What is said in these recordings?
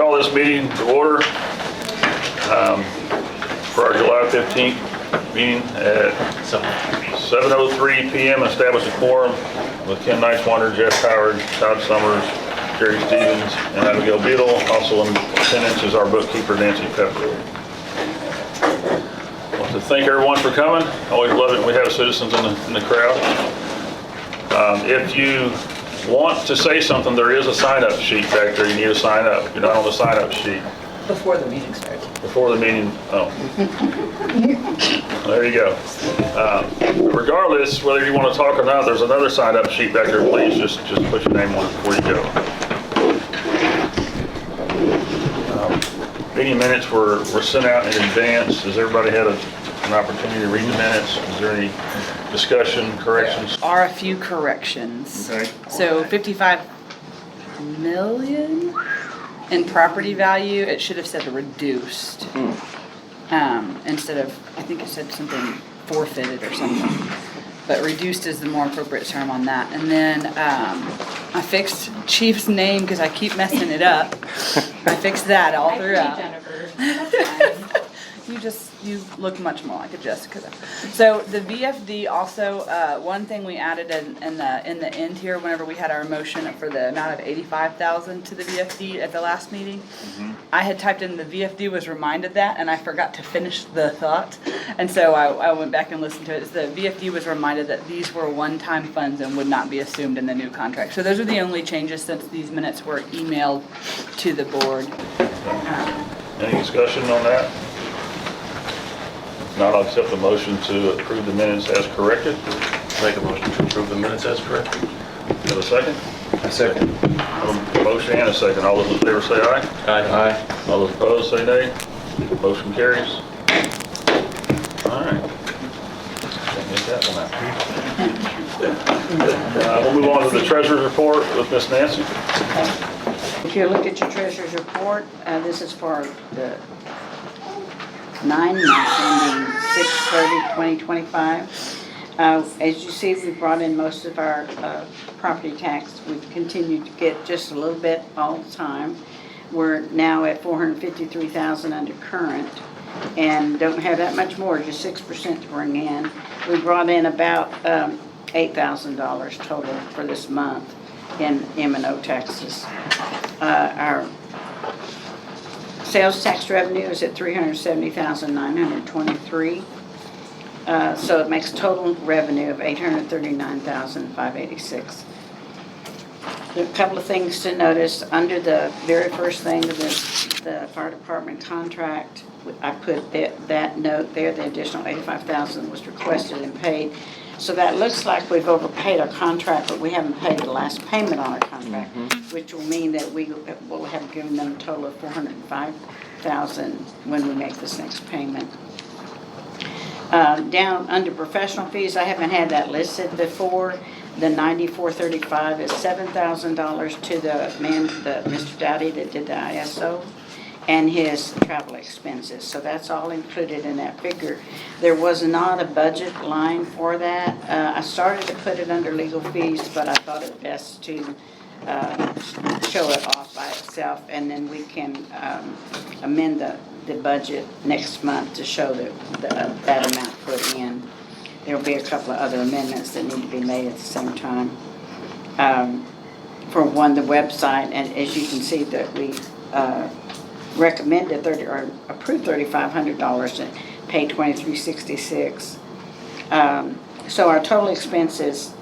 call this meeting to order for our July 15th meeting at 7:03 p.m. Establish a quorum with Ken Nicewander, Jeff Howard, Todd Summers, Jerry Stevens, and Abigail Beadle. Also in attendance is our bookkeeper, Nancy Pepper. I want to thank everyone for coming. Always love it when we have citizens in the crowd. If you want to say something, there is a sign-up sheet back there. You need to sign up. You're not on the sign-up sheet. Before the meeting starts. Before the meeting, oh. There you go. Regardless, whether you want to talk or not, there's another sign-up sheet back there. Please just put your name on it before you go. Meeting minutes were sent out in advance. Has everybody had an opportunity to read the minutes? Is there any discussion, corrections? There are a few corrections. Okay. So 55 million in property value, it should have said reduced. Instead of, I think it said something forfeited or something. But reduced is the more appropriate term on that. And then I fixed Chief's name because I keep messing it up. I fixed that all throughout. Jennifer. That's fine. You look much more like a Jessica. So the VFD also, one thing we added in the end here, whenever we had our motion for the amount of $85,000 to the VFD at the last meeting, I had typed in the VFD was reminded that, and I forgot to finish the thought, and so I went back and listened to it. The VFD was reminded that these were one-time funds and would not be assumed in the new contract. So those are the only changes since these minutes were emailed to the board. Any discussion on that? If not, I'll accept the motion to approve the minutes as corrected. Make a motion to approve the minutes as corrected. Have a second? A second. A motion and a second. All those in favor say aye. Aye. All those opposed say nay. Motion carries. All right. Can't get that one out. We'll move on to the treasurer's report with Miss Nancy. If you look at your treasurer's report, this is for the 9 months ending 6/30/2025. As you see, we brought in most of our property tax. We've continued to get just a little bit all the time. We're now at $453,000 under current and don't have that much more, just 6% to bring in. We brought in about $8,000 total for this month in M&O taxes. Our sales tax revenue is at $370,923. So it makes total revenue of $839,586. There are a couple of things to notice. Under the very first thing of the fire department contract, I put that note there, the additional $85,000 was requested and paid. So that looks like we've overpaid our contract, but we haven't paid the last payment on our contract, which will mean that we will have given them a total of $405,000 when we make this next payment. Down under professional fees, I haven't had that listed before. The $94.35 is $7,000 to the Mr. Dowdy that did the ISO and his travel expenses. So that's all included in that figure. There was not a budget line for that. I started to put it under legal fees, but I thought it best to show it off by itself, and then we can amend the budget next month to show that amount put in. There will be a couple of other amendments that need to be made at the same time. For one, the website, and as you can see that we recommended approved $3,500 and paid $2,366. So our total expenses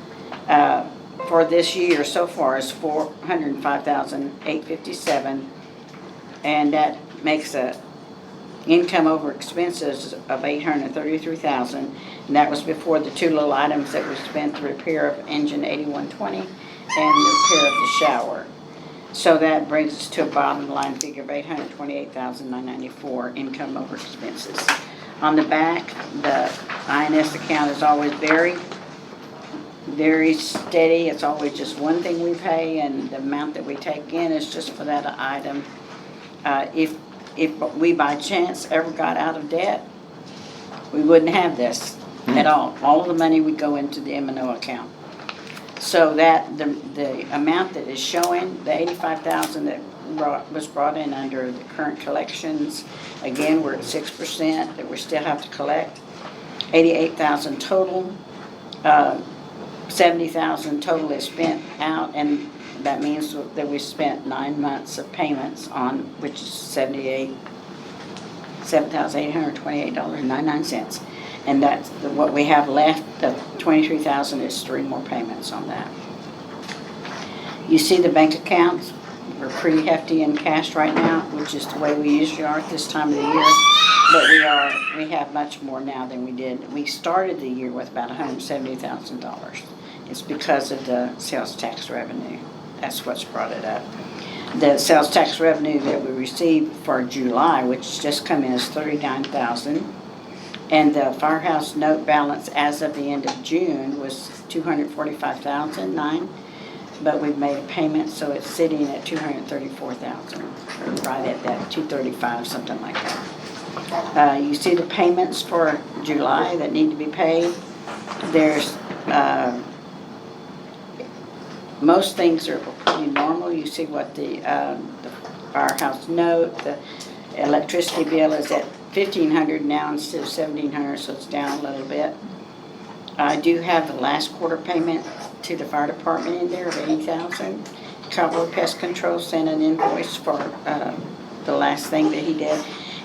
for this year so far is $405,857, and that makes a income over expenses of $833,000, and that was before the two little items that were spent, the repair of engine 8120 and the repair of the shower. So that brings us to a bottom line figure of $828,994 income over expenses. On the back, the INS account is always very steady. It's always just one thing we pay, and the amount that we take in is just for that item. If we by chance ever got out of debt, we wouldn't have this at all. All of the money would go into the M&O account. So that, the amount that is showing, the 85,000 that was brought in under the current collections, again, we're at 6% that we still have to collect. 88,000 total, 70,000 total is spent out, and that means that we spent 9 months of payments on, which is $7,828.99. And that's what we have left, the 23,000 is 3 more payments on that. You see the bank accounts, we're pretty hefty in cash right now, which is the way we usually are at this time of the year. But we have much more now than we did. We started the year with about $170,000. It's because of the sales tax revenue. That's what's brought it up. The sales tax revenue that we received for July, which just come in, is $39,000. And the firehouse note balance as of the end of June was $245,009. But we've made a payment, so it's sitting at $234,000, right at that 235, something like that. You see the payments for July that need to be paid. There's most things are pretty normal. You see what the firehouse note, the electricity bill is at $1,500 now instead of $1,700, so it's down a little bit. I do have the last quarter payment to the fire department in there of $80,000. Cowboy Pest Control sent an invoice for the last thing that he did.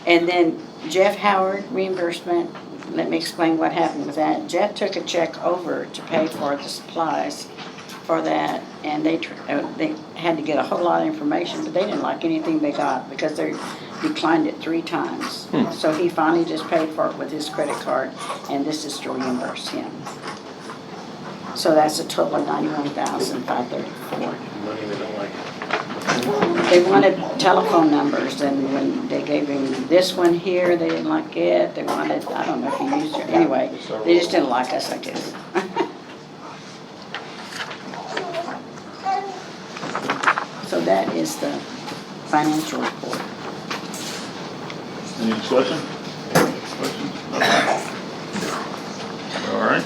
And then Jeff Howard reimbursement, let me explain what happened with that. Jeff took a check over to pay for the supplies for that, and they had to get a whole lot of information, but they didn't like anything they got because they declined it 3 times. So he finally just paid for it with his credit card, and this is to reimburse him. So that's a total of $91,534. Money they don't like. They wanted telephone numbers, and when they gave him this one here, they didn't like it. They wanted, I don't know if he used it, anyway, they just didn't like us, I guess. So that is the financial report. Any discussion? Questions? All right.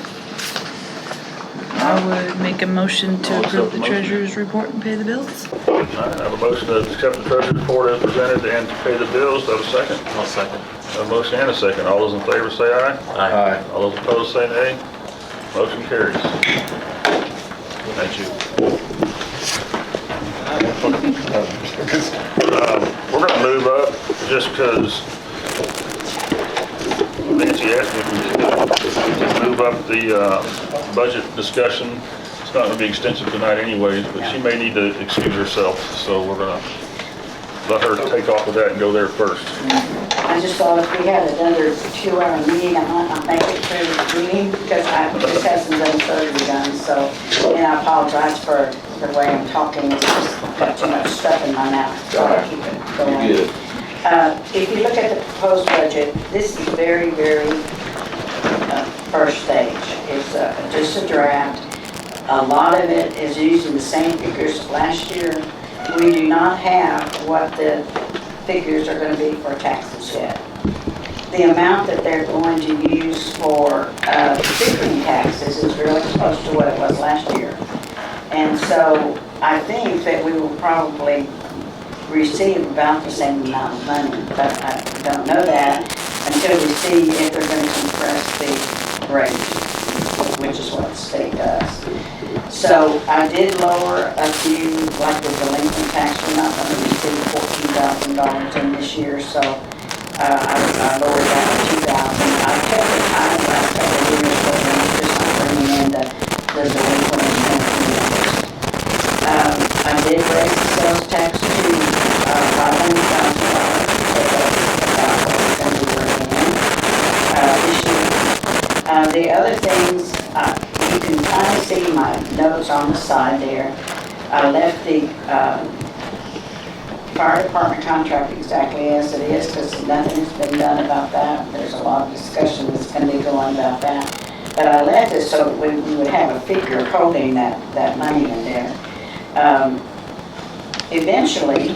I would make a motion to I'll approve accept the the motion. treasurer's report and pay the bills. All right, I have a motion to accept the treasurer's report as presented and to pay the bills. Do I have a second? I'll second. A motion and a second. All those in favor say aye. Aye. All those opposed say nay. Motion carries. Thank you. We're gonna move up just because Nancy asked me if we could move up the budget discussion. It's not gonna be extensive tonight anyways, but she may need to excuse herself, so we're gonna let her take off with that and go there first. I just thought if we had another 2-hour meeting, I might not make it through the meeting because this hasn't been thoroughly done, so, and I apologize for the way I'm talking, it's just got too much stuff in my mouth, so I'll keep it going. You're good. If you look at the proposed budget, this is very, very first stage. It's just a draft. A lot of it is using the same figures as last year. We do not have what the figures are going to be for taxes yet. The amount that they're going to use for figuring taxes is really close to what it was last year. And so I think that we will probably receive about the same amount of money, but I don't know that until we see if they're going to compress the rate, which is what the state does. So I did lower a few, like the delinquent tax, we're not going to receive $14,000 in this year, so I lowered that to $2,000. I kept it high the last couple of years, but I'm just not bringing in the delinquent and interest. I did raise the sales tax to $500,000, so that's about what we're going to be bringing in this year. The other things, you can kind of see my notes on the side there. I left the fire department contract exactly as it is because nothing's been done about that. There's a lot of discussion that's going to be going about that. But I left it so we would have a figure holding that money in there. Eventually,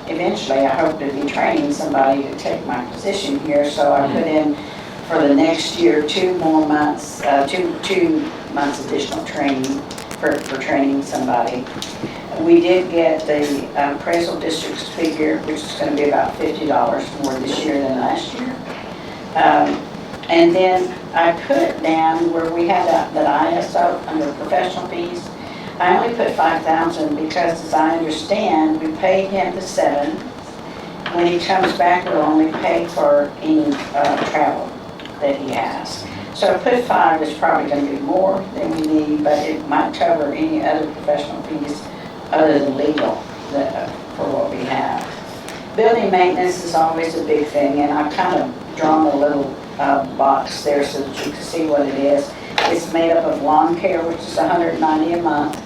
I hope to be training somebody to take my position here, so I put in for the next year 2 months additional training for training somebody. We did get the appraisal district's figure, which is gonna be about $50 more this year than last year. And then I put down where we had that ISO under professional fees. I only put 5,000 because, as I understand, we paid him the 7. When he comes back, we'll only pay for any travel that he has. So I put 5 is probably going to be more than we need, but it might cover any other professional fees other than legal for what we have. Building maintenance is always a big thing, and I've kind of drawn a little box there so that you can see what it is. It's made up of lawn care, which is $190 a month.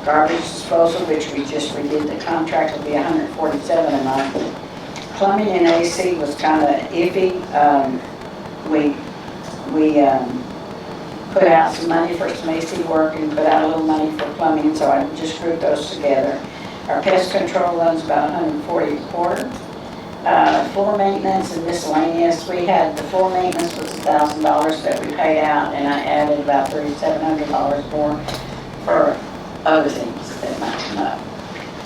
Garbage disposal, which we just redid the contract, will be $147 a month. Plumbing and AC was kind of iffy. We put out some money for some AC work and put out a little money for plumbing, so I just grouped those together. Our pest control runs about $140 a quarter. Floor maintenance and miscellaneous, we had the floor maintenance was $1,000 that we paid out, and I added about $3,700 more for other things that might come up.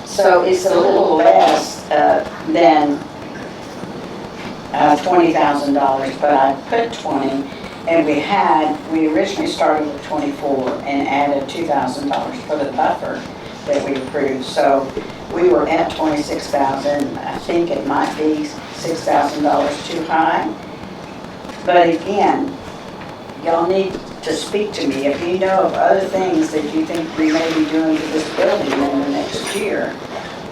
So it's a little less than $20,000, but I put 20, and we originally started with 24 and added $2,000 for the buffer that we approved. So we were at 26,000. I think it might be $6,000 too high. But again, y'all need to speak to me. If you know of other things that you think we may be doing to this building in the next year,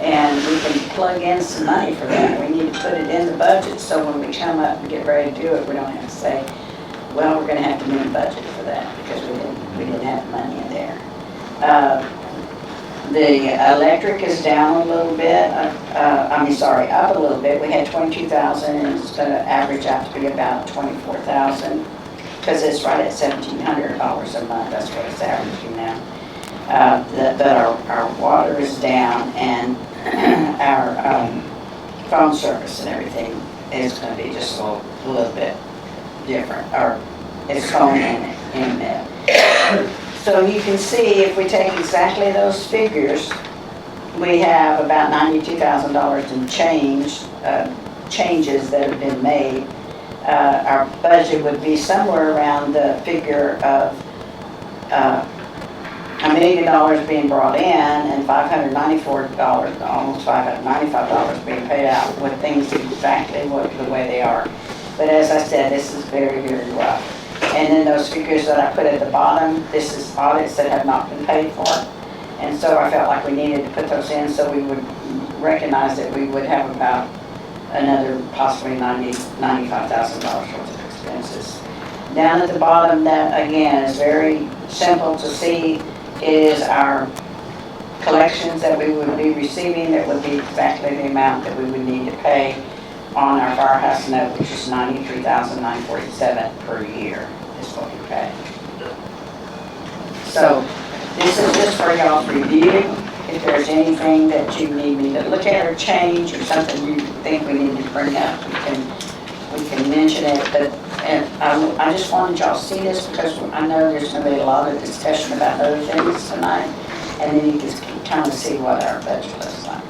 and we can plug in some money for that. We need to put it in the budget so when we come up and get ready to do it, we don't have to say, well, we're going to have to move budget for that because we didn't have money in there. The electric is down a little bit. Up a little bit. We had 22,000 and it's going to average out to be about 24,000 because it's right at $1,700 a month. That's what it's averaging now. But our water is down and our phone service and everything is going to be just a little bit different, or it's phone and internet. So you can see if we take exactly those figures, we have about $92,000 in changes that have been made. Our budget would be somewhere around the figure of $1 million being brought in and $594, almost $595 being paid out with things exactly the way they are. But as I said, this is very, very rough. And then those figures that I put at the bottom, this is audits that have not been paid for. And so I felt like we needed to put those in so we would recognize that we would have about another possibly $95,000 worth of expenses. Down at the bottom, that again is very simple to see, is our collections that we would be receiving that would be exactly the amount that we would need to pay on our firehouse note, which is $93,947 per year is what we pay. So this is just for y'all's review. If there's anything that you need me to look at or change or something you think we need to bring up, we can mention it. But I just wanted y'all to see this because I know there's going to be a lot of discussion about other things tonight, and then you can kind of see what our budget looks like.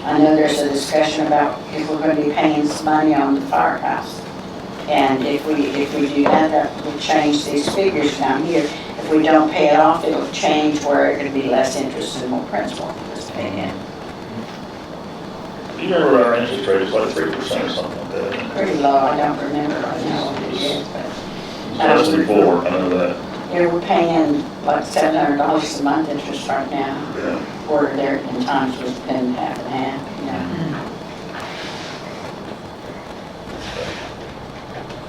I know there's a discussion about if we're going to be paying some money on the firehouse. And if we do that, that will change these figures down here. If we don't pay it off, it'll change where it'll be less interest and more principal to pay in. Do you remember our interest rate is like 3% or something like that? Pretty low, I don't remember right now what it is, but. That's before, I know that. Yeah, we're paying like $700 a month interest right now. Yeah. Or there in times we've been half and half, you know.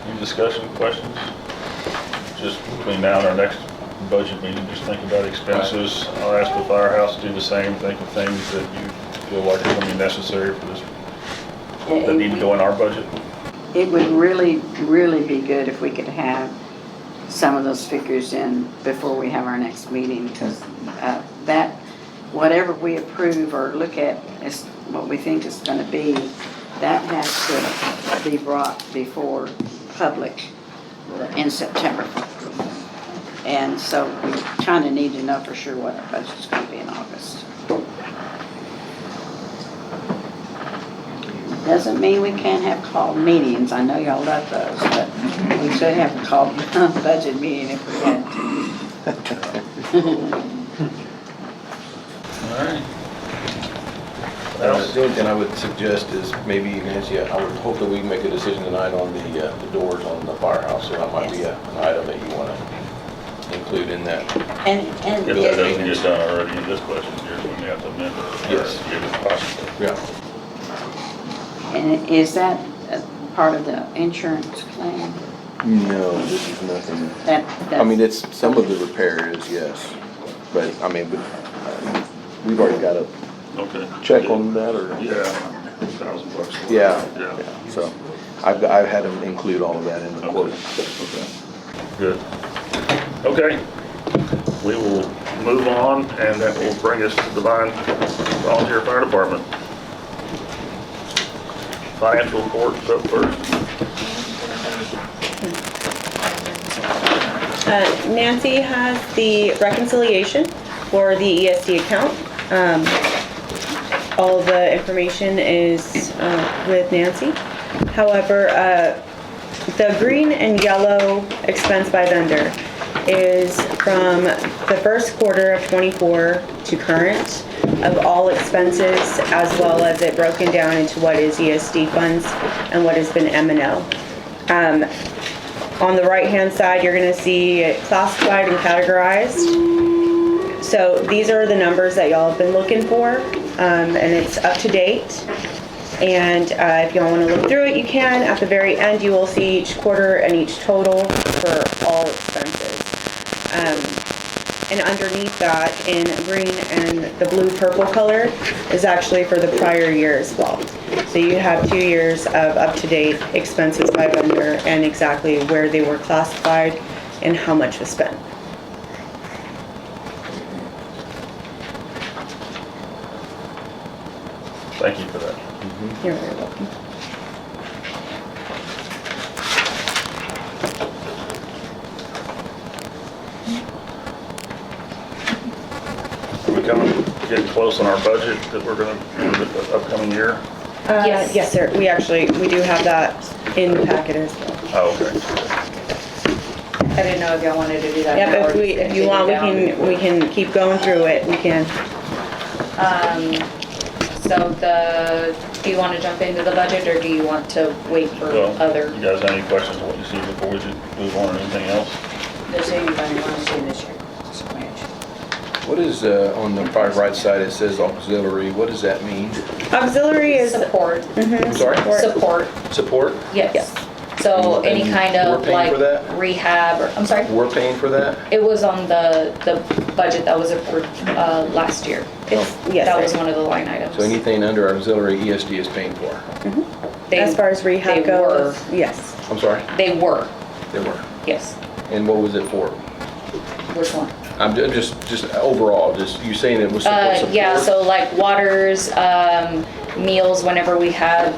Any discussion, questions? Just between now and our next budget meeting, just think about expenses. I'll ask the firehouse to do the same, think of things that you feel like are going to be necessary for this, that need to go in our budget. It would really, really be good if we could have some of those figures in before we have our next meeting, because that, whatever we approve or look at is what we think is going to be, that has to be brought before public in September. And so we kind of need to know for sure what our budget's going to be in August. Doesn't mean we can't have called meetings. I know y'all love those, but we could have a called budget meeting if we had to. All right. The only thing I would suggest is maybe, Nancy, I would hope that we can make a decision tonight on the doors on the firehouse, so that might be an item that you want to include in that. And If that doesn't get done already in this question, here's when you have to amend it. Yes. If it's possible. Yeah. And is that part of the insurance claim? No, this is nothing. I mean, it's, some of the repair is, yes. But, I mean, we've already got a Okay. check on that, or? Yeah, $1,000. Yeah, Yeah. yeah. So I've had them include all of that in the quote. Okay. Good. Okay. We will move on, and that will bring us to Devine Volunteer Fire Department. Financial report, up first. Nancy has the reconciliation for the ESD account. All of the information is with Nancy. However, the green and yellow expense by vendor is from the first quarter of '24 to current of all expenses, as well as it broken down into what is ESD funds and what has been M&O. On the right-hand side, you're going to see it classified and categorized. So these are the numbers that y'all have been looking for, and it's up to date. And if y'all want to look through it, you can. At the very end, you will see each quarter and each total for all expenses. And underneath that, in green and the blue-purple color, is actually for the prior year as well. So you have 2 years of up-to-date expenses by vendor and exactly where they were classified and how much was spent. Thank you for that. You're very welcome. Are we getting close on our budget that we're gonna do the upcoming year? Yes. Yes, sir. We do have that in the packet as well. Oh, okay. I didn't know if y'all wanted to do that now. Yep, or if you want, we can keep going through it. We can. So do you want to jump into the budget, or do you want to wait for Well, other? you guys have any questions on what you see before we move on or anything else? There's anybody want to see this year? What is, on the far right side, it says auxiliary, what does that mean? Auxiliary is. Support. Mhm, Sorry? Support, Support? yes. So any And kind we're of paying like for that? rehab, or, I'm sorry? We're paying for that? It was on the budget that was approved last year. Yes, That was sir. one of the line items. So anything under auxiliary ESD is paying for? As far as rehab they goes, yes. I'm sorry? They were, They were. yes. And what was it for? Which one? I'm just overall, just, you saying it was support? Yeah, so like waters, meals whenever we have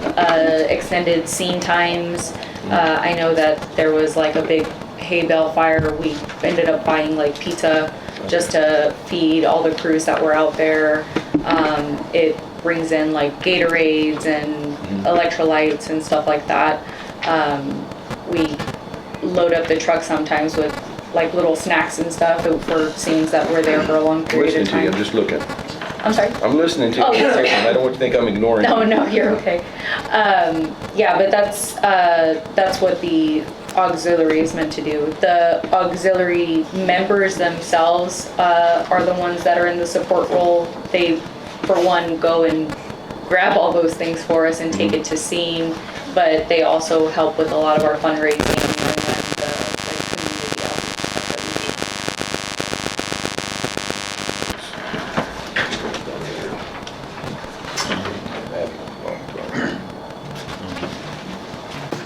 extended scene times. I know that there was like a big hay bale fire. We ended up buying like pizza just to feed all the crews that were out there. It brings in like Gatorades and electrolytes and stuff like that. We load up the truck sometimes with like little snacks and stuff for scenes that were there for a long I'm period listening of to you, time. I'm just looking. I'm sorry? I'm listening to you. Oh, yes, sir. I don't want you to think I'm ignoring you. No, you're okay. Yeah, but that's what the auxiliary is meant to do. The auxiliary members themselves are the ones that are in the support role. They, for one, go and grab all those things for us and take it to scene, but they also help with a lot of our fundraising and the community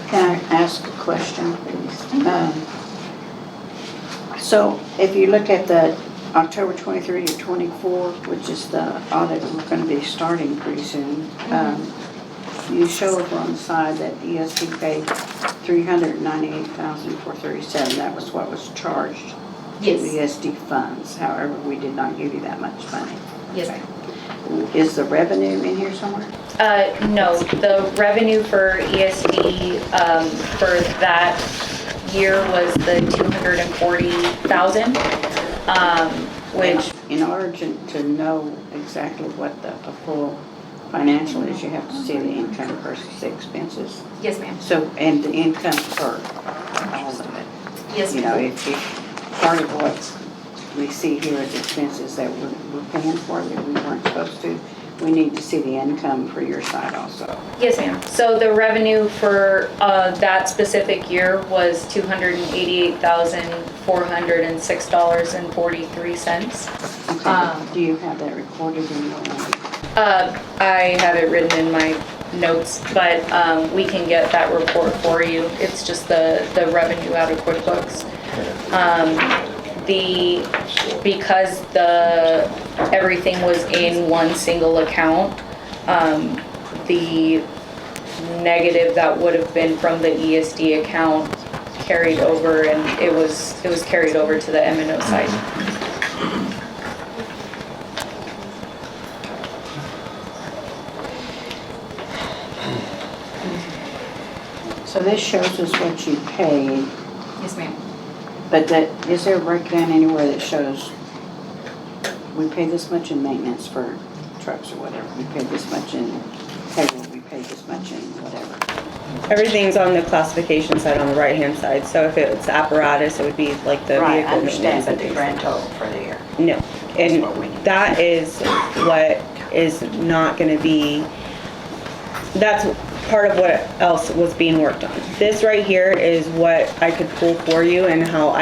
Can I ask a question, please? So if you look at the October 23 to 24, which is the audit we're going to be starting pretty soon, you show over on the side that ESD paid $398,437. That was what was charged to Yes. ESD funds. However, we did not give you that much money. Yes, ma'am. Is the revenue in here somewhere? No, the revenue for ESD, for that year was the 240,000, which, In order to know exactly what the full financial is, you have to see the income versus the expenses. Yes, ma'am. So, and the income for all of it. Yes, You know, ma'am. if part of what we see here as expenses that we're paying for that we weren't supposed to, we need to see the income for your side also. yes, ma'am. So the revenue for that specific year was $288,406.43. Okay, do you have that recorded in your? I have it written in my notes, but we can get that report for you. It's just the revenue out of QuickBooks. Because everything was in one single account, the negative that would have been from the ESD account carried over, and it was carried over to the M&O side. So this shows us what you paid, Yes, ma'am. but is there a breakdown anywhere that shows we pay this much in maintenance for trucks or whatever, we paid this much in payroll, we paid this much in whatever? Everything's on the classification side on the right-hand side, so if it's apparatus, it would be like the Right, I vehicle understand, maintenance and but the things. grand total for the year. No, That's what we and need. that is what is not gonna be, that's part of what else was being worked on. This right here is what I could pull for you and how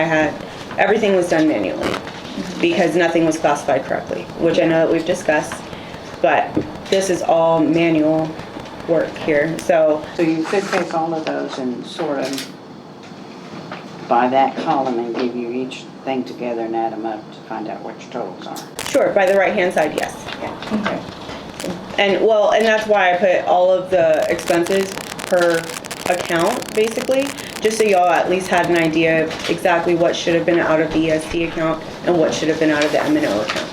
everything was done manually because nothing was classified correctly, which I know that we've discussed, but this is all manual work here, so. So you could take all of those and sort of by that column and give you each thing together and add them up to find out what your totals are. Sure, by the right-hand side, yes. Yeah, okay. And that's why I put all of the expenses per account, basically, just so y'all at least had an idea of exactly what should have been out of the ESD account and what should have been out of the M&O account.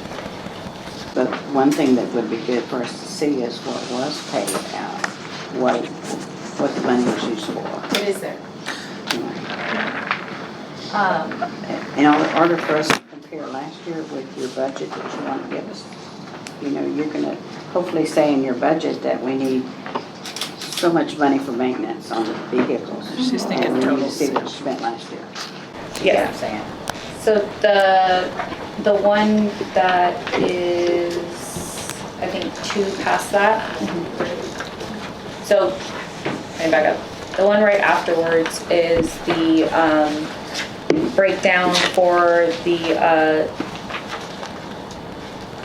But one thing that would be good for us to see is what was paid out, what the money was used for. It is there. You know. Um, In order for us to compare last year with your budget that you want to give us, you know, you're gonna hopefully say in your budget that we need so much money for maintenance on the vehicles. She's thinking And we need to totals. see what you spent last year. You Yes. know what I'm saying? So the one that is, I think, 2 past that. So, let me back up. The one right afterwards is the breakdown for the,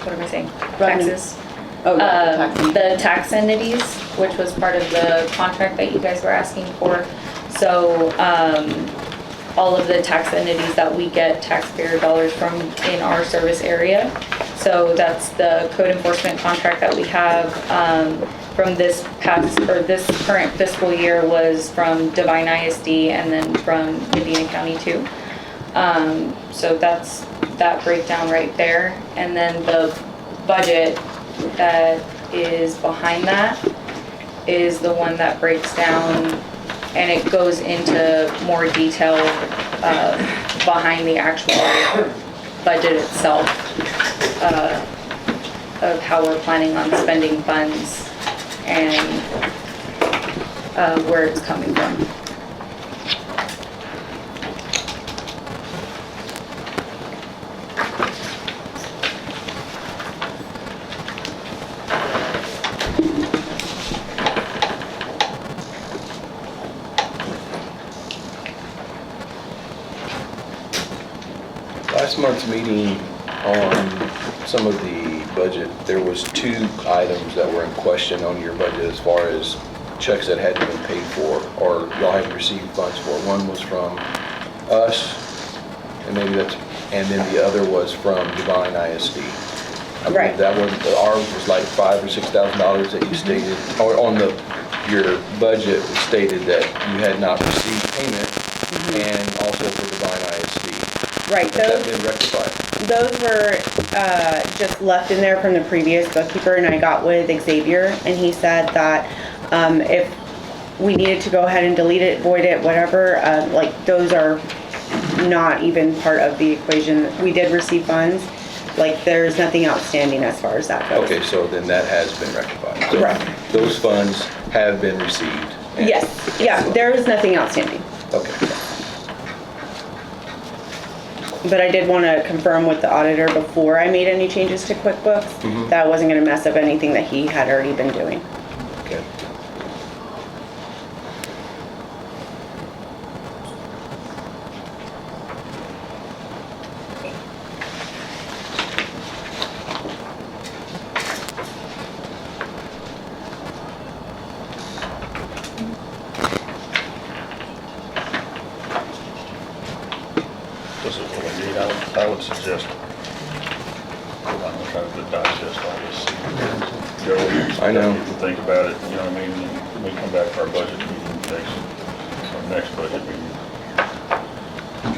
what am I saying? Revenue. Taxes. Oh, yeah, the tax. The tax entities, which was part of the contract that you guys were asking for. So, all of the tax entities that we get taxpayer dollars from in our service area. So that's the code enforcement contract that we have, from this current fiscal year was from Devine ISD and then from Medina County too. So that's that breakdown right there. And then the budget that is behind that is the one that breaks down and it goes into more detail behind the actual budget itself of how we're planning on spending funds and where it's coming from. Last month's meeting on some of the budget, there was 2 items that were in question on your budget as far as checks that hadn't been paid for or y'all hadn't received funds for. One was from us, and and then the other was from Devine ISD. I believe Right. that was, ours was like $5,000 or $6,000 that you stated, or on your budget stated that you had not received payment, and also for Devine ISD. Right, Has that been rectified? those were just left in there from the previous bookkeeper, and I got with Xavier, and he said that if we needed to go ahead and delete it, void it, whatever, like those are not even part of the equation. We did receive funds, like there's nothing outstanding as far as that goes. Okay, so then that has been rectified. So Right. those funds have been received. and- Yes, yeah, there is nothing outstanding. Okay. But I did want to confirm with the auditor before I made any changes to QuickBooks that I wasn't going to mess up anything that he had already been doing. Okay. This is what I need. I would suggest, I'm gonna try to digest all this. Joe, I know. you can think about it, you know what I mean? And we come back for our budget meeting our next budget meeting.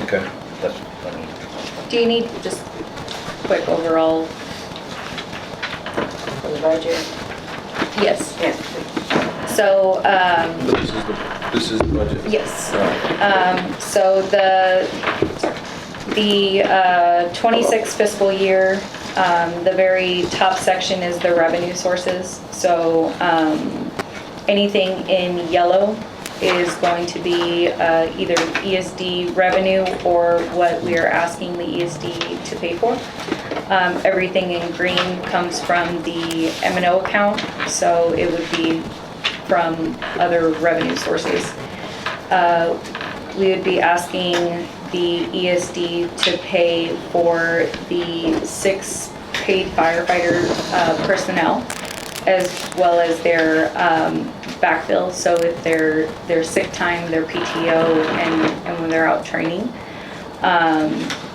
Okay. That's, I mean, Do you need just quick overall For the budget. Yes. Yes. So, This is the budget? yes. Right. So the 26 fiscal year, the very top section is the revenue sources. So anything in yellow is going to be either ESD revenue or what we are asking the ESD to pay for. Everything in green comes from the M&O account, so it would be from other revenue sources. We would be asking the ESD to pay for the 6 paid firefighter personnel, as well as their backfill, so if their sick time, their PTO, and when they're out training.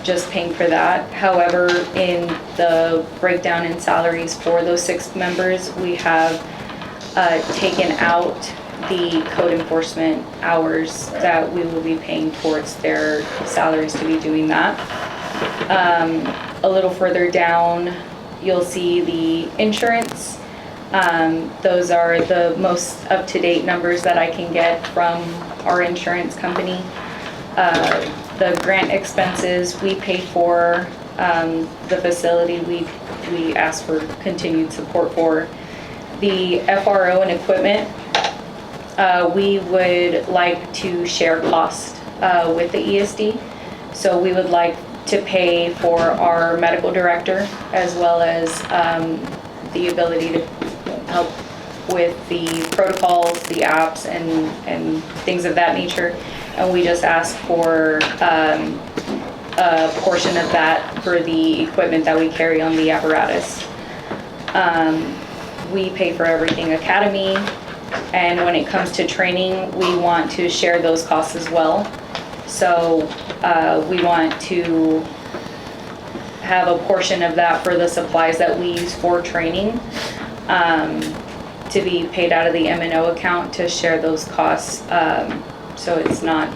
Just paying for that. However, in the breakdown in salaries for those 6 members, we have taken out the code enforcement hours that we will be paying towards their salaries to be doing that. A little further down, you'll see the insurance. Those are the most up-to-date numbers that I can get from our insurance company. The grant expenses we pay for, the facility we ask for continued support for. The FRO and equipment, we would like to share cost with the ESD. So we would like to pay for our medical director as well as the ability to help with the protocols, the apps, and things of that nature. And we just ask for a portion of that for the equipment that we carry on the apparatus. We pay for everything academy, and when it comes to training, we want to share those costs as well. So we want to have a portion of that for the supplies that we use for training, to be paid out of the M&O account to share those costs, so it's not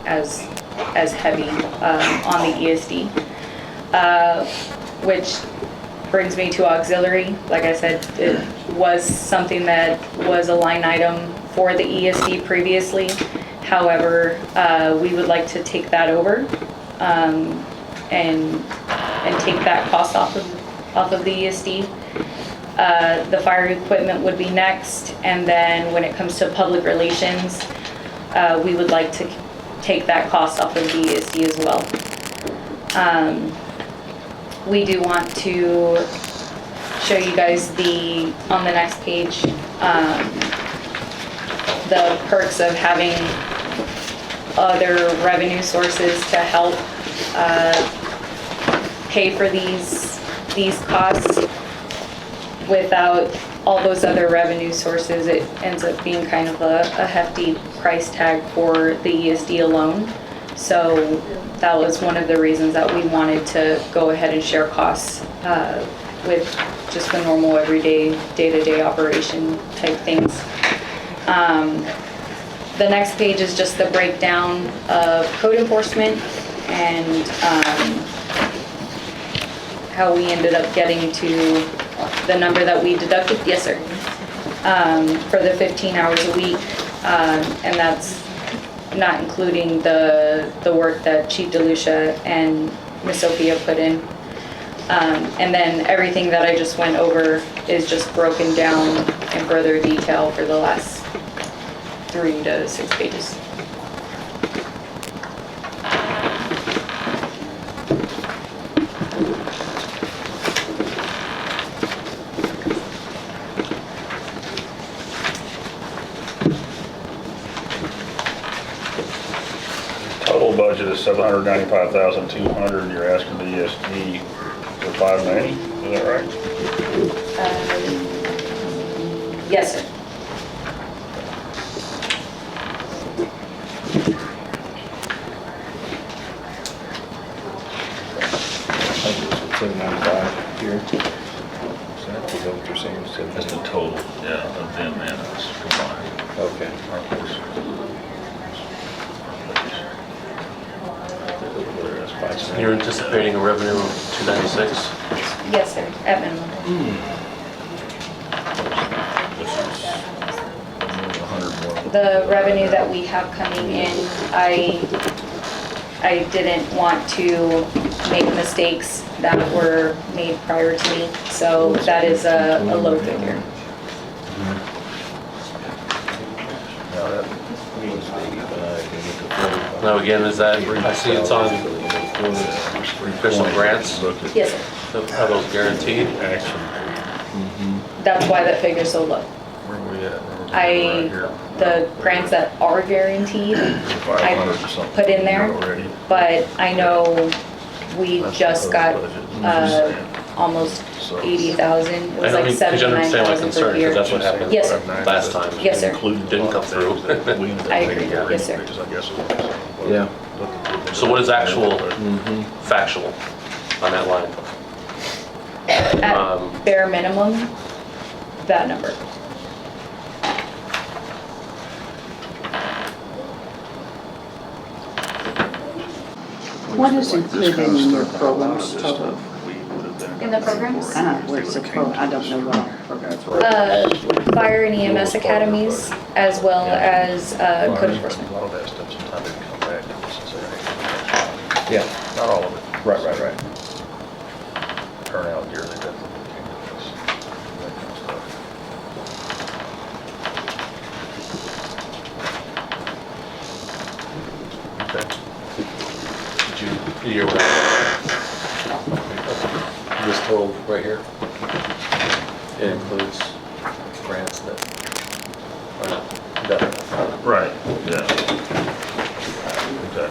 as heavy on the ESD. Which brings me to auxiliary. Like I said, it was something that was a line item for the ESD previously. However, we would like to take that over and take that cost off of the ESD. The fire equipment would be next, and then when it comes to public relations, we would like to take that cost off of the ESD as well. We do want to show you guys on the next page, the perks of having other revenue sources to help pay for these costs. Without all those other revenue sources, it ends up being kind of a hefty price tag for the ESD alone. So that was one of the reasons that we wanted to go ahead and share costs with just the normal everyday, day-to-day operation type things. The next page is just the breakdown of code enforcement. and how we ended up getting to the number that we deducted? Yes, sir. For the 15 hours a week, and that's not including the work that Chief DeLucia and Miss Sophia put in. And then everything that I just went over is just broken down in further detail for the last 3 to 6 pages. Total budget is $795,200, and you're asking the ESD for $590, is that right? Yes, sir. I think it's 795 here. Is that what you're saying? That's the total, yeah, of them and us combined. Okay. Our portion. You're anticipating a revenue of 296? Yes, sir, at minimum. This is 100 more. The revenue that we have coming in, I didn't want to make mistakes that were made prior to me, so that is a low figure. Now again, is that, I see it's on official grants, Yes, sir. are those guaranteed? Action. That's why that figure's so low. Where are we at? The grants that are guaranteed, 500 or something. put in there, Already. but I know we just got almost 80,000. It was I like mean, could you understand my 79,000 concern, per because year. that's what happened Yes, sir. last time. Yes, sir. Didn't come through. I agree. Yes, sir. Yeah. So what is actual factual on that line? At bare minimum, that number. What is included in your programs total? In the programs? Where's the pro, I don't know what. Fire and EMS academies, as well as code enforcement. A lot of that stuff sometimes didn't come back necessarily. Yeah, Not all of it. right. Turnout yearly, that kind of stuff. Okay. Did you, this total right here, it includes grants that are not definite. Right, yeah. Okay.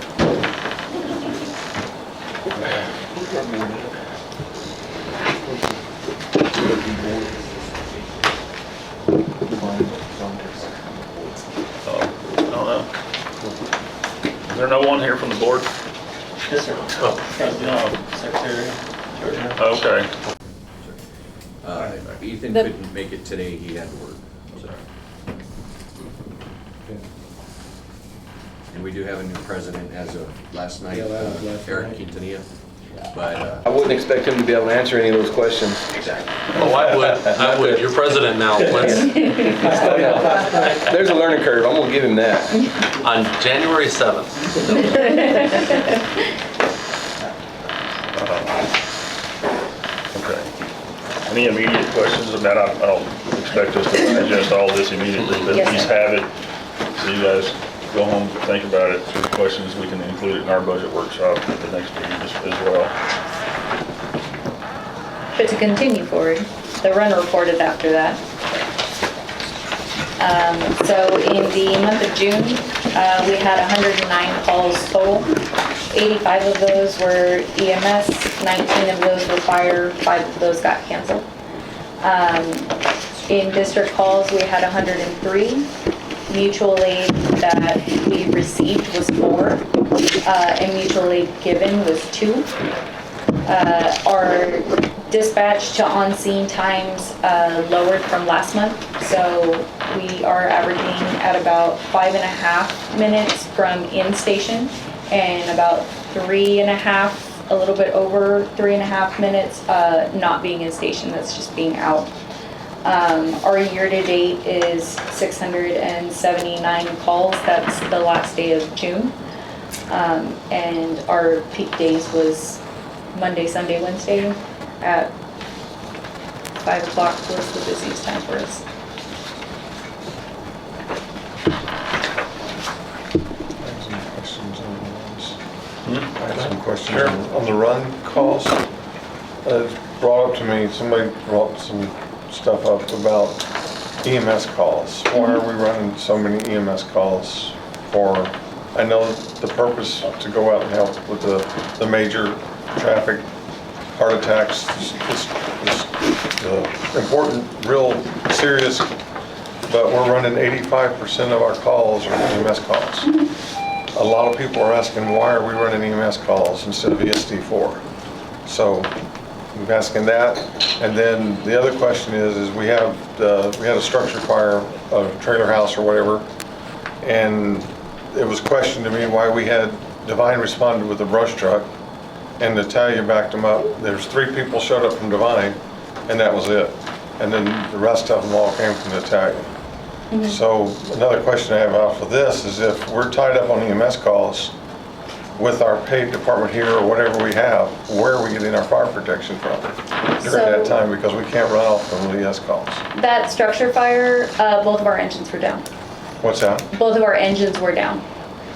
I don't know. Is there no one here from the board? Yes, sir. Secretary. Okay. Ethan The- couldn't make it today, he had to work. so. And we do have a new president as of last night, Eric Quintanilla. But, I wouldn't expect him to be able to answer any of those questions. exactly. Oh, I would, you're president now, let's, There's a learning curve, I'm gonna give him that. on January 7th. Okay. Any immediate questions about, I don't expect us to digest all this immediately, but Yes, at least sir. have it. So you guys go home, think about it. If there's questions, we can include it in our budget workshop at the next meeting as well. But to continue forward, the run reported after that. So in the month of June, we had 109 calls total. 85 of those were EMS, 19 of those were fire, 5 of those got canceled. In district calls, we had 103. Mutual aid that we received was 4, and mutual aid given was 2. Our dispatch to on-scene times lowered from last month, so we are averaging at about 5.5 minutes from in-station and about 3.5, a little bit over 3.5 minutes, not being in station, that's just being out. Our year-to-date is 679 calls, that's the last day of June. And our peak days was Monday, Sunday, Wednesday at 5 o'clock was the busiest time for us. I have some questions on the runs. I have some questions on the run calls. It's brought up to me, somebody brought some stuff up about EMS calls. Why are we running so many EMS calls for? I know the purpose to go out and help with the major traffic heart attacks is important, real serious, but we're running 85% of our calls are EMS calls. A lot of people are asking, why are we running EMS calls instead of ESD4? So I'm asking that. And then the other question is we had a structure fire, a trailer house or whatever, and it was questioned to me why we had Devine responded with a brush truck and Natalia backed them up. There's 3 people showed up from Devine and that was it. And then the rest of them all came from Natalia. So another question I have off of this is if we're tied up on EMS calls with our paid department here or whatever we have, where are we getting our fire protection from during that time? Because we can't run off from the ES calls. That structure fire, both of our engines were down. What's that? Both of our engines were down.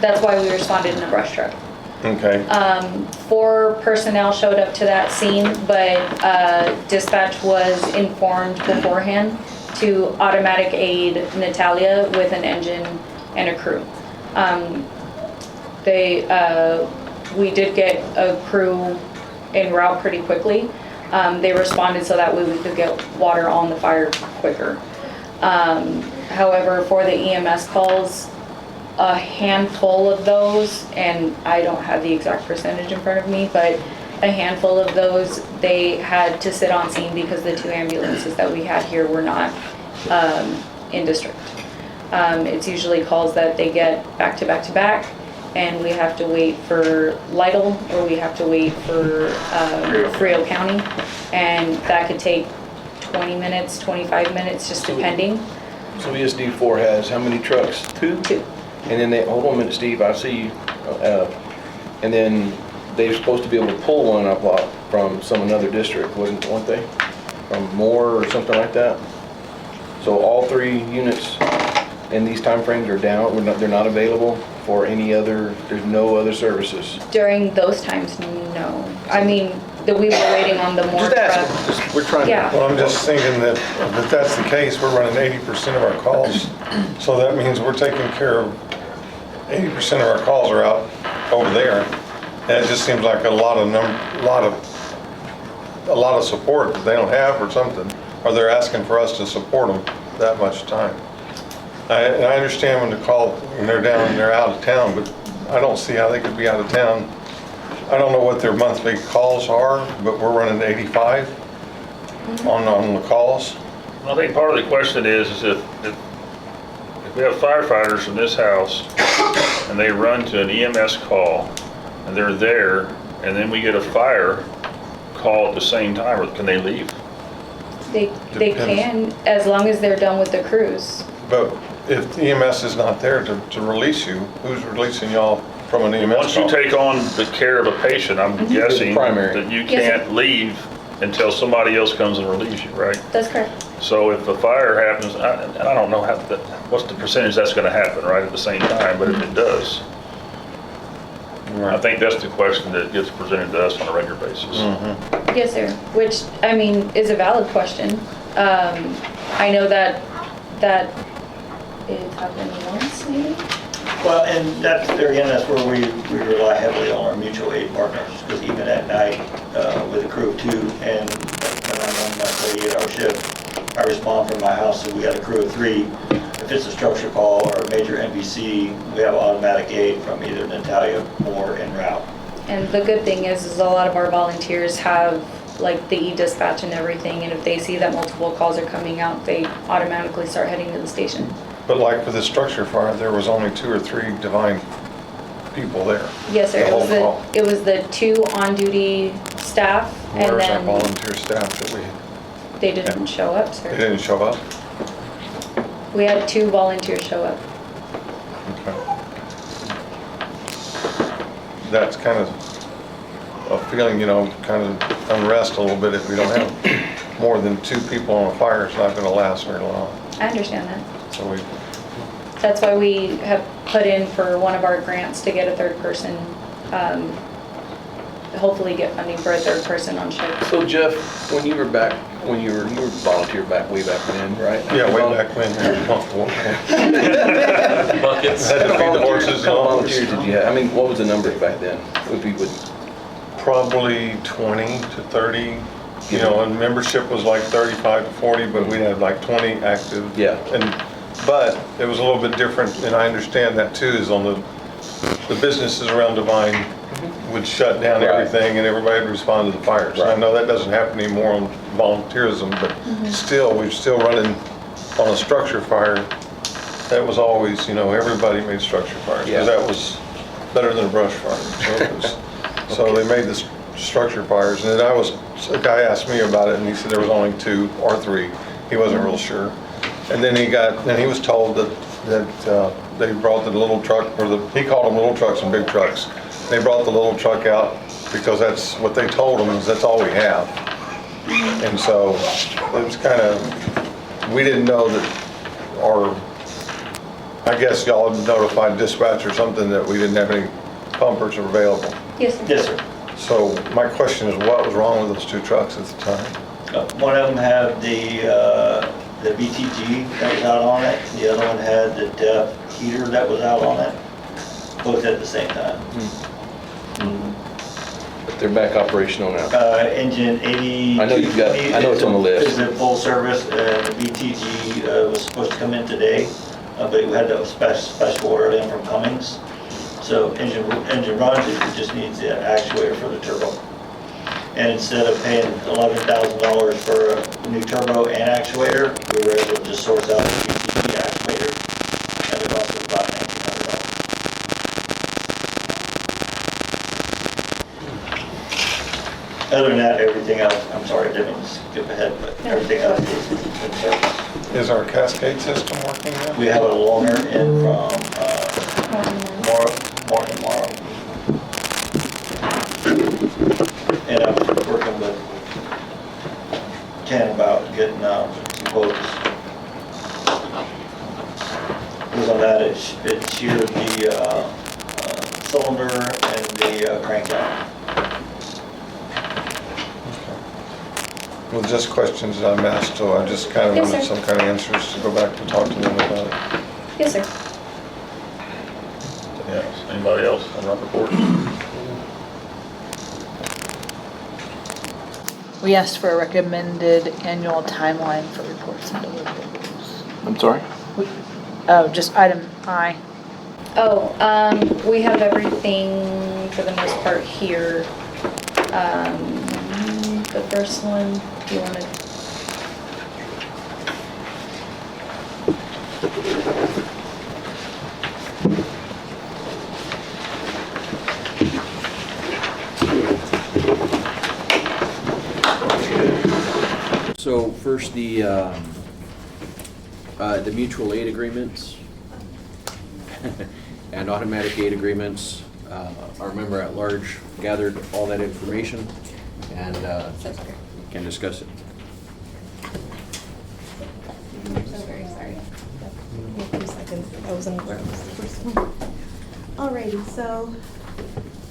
That's why we responded in a brush truck. Okay. 4 personnel showed up to that scene, but dispatch was informed beforehand to automatic aid Natalia with an engine and a crew. We did get a crew en route pretty quickly. They responded so that way we could get water on the fire quicker. However, for the EMS calls, a handful of those, and I don't have the exact percentage in front of me, but a handful of those, they had to sit on scene because the 2 ambulances that we had here were not in district. It's usually calls that they get back to back to back, and we have to wait for Lytle or we have to wait for Frio County, and that could take 20 minutes, 25 minutes, just depending. So ESD4 has how many trucks? 2? 2. And then they, hold on a minute, Steve, I see you. And then they're supposed to be able to pull one up from another district, weren't they? From Moore or something like that? So all 3 units in these timeframes are down, they're not available for any other, there's no other services? During those times, no. I mean, we were waiting on the Moore Just truck. asking, we're trying to. Yeah. Well, I'm just thinking that if that's the case, we're running 80% of our calls. So that means we're taking care of 80% of our calls are out over there. And it just seems like a lot of support that they don't have or something, or they're asking for us to support them that much time. And I understand when they're down and they're out of town, but I don't see how they could be out of town. I don't know what their monthly calls are, but we're running 85 on the calls. I think part of the question is if we have firefighters in this house and they run to an EMS call and they're there, and then we get a fire call at the same time, or can they leave? They can, as long as they're done with the crews. But if EMS is not there to release you, who's releasing y'all from an EMS Once you call? take on the care of a patient, I'm guessing primary. that you Yes, sir. can't leave until somebody else comes and relieves you, right? That's correct. So if a fire happens, and I don't know what's the percentage that's gonna happen, right, at the same time, but if it does, I think that's the question that gets presented to us on a regular basis. Yes, sir. Which, I mean, is a valid question. I know that it happened once, maybe? Well, and that's, there again, that's where we rely heavily on our mutual aid partners, because even at night, with a crew of 2, and when I'm on my 48-hour shift, I respond from my house, so we got a crew of 3. If it's a structure call or a major NBC, we have automatic aid from either Natalia or en route. And the good thing is a lot of our volunteers have like the e-dispatch and everything, and if they see that multiple calls are coming out, they automatically start heading to the station. But like for the structure fire, there was only 2 or 3 Devine people there. Yes, sir. The whole call. It was the 2 on-duty staff, and Where's our then volunteer staff that they didn't show up, they sir. didn't show up? We had 2 volunteers show up. Okay. That's kind of a feeling, kind of unrest a little bit if we don't have more than 2 people on a fire. It's not gonna last very long. I understand that. So we, That's why we have put in for one of our grants to get a 3rd person, hopefully get funding for a 3rd person on shift. So Jeff, when you were volunteer way back when, right? yeah, way back when. Buckets. Had to feed the horses and How all. many volunteers did you have? I mean, what was the numbers back then? Would be Probably 20 to 30, and membership was like 35 to 40, but we had like 20 active. Yeah. But it was a little bit different, and I understand that too, is on the businesses around Devine would shut down Right. everything and everybody would respond to the fires. I Right. know that doesn't happen anymore on volunteerism, but still, we're still running on a structure fire. That was always, everybody made structure fires, Yeah. because that was better than a brush fire. So they made the structure fires, and then a guy asked me about it, and he said there was only 2 or 3. He wasn't real sure. And then he was told that they brought the little truck, he called them little trucks and big trucks. They brought the little truck out because that's what they told them, is that's all we have. And so it was kind of, we didn't know that, or I guess y'all had notified dispatch or something that we didn't have any pumpers available. Yes, sir. Yes, sir. So my question is, what was wrong with those 2 trucks at the time? One of them had the BTG that was out on it, the other one had the DEF heater that was out on it, both at the same time. but they're back operational now. Engine 80. I know you've got- I know it's on the list. Is in full service, and the BTG was supposed to come in today, but we had to special order it in from Cummings. So engine runs, it just needs the actuator for the turbo. And instead of paying $11,000 for a new turbo and actuator, we were able to just source out the BTG actuator, and it cost us about $1,900. Other than that, everything else, I'm sorry, I didn't mean to skip ahead, but everything else is in service. Is our cascade system working now? We have a loaner in from Morgan Morrow. And I'm working with Ken about getting some quotes. Because on that, it sheared the cylinder and the crank out. Well, just questions that I'm asked, so I just kind of Yes, wanted sir. some kind of answers to go back and talk to them about it. Yes, sir. Yes, anybody else on that report? We asked for a recommended annual timeline for reports and deliverables. I'm sorry? Oh, just item I. Oh, we have everything for the most part here. The first one, do you want to? So first, the mutual aid agreements and automatic aid agreements. Our member at large gathered all that information and can discuss it. I'm very sorry. Give me 2 seconds. I was on where was the first one. Alrighty, so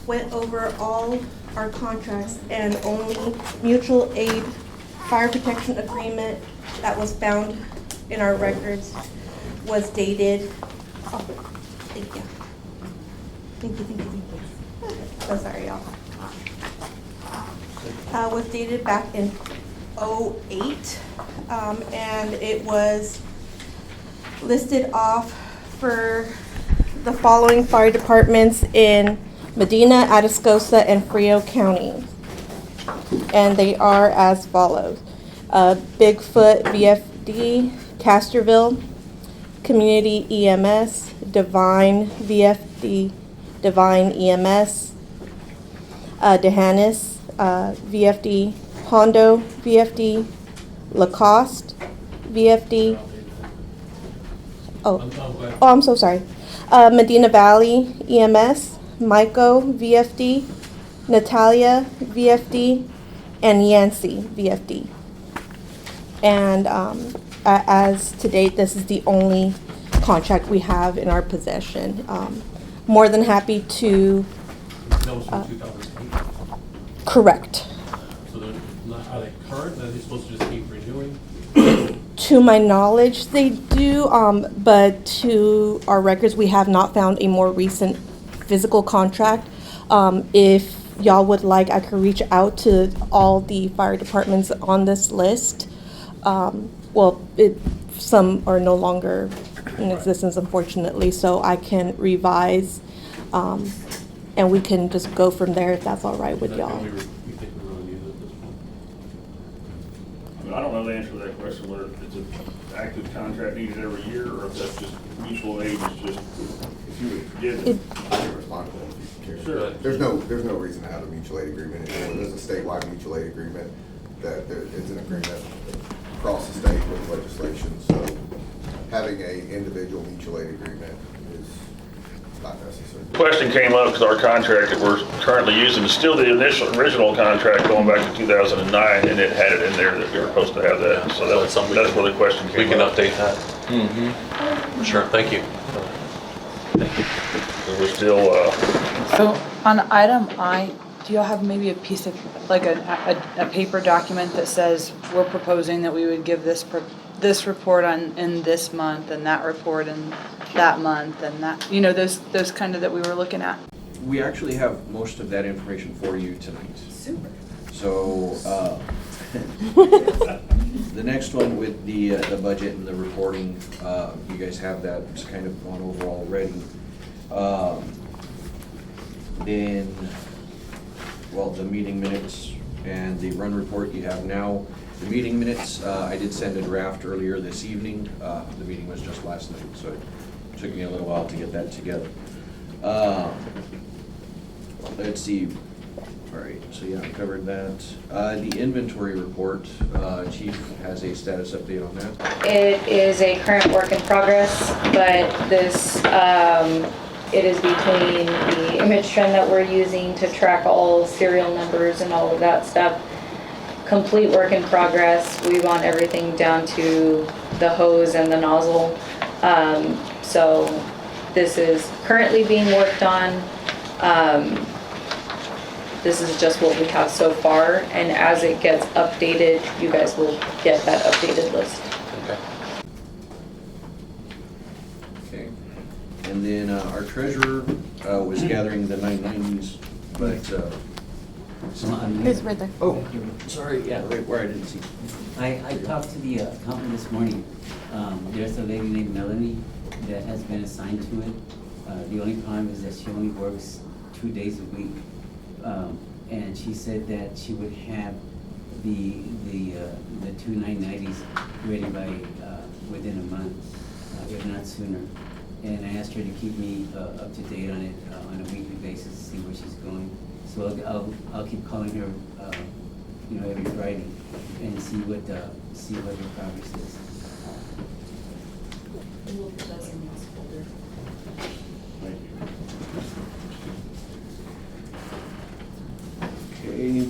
went over all our contracts and only mutual aid fire protection agreement that was found in our records was dated. Oh, thank you. Thank you. So sorry, y'all. Was dated back in '08, and it was listed off for the following fire departments in Medina, Atascosa, and Frio County. And they are as follows. Bigfoot VFD, Castroville, Community EMS, Devine VFD, Devine EMS, Dehanis VFD, Hondo VFD, Lacoste VFD. I'm so sorry. Medina Valley EMS, Maiko VFD, Natalia VFD, and Yancey VFD. And as to date, this is the only contract we have in our possession. More than happy to. That was from 2008. Correct. So they're not, are they current? Are they supposed to just keep renewing? To my knowledge, they do, but to our records, we have not found a more recent physical contract. If y'all would like, I could reach out to all the fire departments on this list. Some are no longer in existence, unfortunately, so I can revise, and we can just go from there if that's all right with y'all. You think we really need it at this point? I mean, I don't know the answer to that question, whether it's an active contract needed every year, or if that's just mutual aid is just, if you would give it. I can respond to that if you care. Sure. There's no reason to have a mutual aid agreement. There's a statewide mutual aid agreement that it's an agreement across the state with legislation. So having a individual mutual aid agreement is not necessary. Question came up because our contract that we're currently using is still the original contract going back to 2009, and it had it in there that we were supposed to have that. So So that's something that's where the question came up. We can update that. Mm-hmm. Sure, thank you. So we're still, So on item I, do y'all have maybe a piece of, like a paper document that says we're proposing that we would give this report in this month and that report in that month and that, you know, those kind of that we were looking at? We actually have most of that information for you tonight. Super. So, the next one with the budget and the reporting, you guys have that, it's kind of gone over already. Then, well, the meeting minutes and the run report you have now. The meeting minutes, I did send a draft earlier this evening. The meeting was just last night, so it took me a little while to get that together. Let's see. All right, so yeah, I covered that. The inventory report, Chief has a status update on that. It is a current work in progress, but this, it is between the image trend that we're using to track all serial numbers and all of that stuff. Complete work in progress. We want everything down to the hose and the nozzle. So this is currently being worked on. This is just what we have so far, and as it gets updated, you guys will get that updated list. Okay. Okay. And then our treasurer was gathering the 990s, but It's right there. oh, sorry, yeah, right where I didn't see. I talked to the accountant this morning. There's a lady named Melanie that has been assigned to it. The only problem is that she only works 2 days a week. And she said that she would have the 2 990s ready by within a month, if not sooner. And I asked her to keep me up to date on it on a weekly basis to see where she's going. So I'll keep calling her, every Friday and see what her progress is. Okay,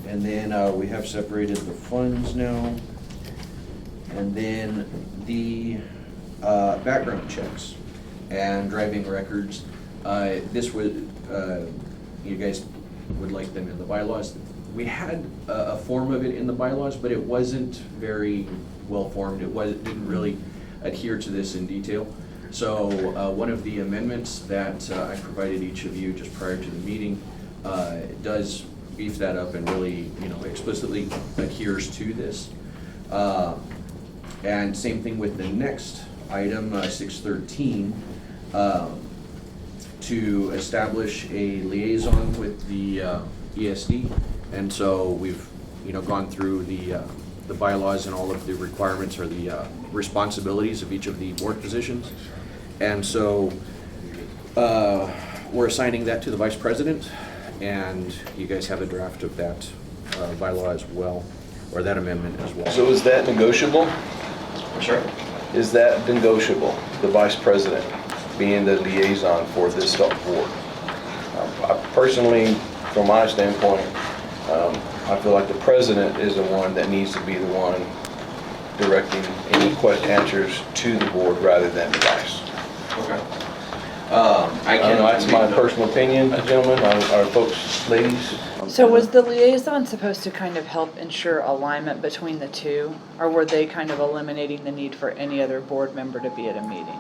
and then we have separated the funds now. And then the background checks and driving records. This would, you guys would like them in the bylaws. We had a form of it in the bylaws, but it wasn't very well formed. It didn't really adhere to this in detail. So one of the amendments that I provided each of you just prior to the meeting does beef that up and really, explicitly adheres to this. And same thing with the next item, 613, to establish a liaison with the ESD. And so we've, gone through the bylaws and all of the requirements or the responsibilities of each of the board positions. And so we're assigning that to the vice president, and you guys have a draft of that bylaw as well, or that amendment as well. So is that negotiable? Sure. Is that negotiable, the vice president being the liaison for this board? I personally, from my standpoint, I feel like the president is the one that needs to be the one directing any answers to the board rather than the vice. Okay. I know that's my personal opinion, gentlemen, our folks, ladies. So was the liaison supposed to kind of help ensure alignment between the two? Or were they kind of eliminating the need for any other board member to be at a meeting?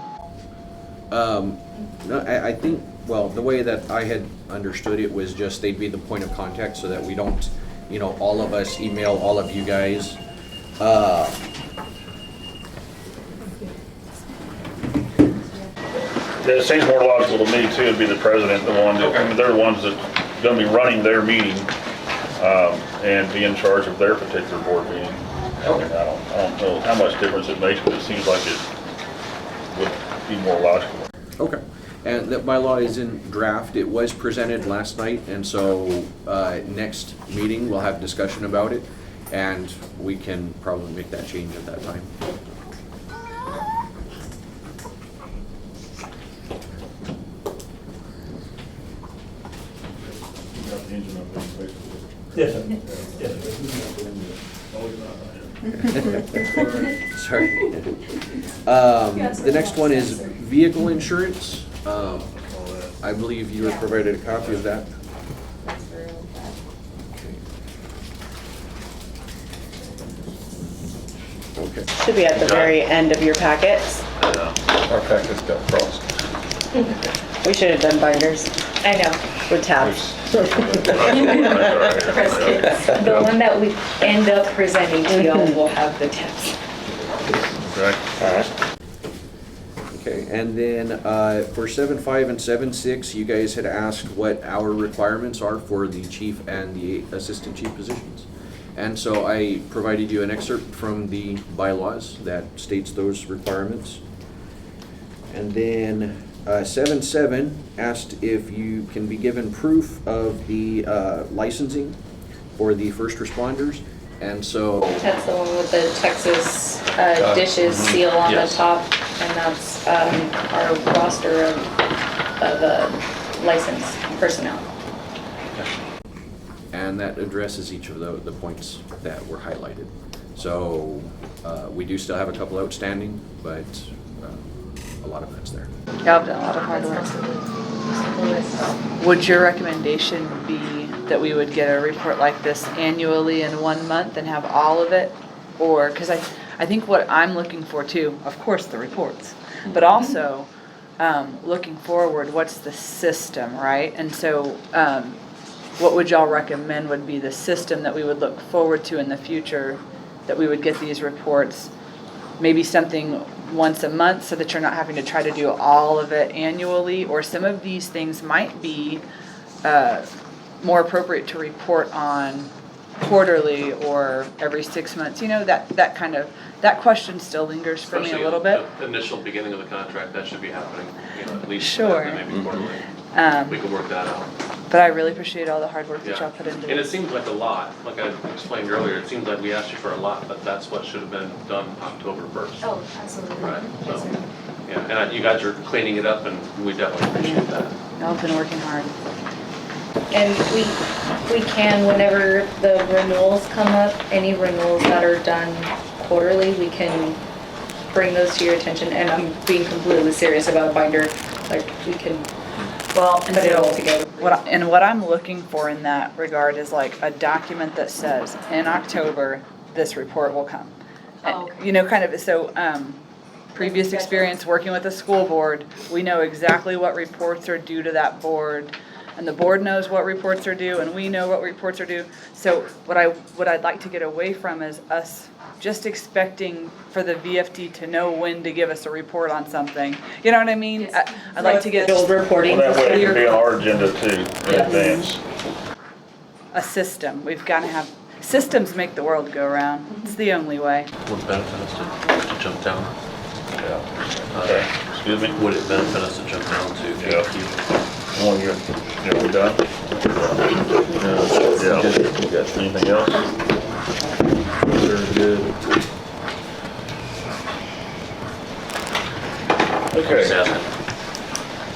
No, I think, well, the way that I had understood it was just they'd be the point of contact so that we don't, you know, all of us email all of you guys. Yeah, it seems more logical to me too, to be the president, the one that, I mean, they're the ones that gonna be running their meeting, and be in charge of their particular board meeting. I don't know how much difference it makes, but it seems like it would be more logical. Okay. And that bylaw is in draft. It was presented last night, and so next meeting, we'll have discussion about it, and we can probably make that change at that time. Yes, sir. Sorry. The next one is vehicle insurance. I believe you were provided a copy of that. Okay. Should be at the very end of your packets. Our packets got crossed. We should have done binders I know. with tabs. The one that we end up presenting to y'all will have the tips. Okay, and then for 7.5 and 7.6, you guys had asked what our requirements are for the chief and the assistant chief positions. And so I provided you an excerpt from the bylaws that states those requirements. And then 7.7 asked if you can be given proof of the licensing for the first responders. And so That's the one with the Texas dishes seal on the Yes. top, and that's our roster of licensed personnel. and that addresses each of the points that were highlighted. So we do still have a couple outstanding, but a lot of that's there. Y'all have done a lot of hard work. Would your recommendation be that we would get a report like this annually in 1 month and have all of it? Or, because I think what I'm looking for too, of course, the reports, but also looking forward, what's the system, right? And so what would y'all recommend would be the system that we would look forward to in the future, that we would get these reports? Maybe something once a month so that you're not having to try to do all of it annually, or some of these things might be more appropriate to report on quarterly or every 6 months. You know, that kind of, that question still lingers for me a little bit. Especially the initial beginning of the contract, that should be happening, you know, at least Sure. maybe quarterly. We can work that out. But I really appreciate all the hard work that Yeah. y'all put into And it this. seems like a lot, like I explained earlier, it seems like we asked you for a lot, but that's what should have been done October 1st. Oh, absolutely. Right, Yes, so, sir. yeah, and you guys are cleaning it up, and we definitely appreciate that. Y'all have been working hard. And we can, whenever the renewals come up, any renewals that are done quarterly, we can bring those to your attention. And I'm being completely serious about a binder, like, we can Well, put it all together. What I'm looking for in that regard is like a document that says, in October, this report will come. Oh, okay. You know, kind of, so, previous experience working with the school board, we know exactly what reports are due to that board, and the board knows what reports are due, and we know what reports are due. So what I'd like to get away from is us just expecting for the VFD to know when to give us a report on something. You know what I mean? I'd like to get Old reporting. Well, that way it can be on our agenda too, in advance. a system. We've got to have, systems make the world go round. It's the only way. Would it benefit us to jump down? Yeah. Okay, excuse me? Would it benefit us to jump down to Yeah. 50? Well, we done? Yeah. Anything else? Very good. Okay.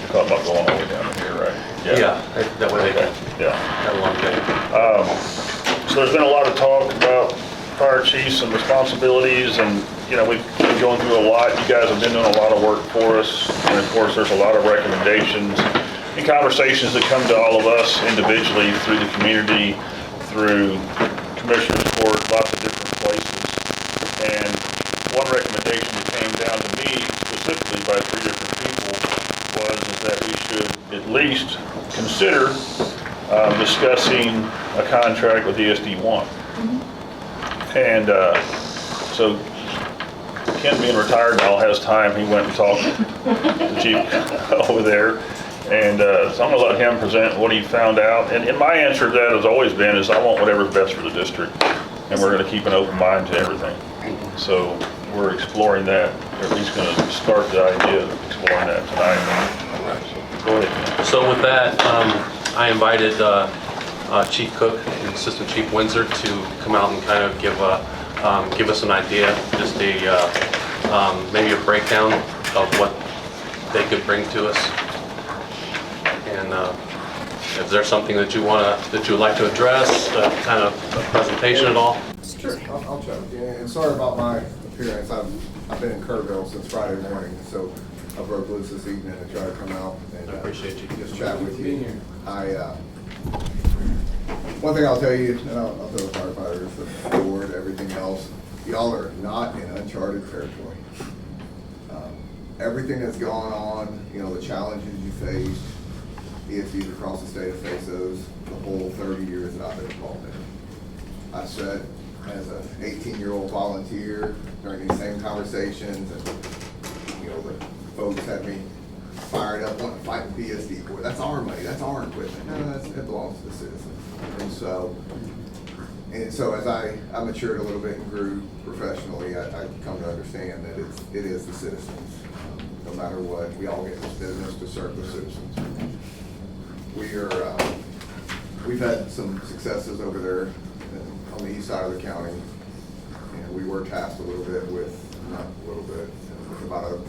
Thought about going all the way down here, right? Yeah, that way they can Yeah. have a long day. So there's been a lot of talk about fire chiefs and responsibilities, and, we've been going through a lot. You guys have been doing a lot of work for us, and of course, there's a lot of recommendations and conversations that come to all of us individually through the community, through commissioners court, lots of different places. And one recommendation that came down to me specifically by 3 different people was that we should at least consider discussing a contract with ESD1. And so Ken being retired now has time, he went and talked to the chief over there. And so I'm gonna let him present what he found out. And my answer to that has always been is I want whatever's best for the district. And we're gonna keep an open mind to everything. So we're exploring that, or at least gonna start the idea of exploring that tonight. So go ahead. So with that, I invited Chief Cook and Assistant Chief Windsor to come out and kind of give us an idea, just maybe a breakdown of what they could bring to us. And if there's something that you would like to address, kind of a presentation at all. Sure, I'll chat with you. And sorry about my appearance. I've been in Kerrville since Friday morning, so I broke loose this evening and tried to come out and I appreciate you. just chat with you. One thing I'll tell you, and I'll tell the firefighters, the board, everything else, y'all are not in uncharted territory. Everything that's gone on, the challenges you faced, ESDs across the state have faced those the whole 30 years that I've been involved in. I sat as an 18-year-old volunteer during these same conversations, and the folks had me fired up wanting to fight with PSD for. That's our money, that's our equipment. No, it belongs to the citizens. And so as I matured a little bit and grew professionally, I come to understand that it is the citizens. No matter what, we all get this business to serve the citizens. We've had some successes over there on the east side of the county, and we were tasked with about a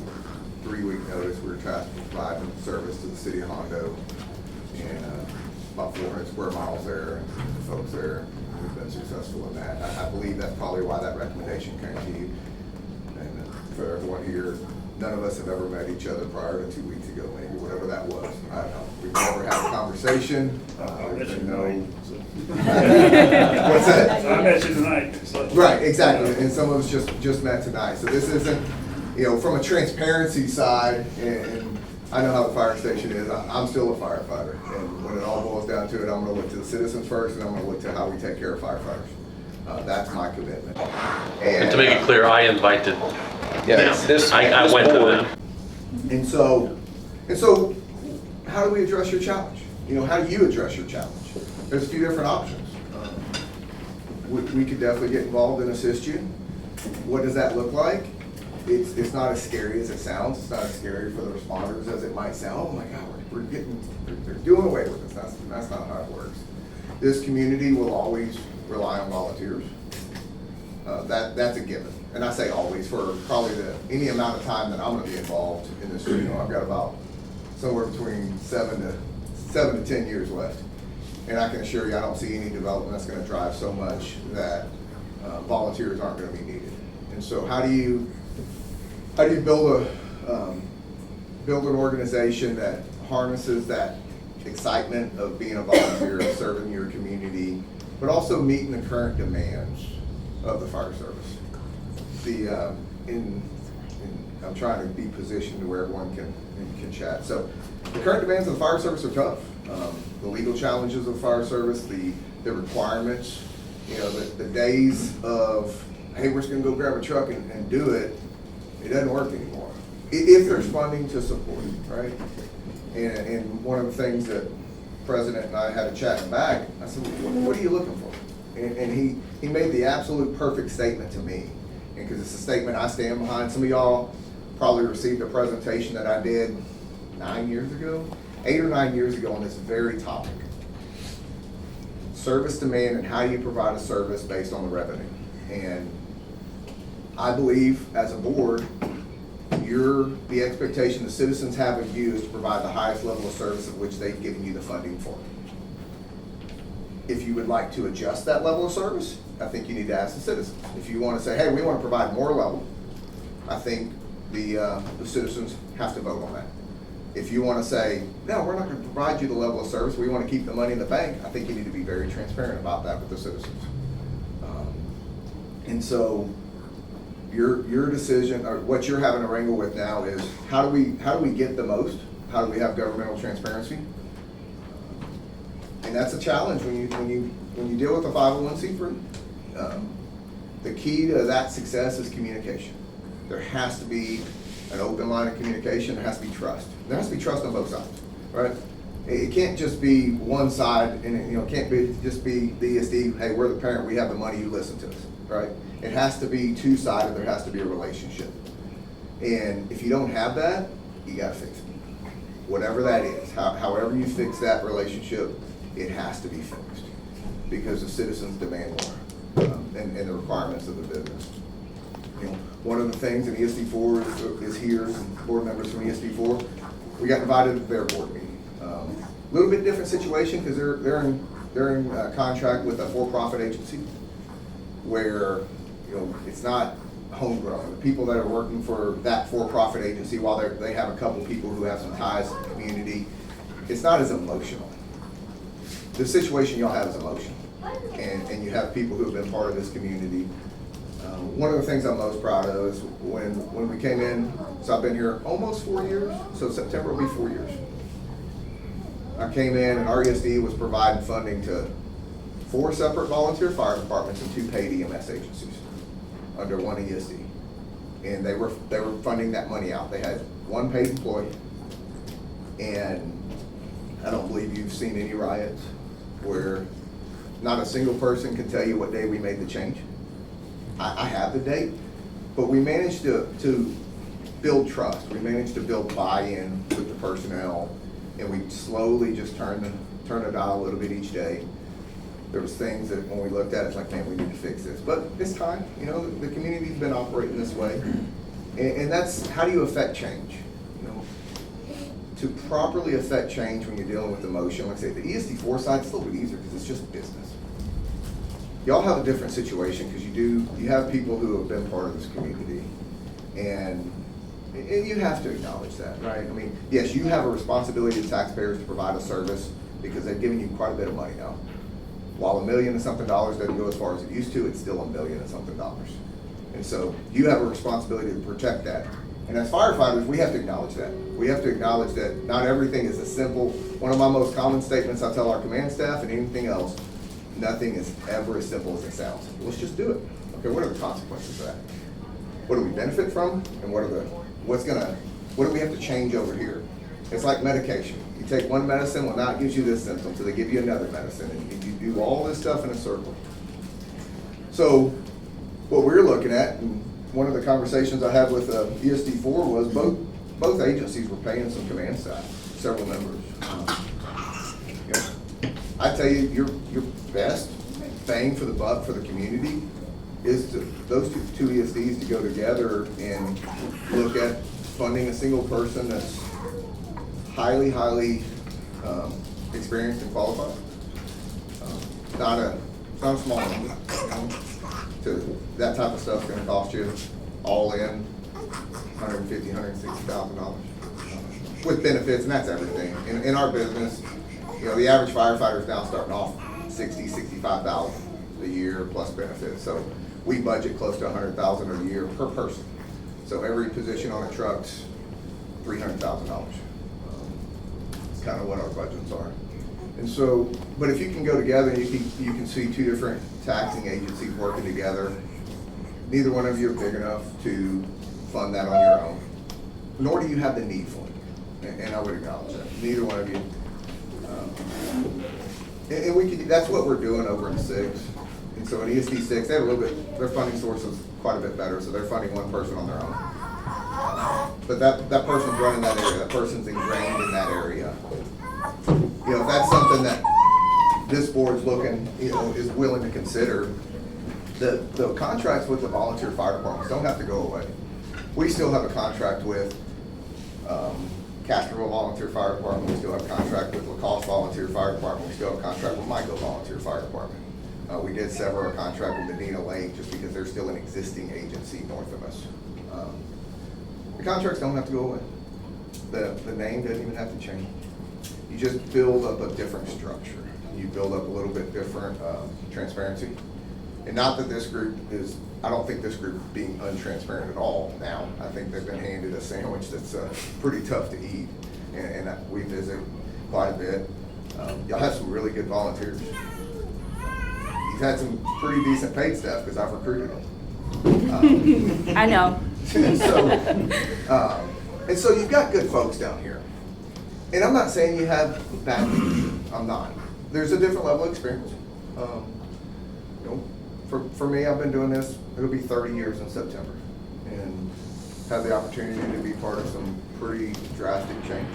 3-week notice. We were tasked with providing service to the city of Hondo, and about 400 square miles there, and the folks there. We've been successful in that. I believe that's probably why that recommendation came to you. And for everyone here, none of us have ever met each other prior to 2 weeks ago, maybe, whatever that was. I don't know. We've never had a conversation. What's that? I met you tonight. So. Right, exactly. And some of us just met tonight. So this isn't, from a transparency side, and I know how the fire station is. I'm still a firefighter. And when it all boils down to it, I'm going to look to the citizens first, and I'm going to look to how we take care of firefighters. That's my commitment. And to make it clear, I invited them. I went to them. And so, how do we address your challenge? How do you address your challenge? There's a few different options. We could definitely get involved and assist you. What does that look like? It's not as scary as it sounds. It's not as scary for the responders as it might sound. Oh my God, they're doing away with us. That's not how it works. This community will always rely on volunteers. That's a given. And I say always for probably any amount of time that I'm going to be involved in this. I've got about somewhere between 7 to 10 years left. And I can assure you, I don't see any development that's going to drive so much that volunteers aren't going to be needed. And so, how do you build an organization that harnesses that excitement of being a volunteer, of serving your community, but also meeting the current demands of the fire service? I'm trying to be positioned to where everyone can chat. So, the current demands of the fire service are tough. The legal challenges of the fire service, the requirements, the days of, hey, we're just gonna go grab a truck and do it, it doesn't work anymore. If there's funding to support it, right? And one of the things that President and I had a chat back, I said, what are you looking for? And he made the absolute perfect statement to me. And because it's a statement I stand behind. Some of y'all probably received a presentation that I did 9 years ago. 8 or 9 years ago on this very topic. Service demand and how you provide a service based on the revenue. And I believe as a board, the expectation the citizens have of you is to provide the highest level of service of which they've given you the funding for. If you would like to adjust that level of service, I think you need to ask the citizens. If you want to say, hey, we want to provide more level, I think the citizens have to vote on that. If you want to say, no, we're not going to provide you the level of service, we want to keep the money in the bank, I think you need to be very transparent about that with the citizens. And so your decision, or what you're having to wrangle with now is how do we get the most? How do we have governmental transparency? And that's a challenge when you deal with a 501c3. The key to that success is communication. There has to be an open line of communication. There has to be trust. There has to be trust on both sides, right? It can't just be one side, and it can't be just be the ESD. Hey, we're the parent. We have the money. You listen to us, right? It has to be two-sided. There has to be a relationship. And if you don't have that, you got to fix it. Whatever that is, however you fix that relationship, it has to be fixed because the citizens demand more and the requirements of the business. One of the things in ESD4 is here, and board members from ESD4, we got invited to their board meeting. A little bit different situation because they're in contract with a for-profit agency where it's not homegrown. The people that are working for that for-profit agency, while they have a couple people who have some ties to the community, it's not as emotional. The situation y'all have is emotional, and you have people who have been part of this community. One of the things I'm most proud of is when we came in, so I've been here almost 4 years, so September will be 4 years. I came in and our ESD was providing funding to 4 separate volunteer fire departments and 2 paid EMS agencies under one ESD. And they were funding that money out. They had 1 paid employee, and I don't believe you've seen any riots where not a single person can tell you what day we made the change. I have the date, but we managed to build trust. We managed to build buy-in with the personnel, and we slowly just turned the dial a little bit each day. There was things that when we looked at it, it's like, man, we need to fix this. But this time, the community's been operating this way, and that's how do you affect change? To properly affect change when you're dealing with emotion, like I say, the ESD4 side is a little bit easier because it's just business. Y'all have a different situation because you have people who have been part of this community, and you have to acknowledge that, right? I mean, yes, you have a responsibility to taxpayers to provide a service because they've given you quite a bit of money now. While $1 million and something dollars doesn't go as far as it used to, it's still $1 million and something dollars. And so you have a responsibility to protect that. And as firefighters, we have to acknowledge that. We have to acknowledge that not everything is as simple. One of my most common statements I tell our command staff and anything else, nothing is ever as simple as it sounds. Let's just do it. Okay, what are the consequences of that? What do we benefit from? And what do we have to change over here? It's like medication. You take one medicine, well, now it gives you this symptom, so they give you another medicine, and you do all this stuff in a circle. So what we're looking at, and one of the conversations I had with ESD4 was both agencies were paying some command staff, several members. I tell you, your best bang for the buck for the community is those two ESDs to go together and look at funding a single person that's highly experienced and qualified. It's not a small number. That type of stuff's going to cost you all in $150,000, $160,000 with benefits, and that's everything. In our business, the average firefighter is now starting off $60,000, $65,000 a year plus benefits. So we budget close to $100,000 a year per person. So every position on a truck's $300,000. It's kind of what our budgets are. And so, but if you can go together and you can see 2 different taxing agencies working together, neither one of you are big enough to fund that on your own, nor do you have the need for it. And I would acknowledge that. Neither one of you. And that's what we're doing over in 6. And so in ESD 6, they have their funding source is quite a bit better, so they're funding one person on their own. but that person's running that area, that person's ingrained in that area. You know, if that's something that this board's looking, you know, is willing to consider, the contracts with the volunteer fire departments don't have to go away. We still have a contract with Castroville Volunteer Fire Department, we still have a contract with LaCoste Volunteer Fire Department, we still have a contract with Michael Volunteer Fire Department. We did sever our contract with Medina Lake just because they're still an existing agency north of us. The contracts don't have to go away. The name doesn't even have to change. You just build up a different structure. You build up a little bit different transparency. And not that this group is, I don't think this group is being untransparent at all now. I think they've been handed a sandwich that's pretty tough to eat. And we visit quite a bit. Y'all have some really good volunteers. You've had some pretty decent paid staff because I've recruited them. I know. And so you've got good folks down here. And I'm not saying you have bad leadership. I'm not. There's a different level of experience. You know, for me, I've been doing this, it'll be 30 years in September. And had the opportunity to be part of some pretty drastic change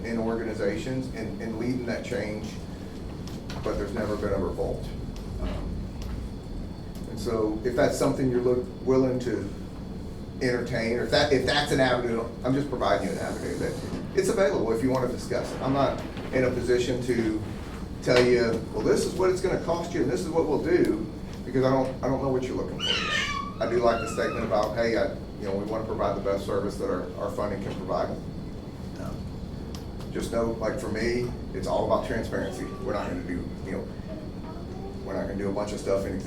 in organizations and leading that change, but there's never been a revolt. And so if that's something you're willing to entertain, or if that's an avenue, I'm just providing you an avenue that it's available if you want to discuss it. I'm not in a position to tell you, well, this is what it's going to cost you and this is what we'll do, because I don't know what you're looking for. I do like the statement about, hey, we want to provide the best service that our funding can provide. Just know, like for me, it's all about transparency. We're not going to do, we're not going to do a bunch of stuff in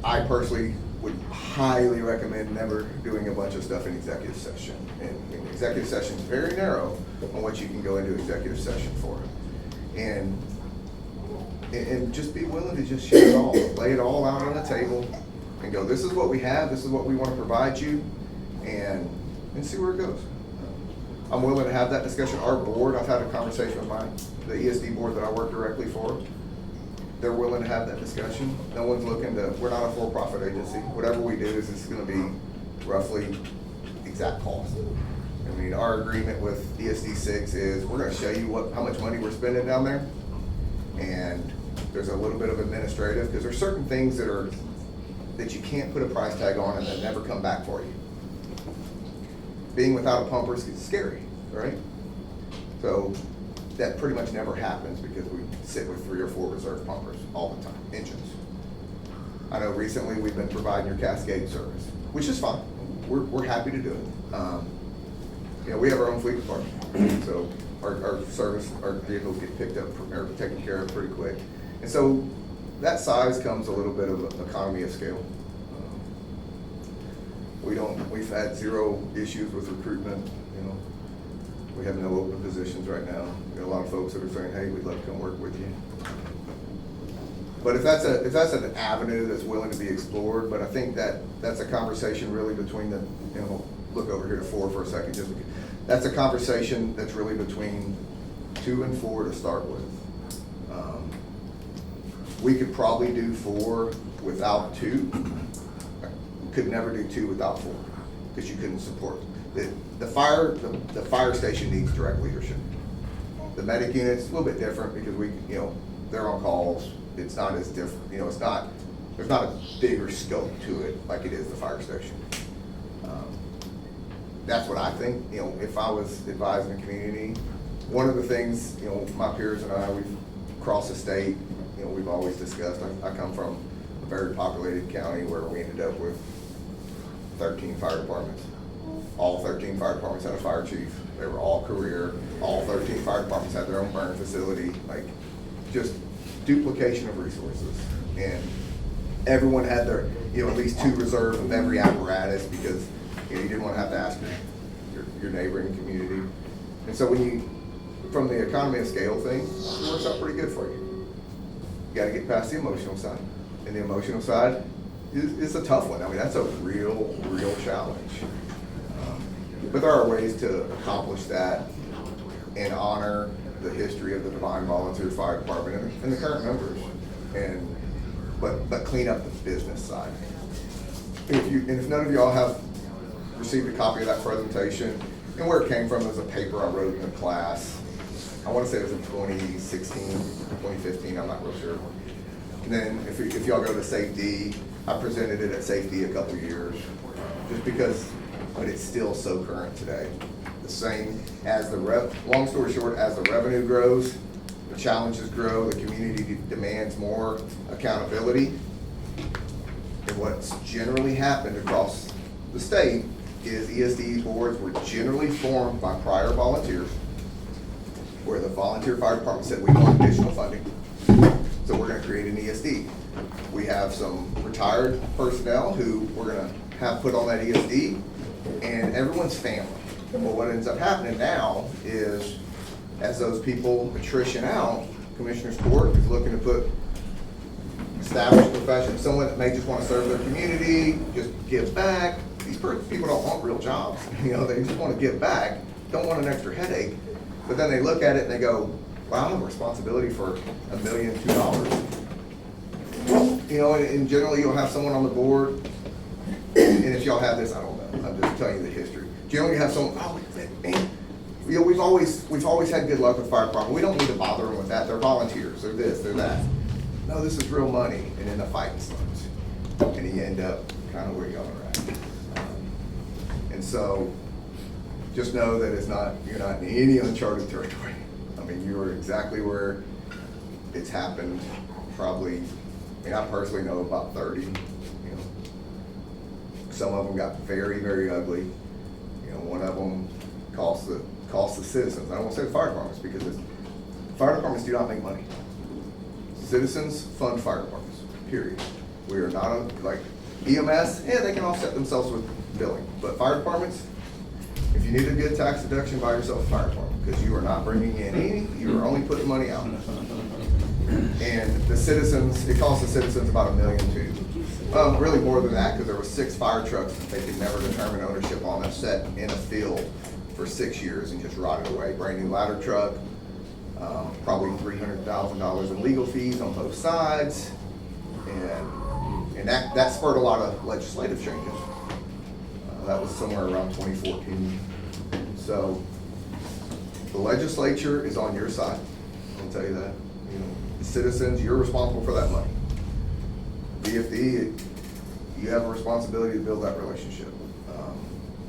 I personally would highly recommend never doing a bunch of stuff in executive session. And executive session is very narrow on what you can go into executive session for. And just be willing to just share it all, lay it all out on the table and go, this is what we have, this is what we want to provide you, and see where it goes. I'm willing to have that discussion. Our board, I've had a conversation with the ESD board that I work directly for. They're willing to have that discussion. No one's looking to, we're not a for-profit agency. Whatever we do is it's going to be roughly exact cost. I mean, our agreement with ESD6 is we're going to show you how much money we're spending down there. And there's a little bit of administrative, because there's certain things that you can't put a price tag on and that never come back for you. Being without a pumper is scary, right? So that pretty much never happens because we sit with 3 or 4 reserve pumpers all the time, engines. I know recently we've been providing your Cascade service, which is fine. We're happy to do it. We have our own fleet department, so our service, our vehicles get picked up or taken care of pretty quick. And so that size comes a little bit of economy of scale. We've had 0 issues with recruitment. We have no open positions right now. We got a lot of folks that are saying, hey, we'd love to come work with you. But if that's an avenue that's willing to be explored, but I think that's a conversation really between look over here to 4 for a second. That's a conversation that's really between 2 and 4 to start with. We could probably do 4 without 2. Could never do 2 without 4 because you couldn't support the fire station needs direct leadership. The medic unit's a little bit different because they're on calls. It's not as different. There's not a bigger scope to it like it is the fire station. That's what I think. If I was advising the community, one of the things my peers and I, we've crossed the state. We've always discussed. I come from a very populated county where we ended up with 13 fire departments. All 13 fire departments had a fire chief. They were all career. All 13 fire departments had their own burn facility. Like, just duplication of resources. And everyone had their, at least 2 reserve of every apparatus because, you didn't want to have to ask your neighboring community. And so from the economy of scale thing, it works out pretty good for you. You got to get past the emotional side. And the emotional side is a tough one. I mean, that's a real challenge. But there are ways to accomplish that and honor the history of the Devine Volunteer Fire Department and the current members, but clean up the business side. If none of y'all have received a copy of that presentation, And where it came from was a paper I wrote in a class. I want to say it was in 2016, 2015, I'm not real sure. And then if y'all go to safety, I presented it at safety a couple years, just because, but it's still so current today. The same as long story short, as the revenue grows, the challenges grow, the community demands more accountability. And what's generally happened across the state is ESD boards were generally formed by prior volunteers, where the volunteer fire department said, we want additional funding, so we're gonna create an ESD. We have some retired personnel who we're gonna have put on that ESD, and everyone's family. Well, what ends up happening now is, as those people attrition out, Commissioner's Court is looking to put established profession, someone that may just wanna serve their community, just give back. These people don't want real jobs, they just wanna give back, don't want an extra headache. But then they look at it and they go, wow, I have a responsibility for $1.2 million. Well, and generally you'll have someone on the board, and if y'all have this, I don't know, I'm just telling you the history. Generally you have someone, man, we've always had good luck with fire department. We don't need to bother them with that. They're volunteers, they're this, they're that. No, this is real money, and then the fighting starts. And you end up kind of where y'all are at. And so, just know that you're not in any uncharted territory. I mean, you are exactly where it's happened. Probably, I personally know about 30. Some of them got very, very ugly. One of them cost the citizens. I don't want to say the fire departments, because fire departments do not make money. Citizens fund fire departments, period. We are not like EMS, they can offset themselves with billing, but fire departments, if you need a good tax deduction, buy yourself a fire department, because you are not bringing in any, you are only putting money out. And the citizens, it costs the citizens about $1.2 million. Really more than that, because there were 6 fire trucks that they could never determine ownership on, that sat in a field for 6 years and just rotted away. Brand new ladder truck, probably $300,000 in legal fees on both sides, and that spurred a lot of legislative changes. That was somewhere around 2014. So the legislature is on your side. I'll tell you that. The citizens, you're responsible for that money. VFD, you have a responsibility to build that relationship.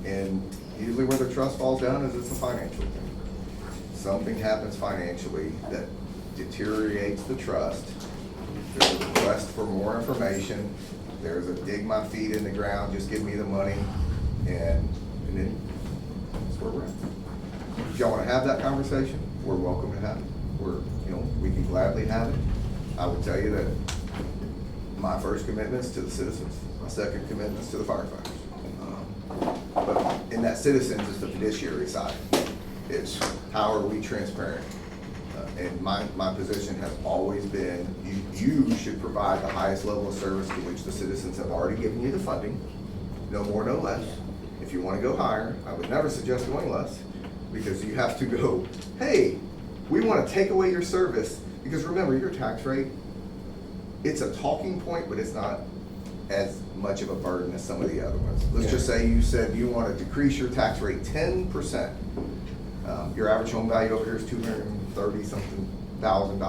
And usually where the trust falls down is it's a financial thing. Something happens financially that deteriorates the trust. There's a request for more information. There's a dig my feet in the ground, just give me the money. And then that's where we're at. If y'all want to have that conversation, we're welcome to have it. We can gladly have it. I would tell you that my first commitment's to the citizens, my second commitment's to the firefighters. But in that citizens is the fiduciary side. It's how are we transparent? And my position has always been, you should provide the highest level of service to which the citizens have already given you the funding, no more, no less. If you want to go higher, I would never suggest going less, because you have to go, hey, we want to take away your service, because remember, your tax rate, it's a talking point, but it's not as much of a burden as some of the other ones. Let's just say you said you want to decrease your tax rate 10%. Your average home value over here is $230-something thousand.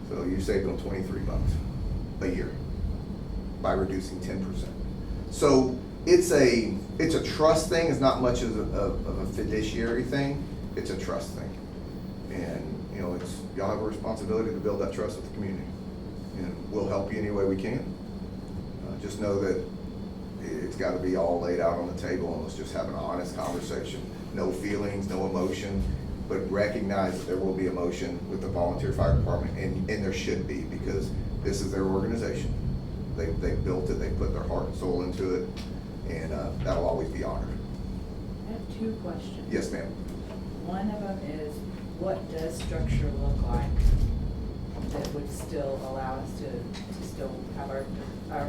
So you saved them $23 a year by reducing 10%. So it's a trust thing. It's not much of a fiduciary thing. It's a trust thing. And y'all have a responsibility to build that trust with the community. And we'll help you any way we can. Just know that it's got to be all laid out on the table, and let's just have an honest conversation. No feelings, no emotion, but recognize that there will be emotion with the volunteer fire department, and there should be, because this is their organization. They built it, they put their heart and soul into it, and that'll always be honored. I have 2 questions. Yes, ma'am. One of them is, what does structure look like that would still allow us to still have our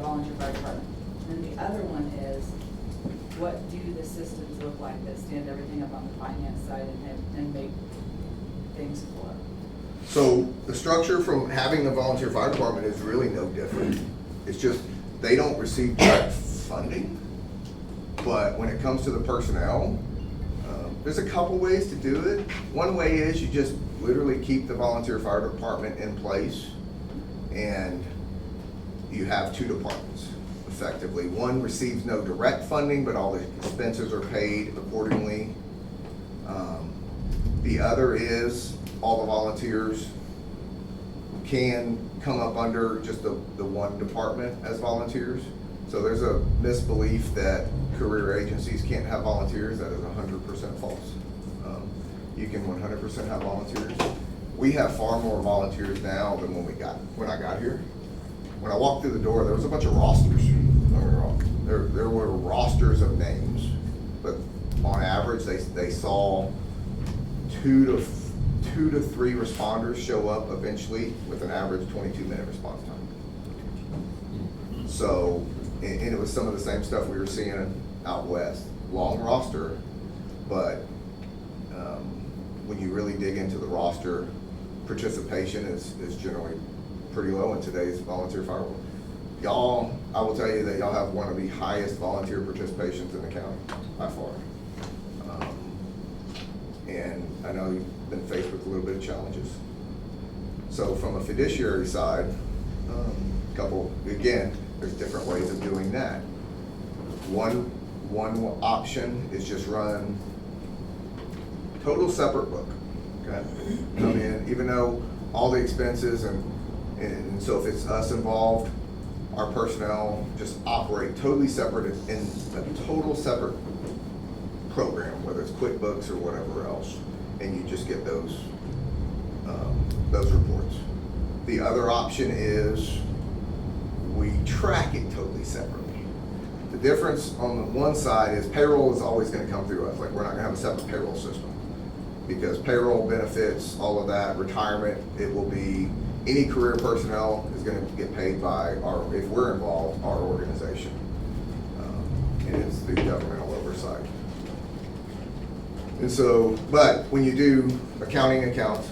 volunteer fire department? And the other one is, what do the systems look like that stand everything up on the finance side and make things flow? So the structure from having the volunteer fire department is really no different. It's just they don't receive direct funding, but when it comes to the personnel, There's a couple ways to do it. One way is you just literally keep the volunteer fire department in place, and you have two departments, effectively. One receives no direct funding, but all the expenses are paid accordingly. The other is all the volunteers can come up under just the one department as volunteers. So there's a misbelief that career agencies can't have volunteers. That is 100% false. You can 100% have volunteers. We have far more volunteers now than when I got here. When I walked through the door, there was a bunch of rosters. Don't get me wrong. There were rosters of names, but on average, they saw two to three responders show up eventually with an average 22-minute response time. So, and it was some of the same stuff we were seeing out west. Long roster, but when you really dig into the roster, participation is generally pretty low in today's volunteer fire world. Y'all, I will tell you that y'all have one of the highest volunteer participations in the county by far. And I know you've been faced with a little bit of challenges. So from a fiduciary side, again, there's different ways of doing that. One option is just run total separate book. Okay, I mean, even though all the expenses and so if it's us involved, our personnel just operate totally separate in a total separate program, whether it's QuickBooks or whatever else, and you just get those reports. The other option is we track it totally separately. The difference on the one side is payroll is always going to come through us. Like, we're not going to have a separate payroll system because payroll, benefits, all of that, retirement, it will be any career personnel is going to get paid by if we're involved, our organization. And it's the governmental oversight. And so, but when you do accounting accounts,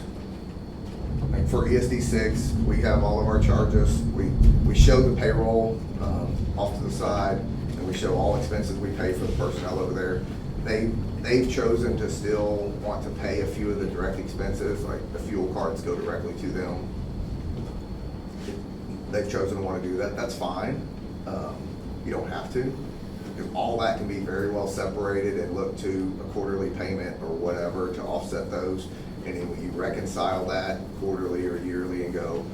like for ESD6, we have all of our charges. We show the payroll off to the side, and we show all expenses we pay for the personnel over there. They've chosen to still want to pay a few of the direct expenses, like the fuel cards go directly to them. They've chosen to want to do that. That's fine. You don't have to, because all that can be very well separated and look to a quarterly payment or whatever to offset those. And then when you reconcile that quarterly or yearly and go,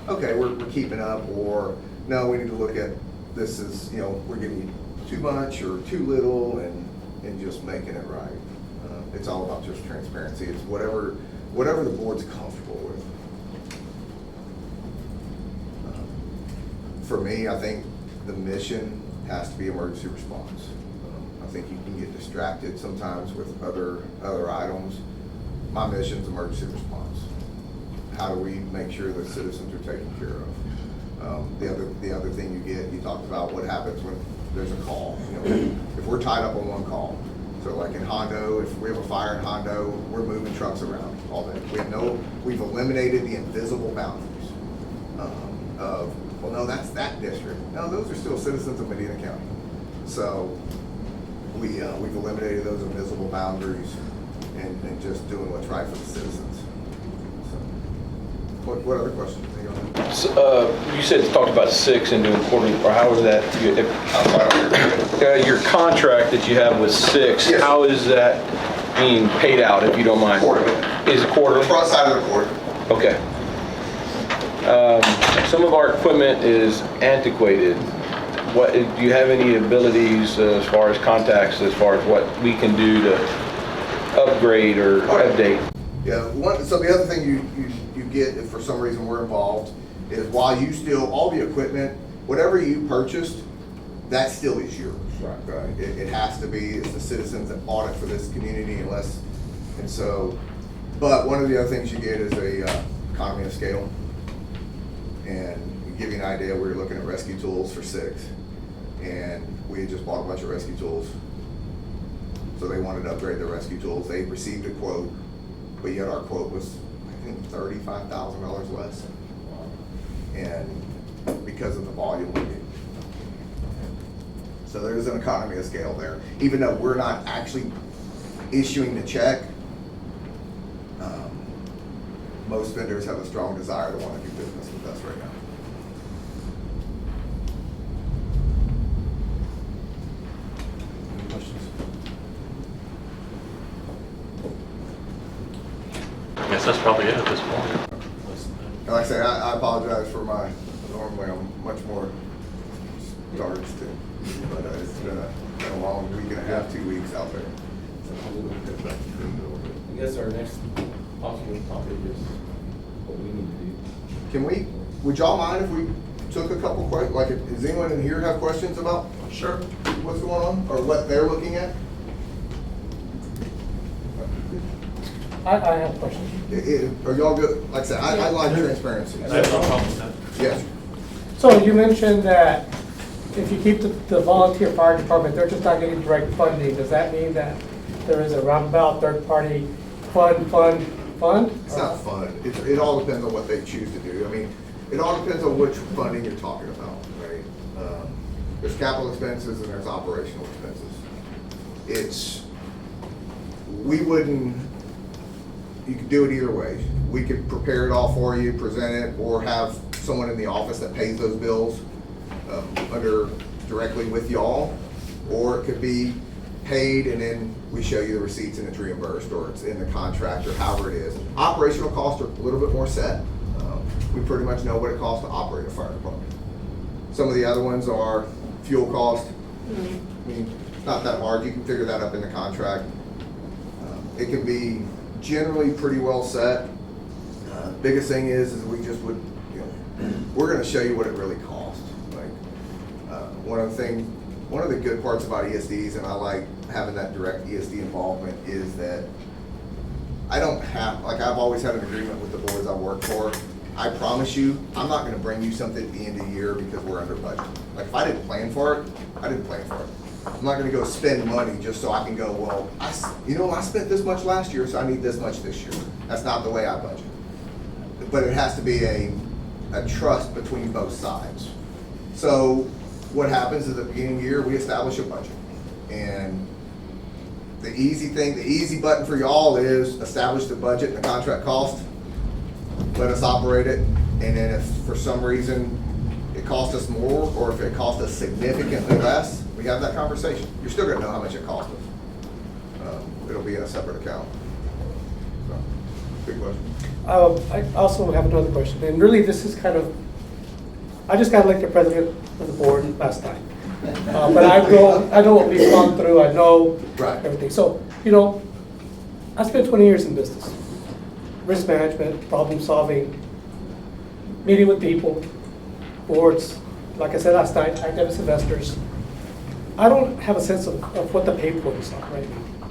okay, we're keeping up, or no, we need to look at this is, we're giving you too much or too little, and just making it right. It's all about just transparency. It's whatever the board's comfortable with. For me, I think the mission has to be emergency response. I think you can get distracted sometimes with other items. My mission's emergency response. How do we make sure that citizens are taken care of? The other thing you talked about what happens when there's a call. If we're tied up on one call, so like in Hondo, if we have a fire in Hondo, we're moving trucks around all day. We've eliminated the invisible boundaries of, well, no, that's that district. No, those are still citizens of Medina County. So we've eliminated those invisible boundaries and just doing what's right for the citizens. So, what other questions? You said talked about 6 and doing quarterly, or how is that? Your contract that you have with 6, yes. How is that being paid out, if you don't mind? Quarterly. Is it quarterly? The front side of the quarter. Okay. Some of our equipment is antiquated. Do you have any abilities as far as contacts, as far as what we can do to upgrade or update? Yeah. So the other thing you get, if for some reason we're involved, is while you still, all the equipment, whatever you purchased, that still is yours. Right. It has to be. It's the citizens that bought it for this community, but one of the other things you get is a economy of scale. And to give you an idea, we were looking at rescue tools for 6, and we had just bought a bunch of rescue tools. So they wanted to upgrade their rescue tools. They received a quote, but yet our quote was, I think, $35,000 less. And because of the volume we get. So there's an economy of scale there. Even though we're not actually issuing the check, most vendors have a strong desire to want to do business with us right now. Any questions? I guess that's probably it at this point. And like I say, I apologize for normally I'm much more starts to, but it's been a long week and a half, 2 weeks out there. I guess our next possible topic is what we need to do. Would y'all mind if we took a couple questions? Like, does anyone in here have questions about Sure. what's going on or what they're looking at? I have a question. Are y'all good? Like I said, I like transparency. I have no problem with that. Yes. So you mentioned that if you keep the volunteer fire department, they're just not getting direct funding. Does that mean that there is a roundabout third-party fund? It's not fun. It all depends on what they choose to do. I mean, it all depends on which funding you're talking about, right? There's capital expenses and there's operational expenses. You could do it either way. We could prepare it all for you, present it, or have someone in the office that pays those bills directly with y'all, or it could be paid and then we show you the receipts and it's reimbursed, or it's in the contract, or however it is. Operational costs are a little bit more set. We pretty much know what it costs to operate a fire department. Some of the other ones are fuel cost. I mean, it's not that hard. You can figure that up in the contract. It can be generally pretty well set. Biggest thing is we just would, we're going to show you what it really costs. Like one of the good parts about ESDs, and I like having that direct ESD involvement, is that I don't have, like I've always had an agreement with the boards I work for. I promise you, I'm not going to bring you something at the end of the year because we're under budget. Like if I didn't plan for it, I didn't plan for it. I'm not going to go spend money just so I can go, well, I spent this much last year, so I need this much this year. That's not the way I budget. But it has to be a trust between both sides. So what happens is at the beginning of the year, we establish a budget. And the easy button for y'all is establish the budget and the contract cost. Let us operate it. And then if for some reason it costs us more, or if it costs us significantly less, we have that conversation. You're still going to know how much it cost us. It'll be in a separate account. So, big question. I also have another question, and really this is I just got elected president of the board last night. But I know what we've gone through, I know everything. So, I spent 20 years in business. Risk management, problem solving, meeting with people, boards, like I said last night, activist investors. I don't have a sense of what the pain points are right now.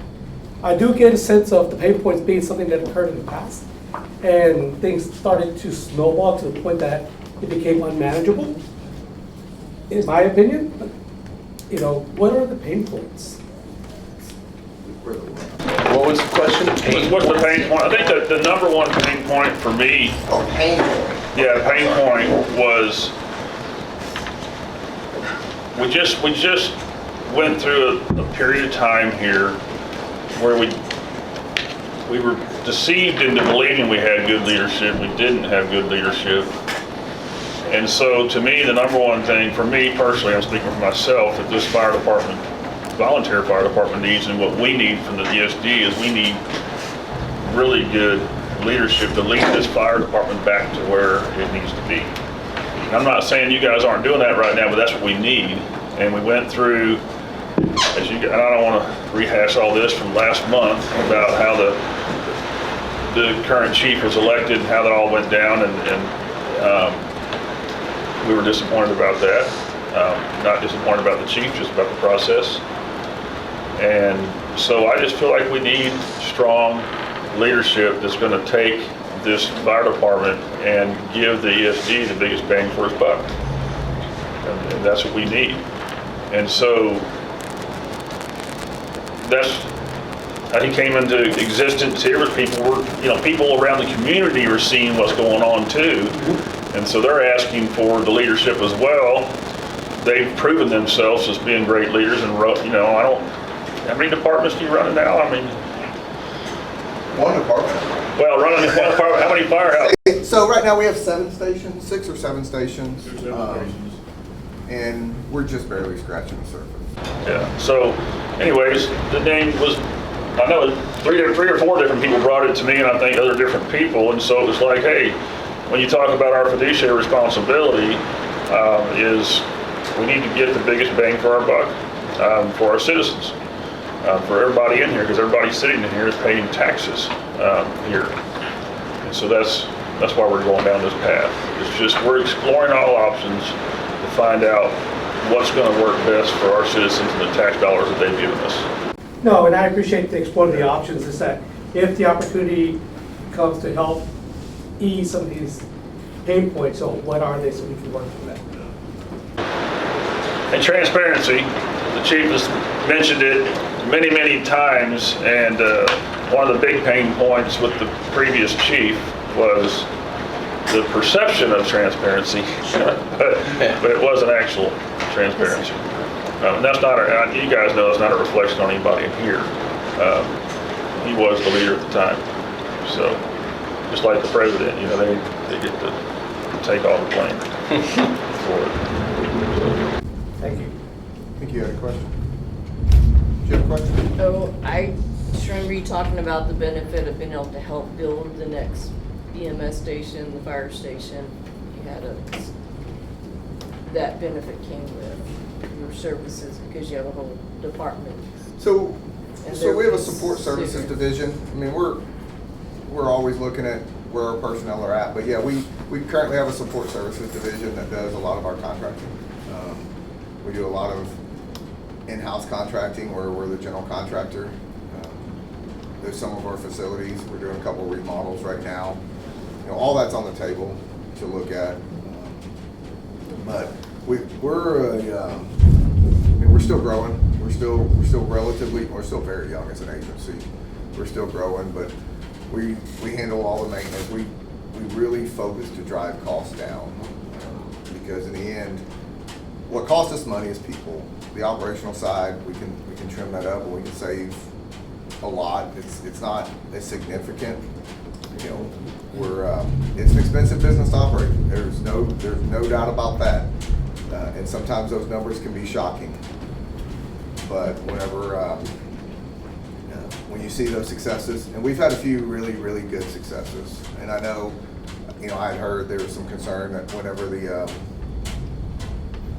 I do get a sense of the pain points being something that occurred in the past, and things started to snowball to the point that it became unmanageable, in my opinion. What are the pain points? What was the question? What's the pain point? I think that the number one pain point for me. Oh, pain point. Yeah, pain point was we just went through a period of time here where we were deceived into believing we had good leadership. We didn't have good leadership. And so to me, the number one thing, for me personally, I'm speaking for myself, that this fire department, volunteer fire department needs, and what we need from the ESD is we need really good leadership to lead this fire department back to where it needs to be. And I'm not saying you guys aren't doing that right now, but that's what we need. And we went through, and I don't want to rehash all this from last month about how the current chief was elected and how that all went down, and we were disappointed about that. Not disappointed about the chief, just about the process. And so I just feel like we need strong leadership that's going to take this fire department and give the ESD the biggest bang for its buck. And that's what we need. And so I think came into existence here with people around the community are seeing what's going on too. And so they're asking for the leadership as well. They've proven themselves as being great leaders, and how many departments do you run now? I mean, One department. Well, running one department, how many firehouses? So right now we have 7 stations, 6 or 7 stations. And we're just barely scratching the surface. Yeah, so anyways, the name was, I know three or four different people brought it to me, and I think other different people, and so it was like, hey, when you talk about our fiduciary responsibility, is we need to get the biggest bang for our buck, for our citizens, for everybody in here, because everybody sitting in here is paying taxes here. And so that's why we're going down this path. It's just, we're exploring all options to find out what's going to work best for our citizens and the tax dollars that they've given us. No, and I appreciate the exploring the options, is that if the opportunity comes to help ease some of these pain points, so what are they so we can work from that? And transparency, the chief has mentioned it many, many times, and one of the big pain points with the previous chief was the perception of transparency, but it wasn't actual transparency. And that's not, you guys know, it's not a reflection on anybody in here. He was the leader at the time. So, just like the president, you know, they get to take all the blame for it. Thank you. I think you had a question. Did you have a question? Oh, I just remember you talking about the benefit of being able to help build the next EMS station, the fire station. You had that benefit came with your services because you have a whole department. So we have a support super. services division. I mean, we're always looking at where our personnel are at, but yeah, we currently have a support services division that does a lot of our contracting. We do a lot of in-house contracting where we're the general contractor. There's some of our facilities. We're doing a couple of remodels right now. You know, all that's on the table to look at. But we're still growing. We're still very young as an agency. We're still growing, but we handle all the maintenance. We really focus to drive costs down, because in the end, what costs us money is people. The operational side, we can trim that up and we can save a lot. It's not as significant. You know, it's an expensive business to operate. There's no doubt about that. And sometimes those numbers can be shocking. But when you see those successes, and we've had a few really, really good successes. And I know, you know, I had heard there was some concern that whenever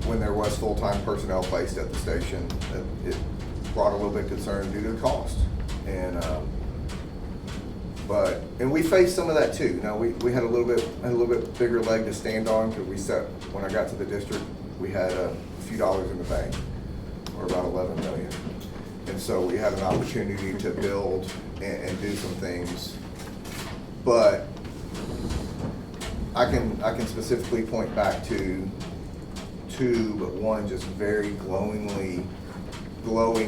when there was full-time personnel placed at the station, it brought a little bit of concern due to the cost. And we faced some of that too. You know, we had a little bit bigger leg to stand on, because when I got to the district, we had a few dollars in the bank, or about 11 million. And so we had an opportunity to build and do some things. But I can specifically point back to two, but one just very glowing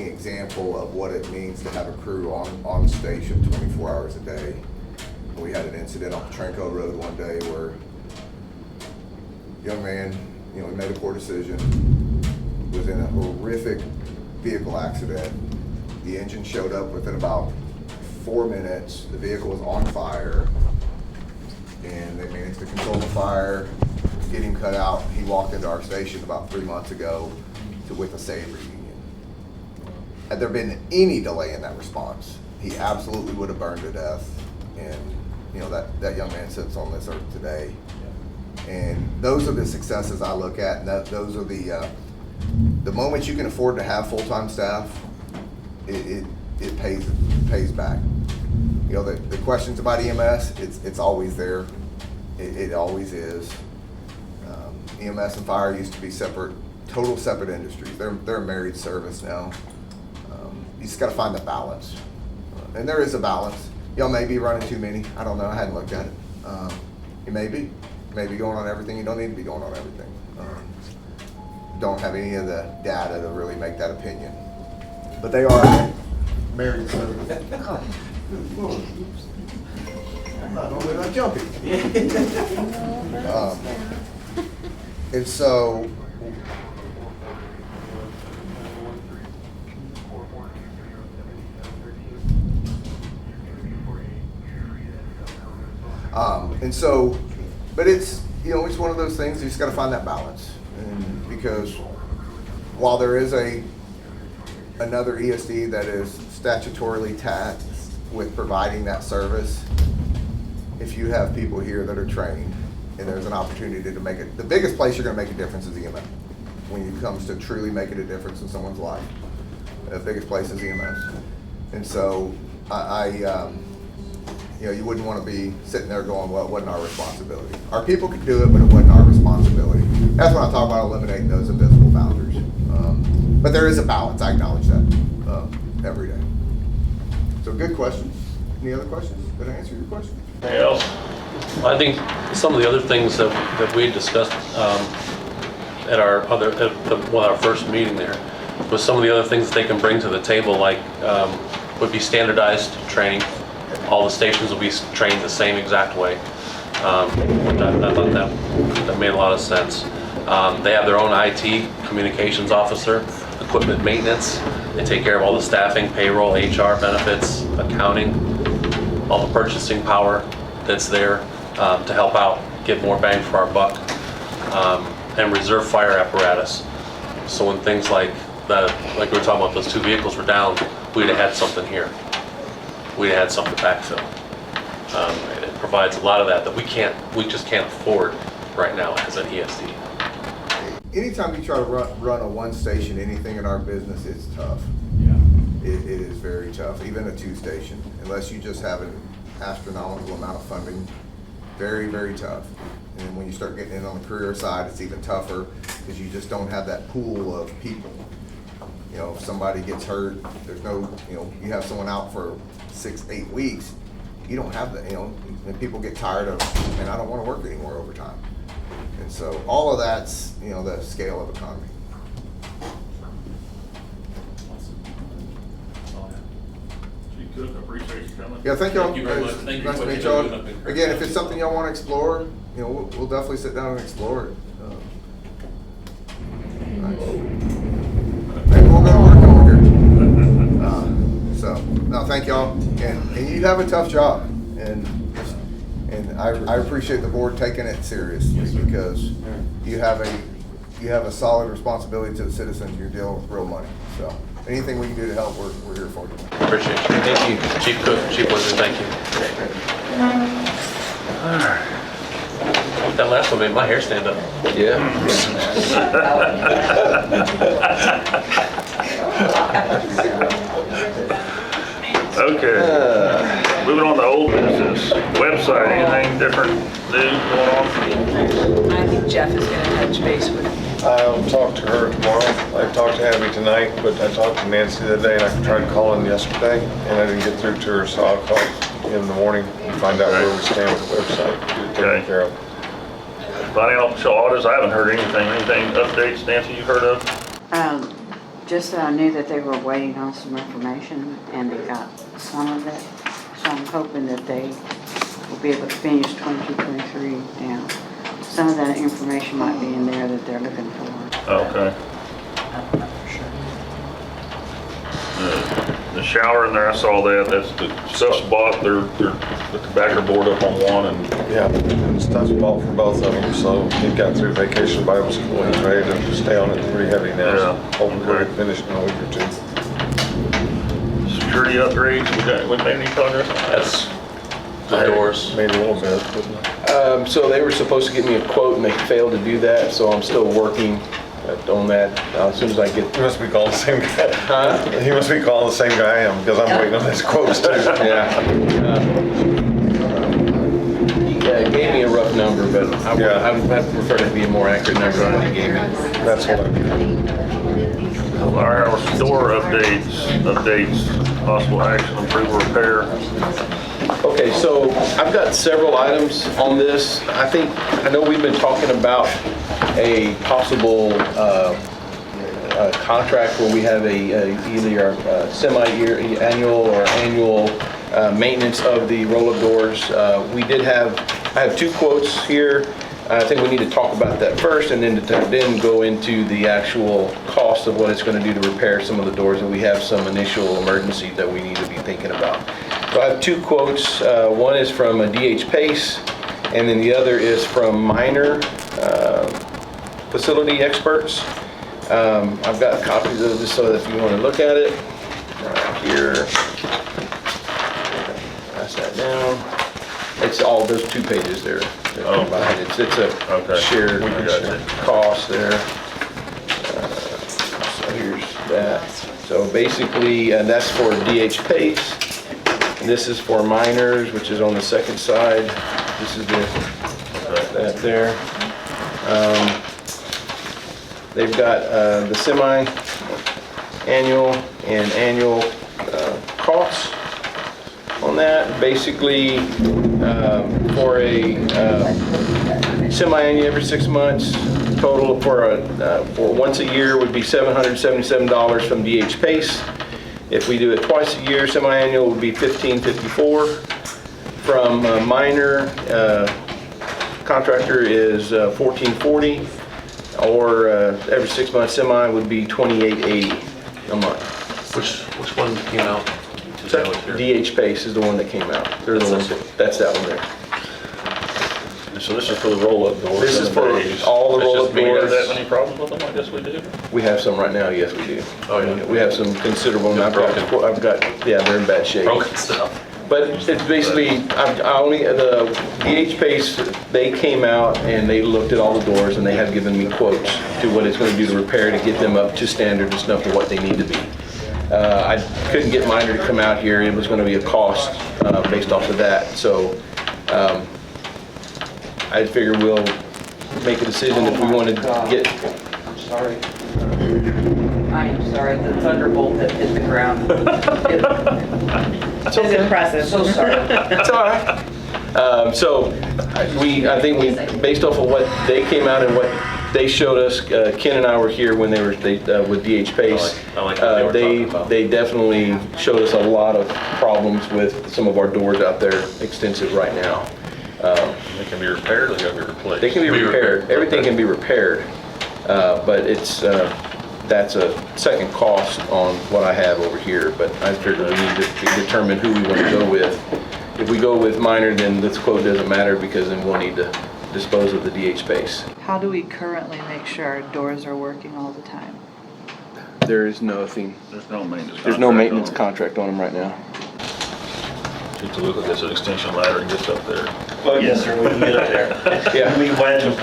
example of what it means to have a crew on station 24 hours a day. We had an incident on Tranco Road one day where a young man, you know, he made a poor decision, was in a horrific vehicle accident. The engine showed up within about 4 minutes. The vehicle was on fire, and they managed to control the fire, get him cut out. He walked into our station about 3 months ago with a SAVE reunion. Had there been any delay in that response, he absolutely would have burned to death. And you know, that young man sits on this earth today. And those are the successes I look at, and those are the moments you can afford to have full-time staff. It pays back. You know, the questions about EMS, it's always there. It always is. EMS and fire used to be total separate industries. They're a married service now. You just got to find the balance, and there is a balance. Y'all may be running too many. I don't know. I hadn't looked at it. You may be going on everything. You don't need to be going on everything. Don't have any of the data to really make that opinion. But they are married service. I'm not only not jumping. And so, And so, but it's, it's one of those things, you just gotta find that balance. And because while there is another ESD that is statutorily taxed with providing that service, if you have people here that are trained and there's an opportunity to make it, the biggest place you're gonna make a difference is EMS. When it comes to truly making a difference in someone's life, the biggest place is EMS. And so you wouldn't want to be sitting there going, well, it wasn't our responsibility. Our people could do it, but it wasn't our responsibility. That's when I talk about eliminating those invisible boundaries. But there is a balance, I acknowledge that every day. So good questions. Any other questions? Did I answer your question? Anything else? I think some of the other things that we had discussed at our first meeting there was some of the other things that they can bring to the table, like would be standardized training. All the stations will be trained the same exact way. Which I thought that made a lot of sense. They have their own IT, communications officer, equipment maintenance. They take care of all the staffing, payroll, HR, benefits, accounting, all the purchasing power that's there to help out, get more bang for our buck, and reserve fire apparatus. So when things like that, like we were talking about, those 2 vehicles were down, we'd have had something here. We'd have had something to backfill. It provides a lot of that we just can't afford right now as an ESD. Anytime you try to run a one station, anything in our business, it's tough. Yeah. It is very tough, even a 2 station, unless you just have an astronomical amount of funding. Very, very tough. And when you start getting in on the career side, it's even tougher because you just don't have that pool of people. If somebody gets hurt, there's no, you have someone out for 6-8 weeks, you don't have that, and people get tired of, and I don't want to work anymore overtime. And so all of that's, the scale of economy. Chief Cook, I appreciate you coming. Yeah, thank y'all. Thank you very much. Thank you Nice for to meet what y'all. you're doing up in Again, if it's something y'all want to explore, we'll definitely sit down and explore it. Nice. Maybe we'll go to work over here. No, thank y'all. And you have a tough job. And I appreciate the board taking it seriously because you have a solid responsibility to the citizens. You're dealing with real money. So anything we can do to help, we're here for you. Appreciate you. Thank you. Chief Cook, Chief Wizard, thank you. All right. That last one made my hair stand up. Yeah. Okay. Moving on to old business. Website, anything different new going on? I think Jeff is gonna touch base with. I'll talk to her tomorrow. I talked to Abby tonight, but I talked to Nancy the other day, and I tried calling yesterday, and I didn't get through to her, so I'll call in the morning and find out where we stand with the website. Get it taken care of. Financial audits, I haven't heard anything. Anything updates, Nancy, you heard of? Just that I knew that they were waiting on some information and they got some of it. So I'm hoping that they will be able to finish 22-23 down. Some of that information might be in there that they're looking for. Okay. The shower in there, I saw that. That's the stuff's bought. They're the backer board up on one and. Yeah, and stuff's bought for both of them, so he got through vacation Bible school, he's ready to stay on it pretty heavy now. Yeah. Hopefully we'll finish in a week or 2. Security upgrades, we made any progress on that? That's the doors. Maybe a little bit, but So they were supposed to give me a quote and they failed to do that, so I'm still working on that. As soon as I get. he must be calling the same guy. Huh? He must be calling the same guy I am, because I'm waiting on his quotes too. Yeah. He gave me a rough number, but I would prefer to be a more accurate number than what he gave me. That's what I'm. Our store updates, possible action, improve repair. Okay, so I've got several items on this. I know we've been talking about a possible contract where we have either a semi-year, annual or annual maintenance of the roll-up doors. I have 2 quotes here. I think we need to talk about that first and then go into the actual cost of what it's going to do to repair some of the doors, and we have some initial emergencies that we need to be thinking about. So I have two quotes. One is from DH Pace, and then the other is from Minor Facility Experts. I've got copies of this so that if you want to look at it, here, pass that down. It's all those 2 pages there. Combined. It's a shared cost there. So here's that. So basically, that's for DH Pace. And this is for minors, which is on the second side. This is that there. They've got the semi-annual and annual costs on that. Basically, for a semi-annual every 6 months, total for once a year would be $777 from DH Pace. If we do it twice a year, semi-annual would be $1,554. From minor, contractor is $1,440, or every 6 months semi would be $2,880 a month. Which one came out today with your? DH Pace is the one that came out. They're the ones that's that one there. So this is for the roll-up doors? This is for all the roll-up Do we have doors. that many problems with them? I guess we do. We have some right now, yes, we do. Oh, yeah. We have some considerable, and I've got, yeah, they're in bad shape. Broken stuff. But it's basically, the DH Pace, they came out and they looked at all the doors and they have given me quotes to what it's going to do to repair to get them up to standard and stuff to what they need to be. I couldn't get Minor to come out here. It was going to be a cost based off of that. So I figure we'll make a decision if we want to get. I'm sorry. I am sorry, the thunderbolt that hit the ground. It's impressive. So sorry. It's all right. I think we, based off of what they came out and what they showed us, Ken and I were here when they were with DH Pace. I like what they were talking about. They definitely showed us a lot of problems with some of our doors out there, extensive right now. They can be repaired or they gotta be replaced? They can be repaired. Everything can be repaired, but it's that's a second cost on what I have over here. But I figured we need to determine who we want to go with. If we go with Minor, then this quote doesn't matter because then we'll need to dispose of the DH Pace. How do we currently make sure our doors are working all the time? There is nothing. There's no maintenance. There's no maintenance contract on them right now. Just to look like it's an extension ladder and gets up there. Well, yes, sir, we can get up there. Yeah. We can wedge them.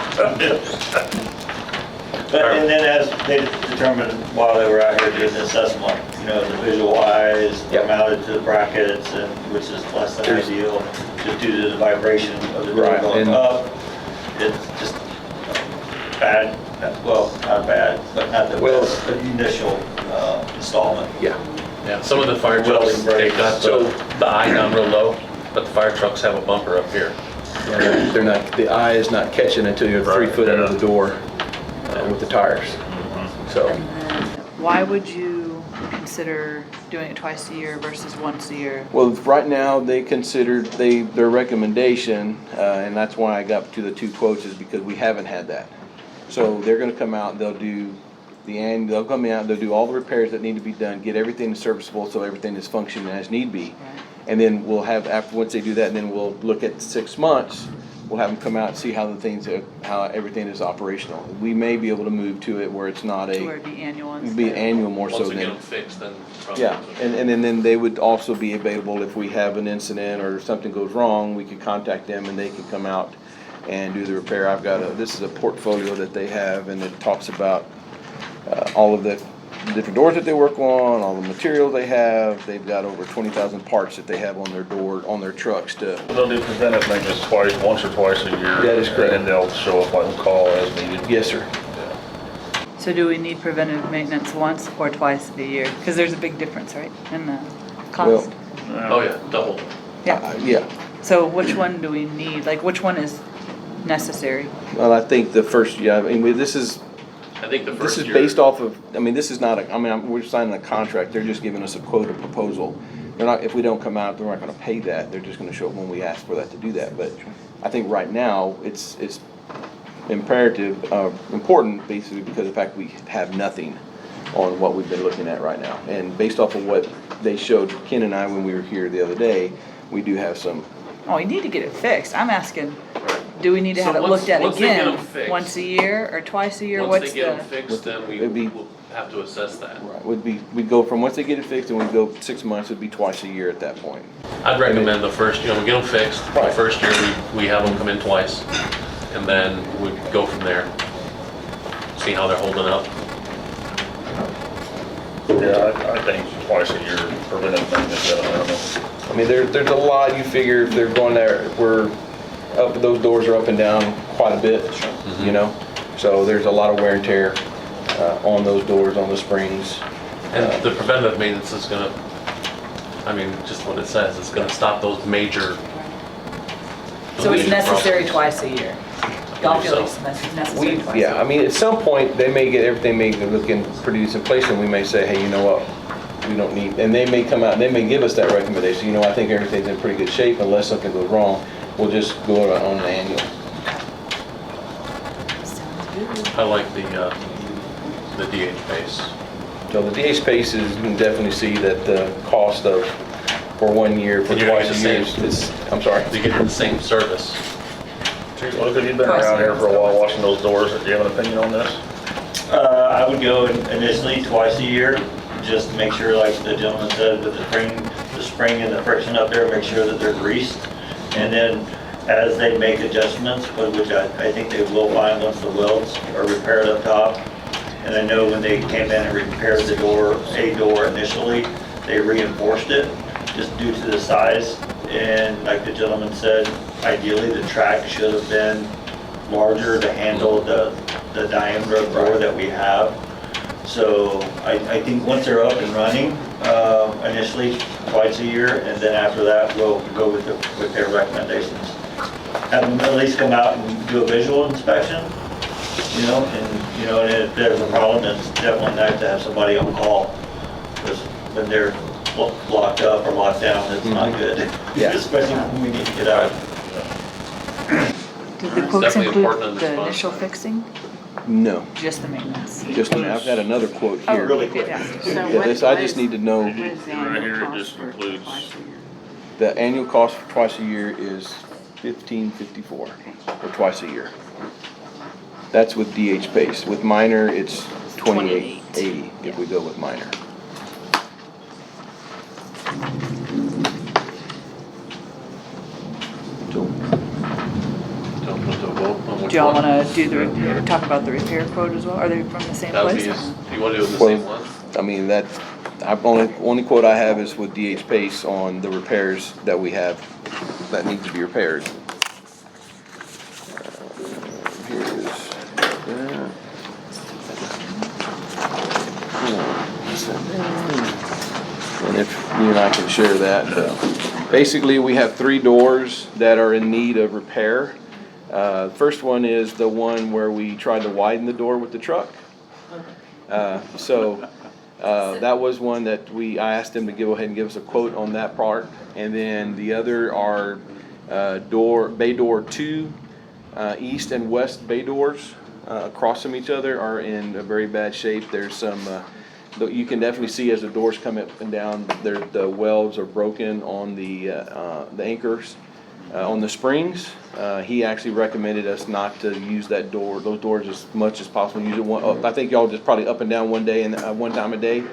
But, and then as they determined while they were out here doing the assessment, the visual eyes, they're mounted to the brackets, and which is less than ideal, just due to the vibration of the door going up. It's just bad, well, not bad, but not the best initial installment. Yeah. Yeah, some of the fire trucks, they've got the eye down real low, but the fire trucks have a bumper up here. Yeah, they're not. The eye is not catching until you're 3 foot under the door with the tires. So. Why would you consider doing it twice a year versus once a year? Well, right now they considered their recommendation, and that's why I got to the 2 quotes is because we haven't had that. So they're going to come out and they'll do they'll come out, they'll do all the repairs that need to be done, get everything serviceable so everything is functioning as need be. And then we'll have, once they do that, then we'll look at 6 months, we'll have them come out and see how everything is operational. We may be able to move to it where it's not To where it'd be annual it'd be annual more Once so we get than. them fixed, then probably. Yeah, and then they would also be available if we have an incident or something goes wrong, we could contact them and they can come out and do the repair. I've got this is a portfolio that they have, and it talks about all of the different doors that they work on, all the materials they have. They've got over 20,000 parts that they have on their on their trucks to. They'll do preventive maintenance once or twice a year. That is correct. And they'll show up on call as needed. Yes, sir. So do we need preventive maintenance once or twice a year? Because there's a big difference, right, in the cost? Oh, yeah, double. Yeah. Yeah. So which one do we need? Like, which one is necessary? Well, I think the first, this is. I think the This first is year. based off of, this is not we're signing a contract, they're just giving us a quote, a proposal. They're not, if we don't come out, they're not gonna pay that, they're just gonna show up when we ask for that to do that. But I think right now, it's important basically because of the fact we have nothing. on what we've been looking at right now. And based off of what they showed Ken and I when we were here the other day, we do have some. Oh, we need to get it fixed. I'm asking, do we need to So have it once- looked at once they get again? 'em fixed- Once a year or twice a year? Once What's they get them the? fixed, then It'd be- we'll have to assess that. Right, we'd go from once they get it fixed and we'd go 6 months, it'd be twice a year at that point. I'd recommend the first, we get them fixed. The Right. first year, we have them come in twice, and then we go from there. See how they're holding up. Yeah, I think twice a year preventive maintenance, I don't know. I mean, there's a lot, you figure if they're going there, those doors are up and down quite a bit, you know? So there's a lot of wear and tear on those doors, on the springs. And the preventative maintenance is gonna, just what it says, it's gonna stop those major. So it's major necessary problems. twice a year? Y'all feel So, it's necessary twice a year? Yeah, I mean, at some point, they may get everything looking pretty decent place, and we may say, hey, you know what? We don't need, and they may come out, and they may give us that recommendation, you know, I think everything's in pretty good shape, unless something goes wrong, we'll just go on an annual. I like the DH base. So the DA space is, you can definitely see that the cost of, for 1 year, for And you're gonna twice a get year, the same- is, I'm sorry? You get the same service. Well, because you've been around here for a while watching those doors, do you have an opinion on this? I would go initially twice a year, just to make sure, like the gentleman said, with the spring and the friction up there, make sure that they're greased. And then as they make adjustments, which I think they will find once the welds are repaired up top. And I know when they came in and repaired the door, a door initially, they reinforced it just due to the size. And like the gentleman said, ideally the track should have been larger to handle the diameter of door that we have. So I think once they're up and running, initially twice a year, and then after that, we'll go with their recommendations. Have them at least come out and do a visual inspection, and if there's a problem, it's definitely nice to have somebody on call. Because when they're locked up or locked down, it's not good. Yeah. Especially when we need to get out. Did the It's quotes definitely include important to the respond. initial fixing? No, Just the maintenance? just, I've got another quote Oh, here. really quick. fantastic. So Yeah, what this, I is- just need to know, what is the Right here, annual it cost just for includes- twice a year? the annual cost for twice a year is $15.54 for twice a year. That's with DH base. With minor, it's $28.80 if we go with minor. So, Don't put the vote on which Do y'all one. wanna talk about the repair quote as well? Are they from the same That would place? be, do you want to do it in the Well, same one? I mean, only quote I have is with DH Pace on the repairs that we have that need to be repaired. Here is that. And if you and I can share that. Basically, we have 3 doors that are in need of repair. First one is the one where we tried to widen the door with the truck. That was one that I asked them to go ahead and give us a quote on that part. And then the other are bay door 2, east and west bay doors across from each other are in a very bad shape. There's some, you can definitely see as the doors come up and down, the welds are broken on the anchors. On the springs, he actually recommended us not to use those doors as much as possible. Use it I think y'all just probably up and down one day and one time a day.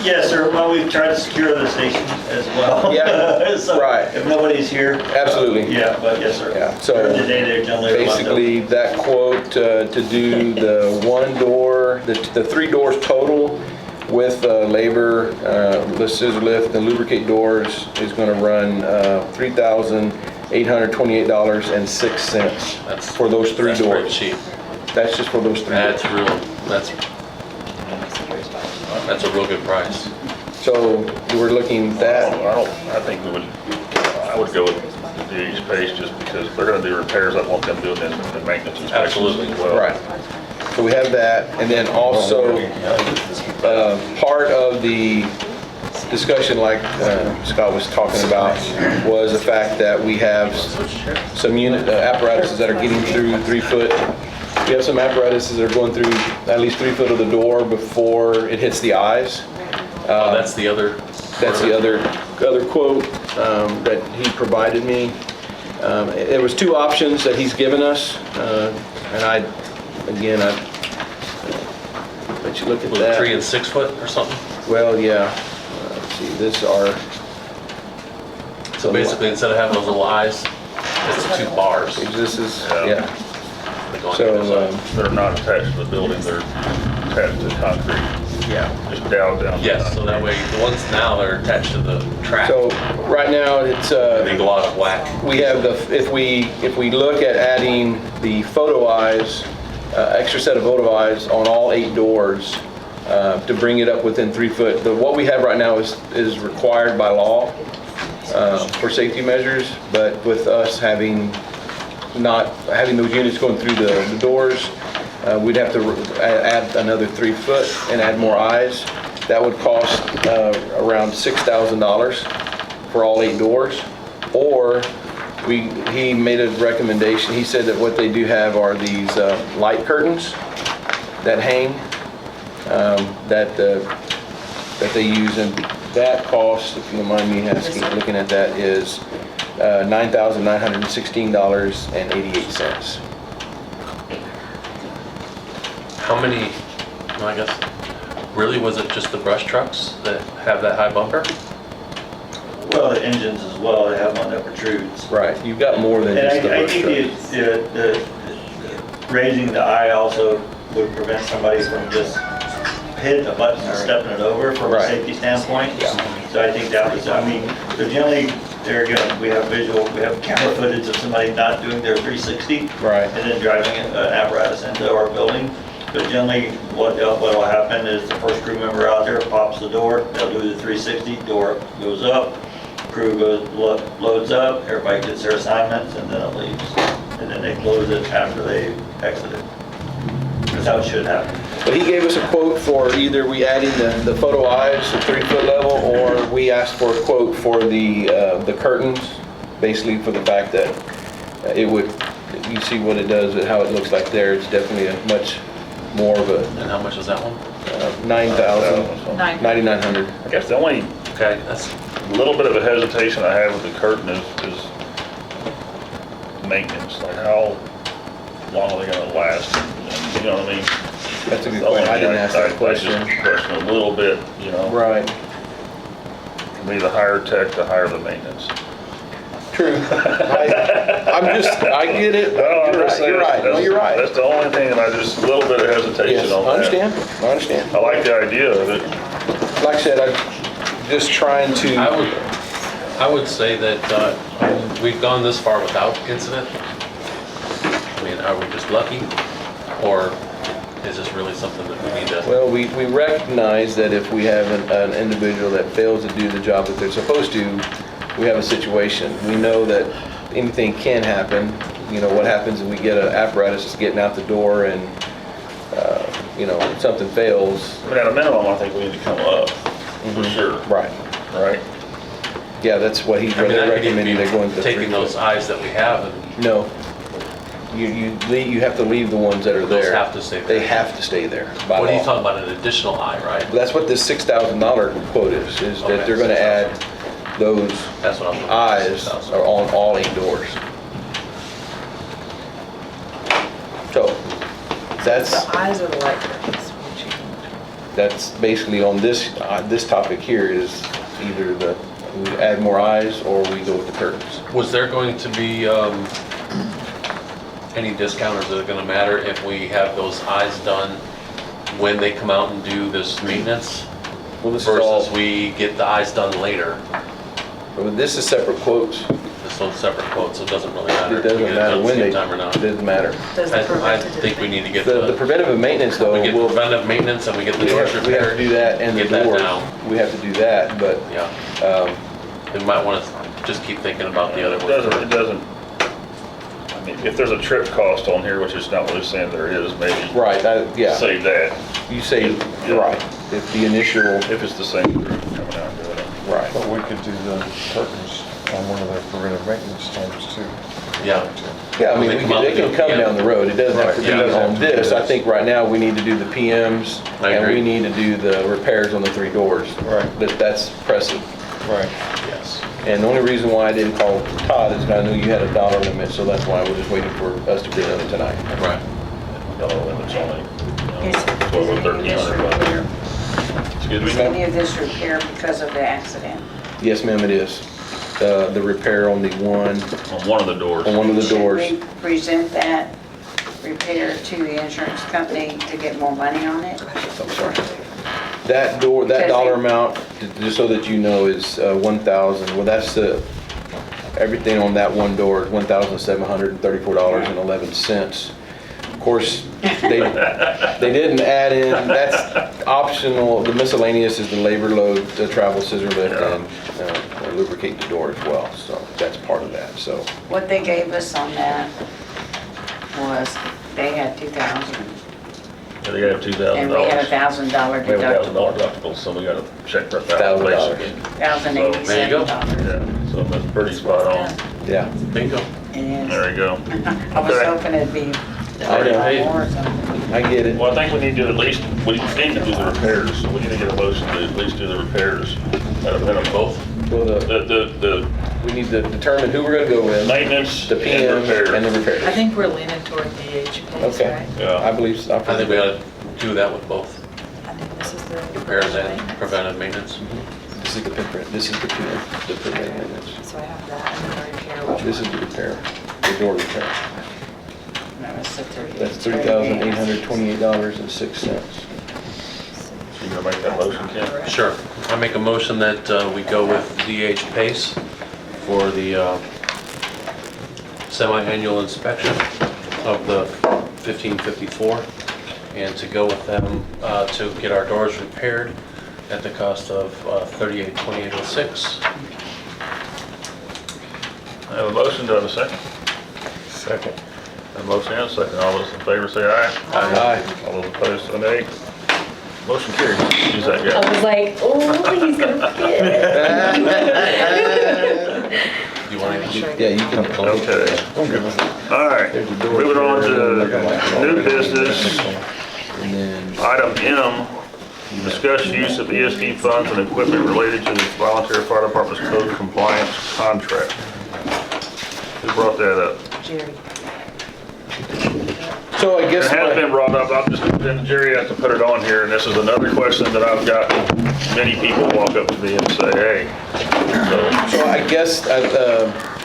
Yes, sir. Well, we've tried to secure the station as well. Yeah, So right. If nobody's here. Absolutely. Yeah, but yes, sir. Yeah, so During the day, they're generally locked up. basically that quote to do the one door, the 3 doors total with labor, the scissor lift and lubricate doors is going to run $3,828.06 for those 3 That's pretty doors. cheap. That's just for those 3 doors. That's a real good price. So we're looking at that. I think I would go with the DH Pace just because they're gonna do repairs. I want them doing the maintenance inspections Absolutely. as well. Right. So we have that, and then also, part of the discussion like Scott was talking about was the fact that we have some unit apparatuses that are getting through 3-foot We have some apparatuses that are going through at least 3 foot of the door before it hits the eyes. Oh, that's the other. That's the other quote that he provided me. There was 2 options that he's given us, and I let you look at Was that. it 3 and 6 foot or something? Well, yeah. Let's see, this are. So basically, instead of having those little eyes, it's 2 bars. This is, yeah. They go on So, either side. They're not attached to the building, they're attached to concrete. Yeah. Just down. Yes, so that way, the ones now are attached to the track. So right now, it's, They go out of whack. we have if we look at adding the photo eyes, extra set of photo eyes on all 8 doors, to bring it up within 3 foot. What we have right now is required by law, for safety measures, but with us not having those units going through the doors, we'd have to add another 3 foot and add more eyes. That would cost around $6,000 for all 8 doors. Or he made a recommendation. He said that what they do have are these light curtains that hang, that they use, and that cost, if you don't mind me asking, looking at that, is $9,916.88. How many, I guess, really, was it just the brush trucks that have that high bumper? Well, the engines as well, they have one that protrudes. Right, you've got more than And just the I brush think truck. the raising the eye also would prevent somebody from just hitting a button and stepping it over from a Right. safety standpoint. Yeah. So I think that was, I mean, so generally, there again, we have camera footage of somebody not doing their 360. Right. And then driving an apparatus into our building. But generally, what'll happen is the first crew member out there pops the door, they'll do the 360, door goes up, crew loads up, everybody gets their assignments, and then it leaves. And then they close it after they exit it. That's how it should happen. But he gave us a quote for either we adding the photo eyes at 3 foot level, or we asked for a quote for the curtains, basically for the fact that it would, you see what it does, how it looks like there, it's definitely a much more of a. And how much is that one? 9,900. I guess the only Okay, that's, little bit of a hesitation I have with the curtain is maintenance, like how long are they gonna last? You know what I mean? That's a good point. I didn't ask that question. I just question a little bit, you know? Right. To me, the higher tech, the higher the maintenance. True. I get it. You're right. No, you're right. That's the only thing that a little bit of hesitation Yes, on I that. understand. I like the idea of it. Like I said, I'm just trying to. I would say that we've gone this far without incident. I mean, are we just lucky, or is this really something that we need to? Well, we recognize that if we have an individual that fails to do the job that they're supposed to, we have a situation. We know that anything can happen. You know, what happens if we get an apparatus that's getting out the door and, something fails. I mean, at a minimum, I think we need to come up, for sure. Right. Right? Yeah, that's what he's I mean, that could even recommending. be They're going to taking those eyes that we have, and No. You have to leave the ones that are those there. have to stay there. They have to stay there by What are you law. talking about, an additional eye, right? That's what this $6,000 quote is Okay, that they're gonna add those That's what I'm. eyes are on all 8 doors. So, that's, The eyes or the light curtains? that's basically on this topic here is either we add more eyes or we go with the curtains. Was there going to be any discount, or is it going to matter if we have those eyes done when they come out and do this maintenance? Well, this is all, Versus we get the eyes done later? this is separate quotes. This one's separate quotes, so it doesn't really matter. It if we doesn't get matter done at when the they, same time or not. it doesn't matter. Does the I preventative think we need to get The preventative maintenance though, we get will. preventive maintenance and we get the doors We have repaired. to do that and the Get that doors. down. We have to do that, but, Yeah, we might want to just keep thinking about the other It one. doesn't, I mean, if there's a trip cost on here, which is not really saying there is, maybe right, yeah. save that, You say, right, if the initial, if it's the same group coming out and doing it. right. But we could do the curtains on one of their preventive maintenance times too. Yeah. Yeah, I mean, they can come down the road. It doesn't have to be Right, yeah. on this. I think right now we need to do the PMs I and agree. we need to do the repairs on the 3 doors. Right. That's pressing. Right. Yes. And the only reason why I didn't call Todd is I knew you had a dollar limit, so that's why I was just waiting for us to present it tonight. Right. Dollar limit's only, Is $1,200 or any of this repair- $1,300. Excuse is me? any of this repair because of the accident? Yes, ma'am, it is. The repair on the one, On one of the doors. on one of the doors. Should we present that repair to the insurance company to get more money on it? I'm sorry. That door, that dollar amount, just so that you know, is 1,000. Well, that's everything on that one door is $1,734.11. Of course, they didn't add in, that's optional. The miscellaneous is the labor load, the travel scissor lift, and lubricate the door as well. So that's part of that, so. What they gave us on that was, they had 2,000, Yeah, they got $2,000. and we had a $1,000 We have deductible. $1,000 deductible, so we gotta check for $1,000 basically. $1,087. Yeah, so that's pretty spot on. Yeah. Bingo. It is. There you go. I was Okay. hoping it'd be I know. more or something. I get it. Well, I think we need to at least, we need to do the repairs, so we need to get a motion to at least do the repairs. At a minimum. Both? Well, The we need to determine who we're gonna go with, maintenance the and PM repairs. and the repairs. I think we're leaning toward DH pays, Okay. right? Yeah. I believe, so. I think we ought to do that with both, I think this is the. repairs and preventive maintenance. This is the prevent, this is the PM, the preventive maintenance. So I have that and then the repair, which This is the repair, the door repair. That was the 30. That's $3,828.06. You gonna make that motion, Ken? Sure. I make a motion that we go with DH Pace for the semi-annual inspection of the 1554, and to go with them to get our doors repaired at the cost of $38,2806. I have a motion, do I have a second? Second. A motion and a second, all those in favor say aye. Aye. All those opposed say nay. Motion carries. Use that I guy. was like, oh, he's gonna forget. You want to? Yeah, you can. Okay. All right, moving on to new business. And then, Item M, discuss use of ESD funds and equipment related to the volunteer fire department's code compliance contract. Who brought that up? Jerry. so I guess. It has my- been brought up, then Jerry has to put it on here, and this is another question that I've got. Many people walk up to me and say, hey, So I guess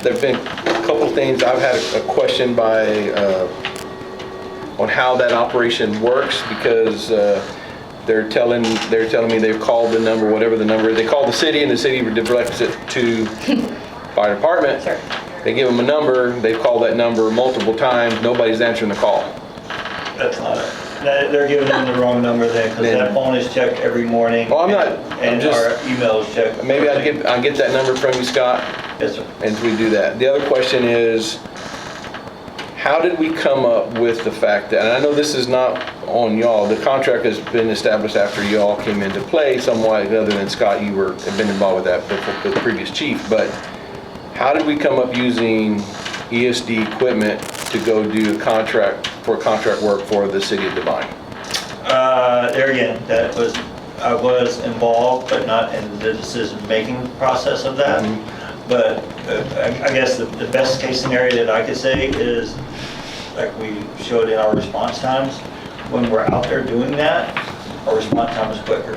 there've been a couple things. I've had a question on how that operation works, because they're telling me they've called the number, whatever the number is. They call the city and the city directs it to fire department. Sure. They give them a number, they've called that number multiple times, nobody's answering the call. That's not it. They're giving them the wrong number then, because Then- that phone is checked every morning. Well, I'm not- I'm And just- our email is checked. Maybe I'll get that number from you, Scott, Yes, sir. and we do that. The other question is, how did we come up with the fact that, and I know this is not on y'all, the contract has been established after y'all came into play somewhat, other than Scott, you have been involved with that with the previous chief, but how did we come up using ESD equipment to go do contract work for the city of Devine? There again, I was involved, but not in the decision-making process of that. But I guess the best case scenario that I could say is, like we showed in our response times, when we're out there doing that, our response time is quicker.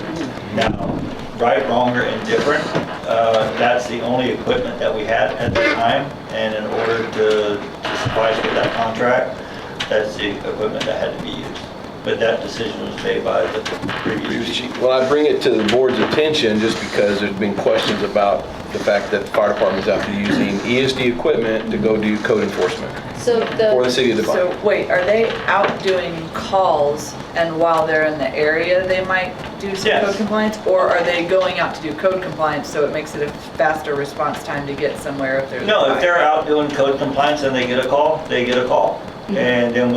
Now, right, wrong, or indifferent, that's the only equipment that we had at the time, and in order to suffice with that contract, that's the equipment that had to be used. But that decision was made by the previous chief. Well, I bring it to the board's attention just because there's been questions about the fact that the fire department's out there using ESD equipment to go do code enforcement So for the city of Devine. So wait, are they out doing calls and while they're in the area, they might do some Yes. code compliance? Or are they going out to do code compliance so it makes it a faster response time to get somewhere if there's a No, if fire? they're out doing code compliance and they get a call, they get a call. And then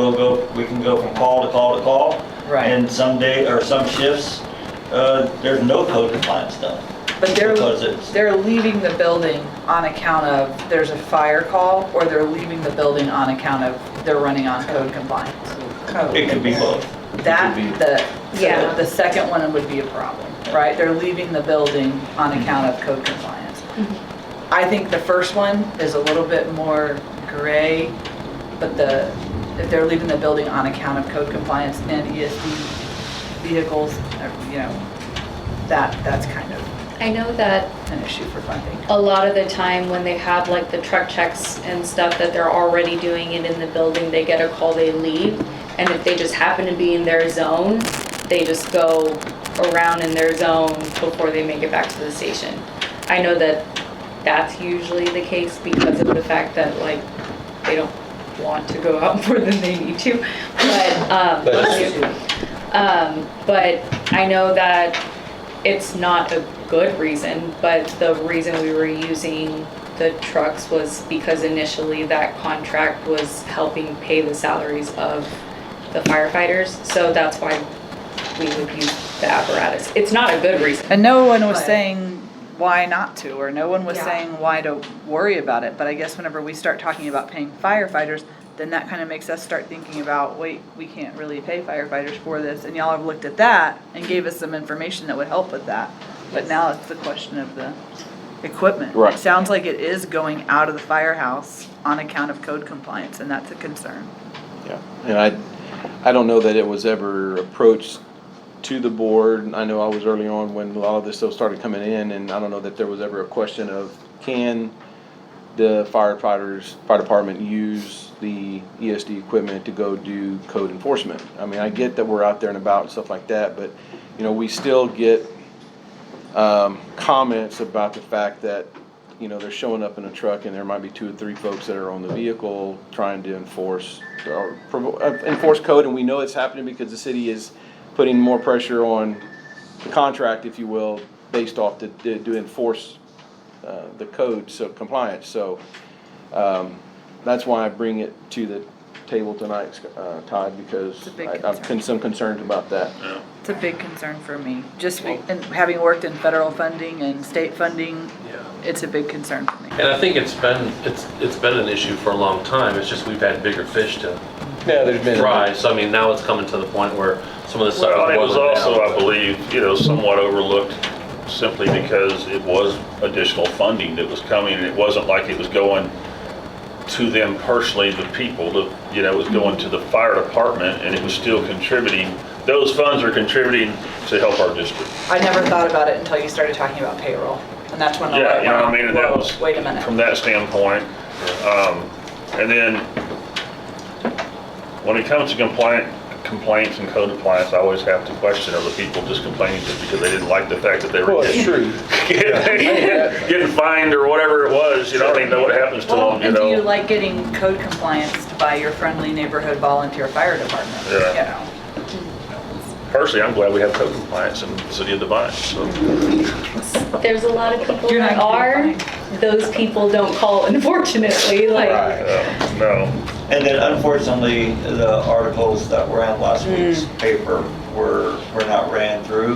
we can go from call to call to call. Right. And some shifts, there's no code compliance done. But Because it's- they're leaving the building on account of there's a fire call, or they're leaving the building on account of they're running on code compliance. It could be both. That, Yeah. the second one would be a problem, right? They're leaving the building on account of code compliance. I think the first one is a little bit more gray, but if they're leaving the building on account of code compliance and ESD vehicles, that's kind of I know that an issue for funding. a lot of the time when they have like the truck checks and stuff that they're already doing it in the building, they get a call, they leave. And if they just happen to be in their zone, they just go around in their zone before they make it back to the station. I know that that's usually the case because of the fact that like they don't want to go out more than they need to. But I know that it's not a good reason, but the reason we were using the trucks was because initially that contract was helping pay the salaries of the firefighters, so that's why we would use the apparatus. It's not a good reason. And no one was saying why not to, or no one was saying why to worry about it, but I guess whenever we start talking about paying firefighters, then that kind of makes us start thinking about, wait, we can't really pay firefighters for this, and y'all have looked at that and gave us some information that would help with that. But now it's the question of the equipment. Right. It sounds like it is going out of the firehouse on account of code compliance, and that's a concern. Yeah, and I don't know that it was ever approached to the board. I know I was early on when a lot of this stuff started coming in, and I don't know that there was ever a question of, can the fire department use the ESD equipment to go do code enforcement? I mean, I get that we're out there and about and stuff like that, but, we still get comments about the fact that, they're showing up in a truck and there might be 2 or 3 folks that are on the vehicle trying to enforce code, and we know it's happening because the city is putting more pressure on the contract, if you will, based off to enforce the code, so compliance. So that's why I bring it to the table tonight, Todd, because I've some concerns about that. Yeah. It's a big concern for me. And having worked in federal funding and state funding, it's a big concern for me. And I think it's been an issue for a long time. It's just we've had bigger fish to fry. So I mean, now it's coming to the point where some of the stuff Well, is it was boiling also, down. I believe, somewhat overlooked simply because it was additional funding that was coming, and it wasn't like it was going to them personally, the people, it was going to the fire department, and it was still contributing. Those funds are contributing to help our district. I never thought about it until you started talking about payroll, and that's when the Yeah, light you know went what I mean, and that off. was, Whoa, wait a minute. from that standpoint. And then, when it comes to complaints and code compliance, I always have to question, are the people just complaining just because they didn't like the fact that they were getting fined or whatever it was, I don't even know what happens to them, And do you like getting code compliance by your friendly neighborhood volunteer fire department? Yeah. Personally, I'm glad we have code compliance in the city of Devine, so. There's a lot of people that are, those people don't call, unfortunately, like. No. And then unfortunately, the articles that were in last week's paper were not ran through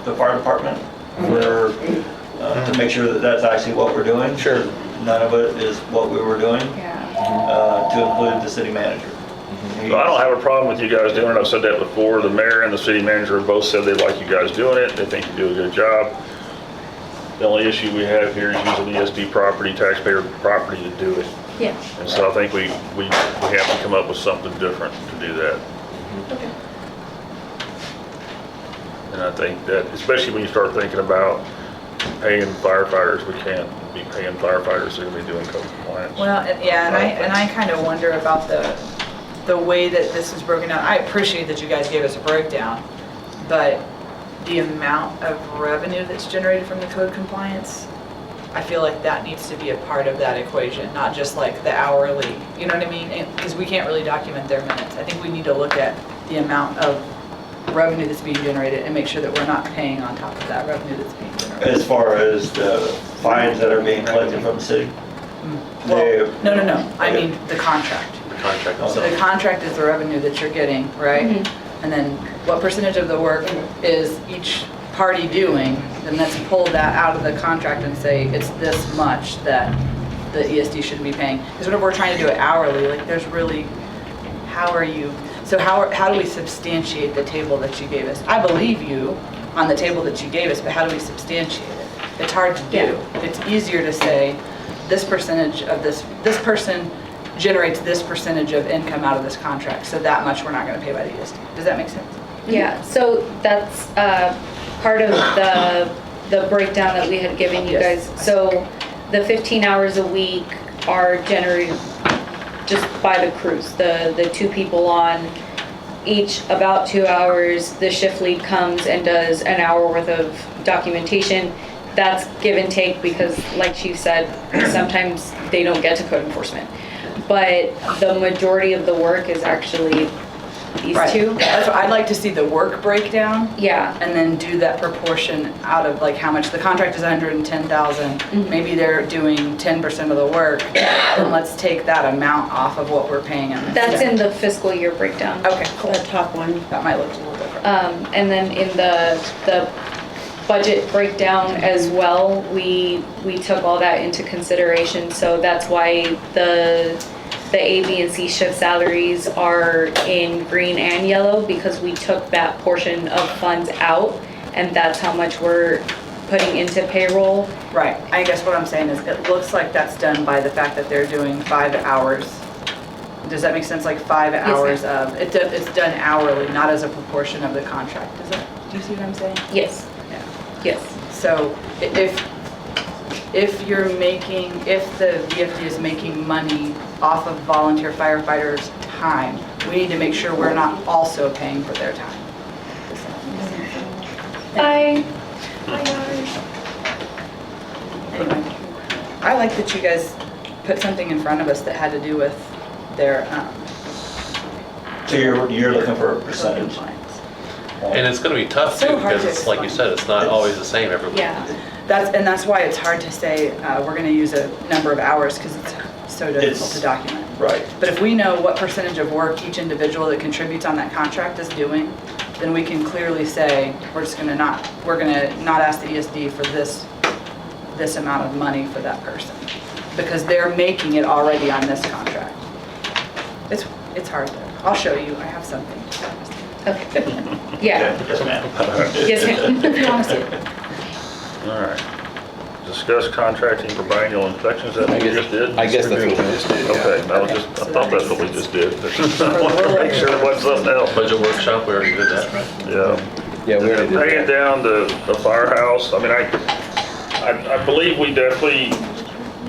the fire department to make sure that that's actually what we're doing. Sure. None of it is what we were doing, to include the city manager. So I don't have a problem with you guys doing it. I've said that before. The mayor and the city manager both said they like you guys doing it. They think you do a good job. The only issue we have here is using ESD property, taxpayer property to do it. Yeah. And so I think we have to come up with something different to do that. Okay. And I think that, especially when you start thinking about paying firefighters, we can't be paying firefighters that are going to be doing code compliance. Well, and I kind of wonder about the way that this is broken down. I appreciate that you guys gave us a breakdown, but the amount of revenue that's generated from the code compliance, I feel like that needs to be a part of that equation, not just like the hourly, you know what I mean? Because we can't really document their minutes. I think we need to look at the amount of revenue that's being generated and make sure that we're not paying on top of that revenue that's being generated. As far as the fines that are being collected from the city? Well, no. I mean the contract. The contract So the contract is the revenue that you're getting, right? And then what percentage of the work is each party doing, then let's pull that out of the contract and say it's this much that the ESD should be paying. Because whenever we're trying to do it hourly, like there's really, how do we substantiate the table that you gave us? I believe you on the table that you gave us, but how do we substantiate it? It's hard to do. It's easier to say this percentage of this person generates this percentage of income out of this contract, so that much we're not going to pay by the ESD. Does that make sense? Yeah, so that's part of the breakdown that we had given you guys. So the 15 hours a week are generated just by the crews, the 2 people on each about 2 hours. The shift lead comes and does an hour worth of documentation. That's give and take because, like Chief said, sometimes they don't get to code enforcement. But the majority of the work is actually these two. That's what I'd like to see, the work breakdown. Yeah. And then do that proportion out of like how much the contract is 110,000. Maybe they're doing 10% of the work. Then let's take that amount off of what we're paying them. That's in the fiscal year breakdown. Okay, cool. The top one. That might look a little different. And then in the budget breakdown as well, we took all that into consideration. So that's why the A, B, and C shift salaries are in green and yellow, because we took that portion of funds out, and that's how much we're putting into payroll. Right. I guess what I'm saying is it looks like that's done by the fact that they're doing 5 hours. Does that make sense? Like 5 hours of, it's done hourly, not as a proportion of the contract. Do you see what I'm saying? Yes. Yeah. Yes. So if the VFD is making money off of volunteer firefighters' time, we need to make sure we're not also paying for their time. Bye. Anyway, I like that you guys put something in front of us that had to do with their, So you're looking for a percentage? And it's gonna be tough So too, hard because to it's like you said, it's not always the same every week. Yeah. That's why it's hard to say, we're gonna use a number of hours, because it's so difficult to document. Right. But if we know what percentage of work each individual that contributes on that contract is doing, then we can clearly say, we're gonna not ask the ESD for this amount of money for that person, because they're making it already on this contract. It's hard though. I'll show you, I have something. Okay. Yeah. Yes, ma'am. Yes, ma'am. If you want to see it. All right. Discuss contracting for biannual inspections, that what we just did? I guess that's what we just did, yeah. Okay, I thought that's what we just did. I want to make sure it wasn't something else. Budget workshop, we already did that, right? Yeah. Yeah, we already did Paying that. down the firehouse, I mean, I believe we definitely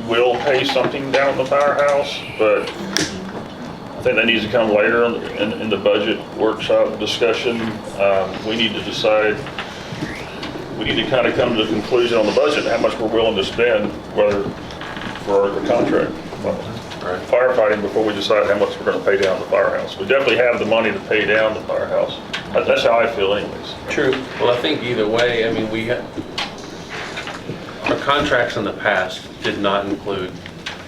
will pay something down at the firehouse, but I think that needs to come later in the budget workshop discussion. We need to decide, we need to kind of come to the conclusion on the budget, how much we're willing to spend, whether for the contract. Firefighting before we decide how much we're going to pay down the firehouse. We definitely have the money to pay down the firehouse. That's how I feel anyways. True. Well, I think either way, I mean, our contracts in the past did not include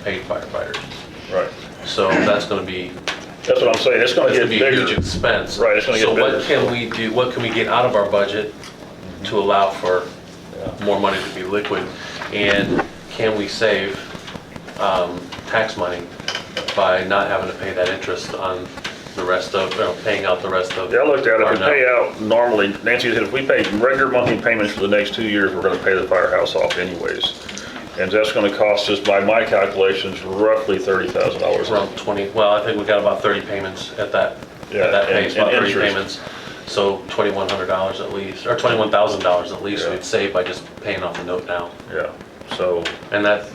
paid firefighters. Right. So that's gonna be. That's what I'm saying, it's gonna get be a bigger. huge expense. Right, it's gonna get bigger. So what can we get out of our budget to allow for more money to be liquid? And can we save tax money by not having to pay that interest on the rest of, paying out the rest of? Yeah, I looked at it, if we our pay out normally, Nancy said if we pay regular monthly payments for the next 2 years, we're gonna pay the firehouse off anyways. And that's gonna cost us, by my calculations, roughly $30,000. Around 20, well, I think we got about 30 payments at that Yeah, pace, and about 30 interest. payments. So $2,100 at least, or $21,000 at least, Yeah. we'd save by just paying off the note now. Yeah, so And that's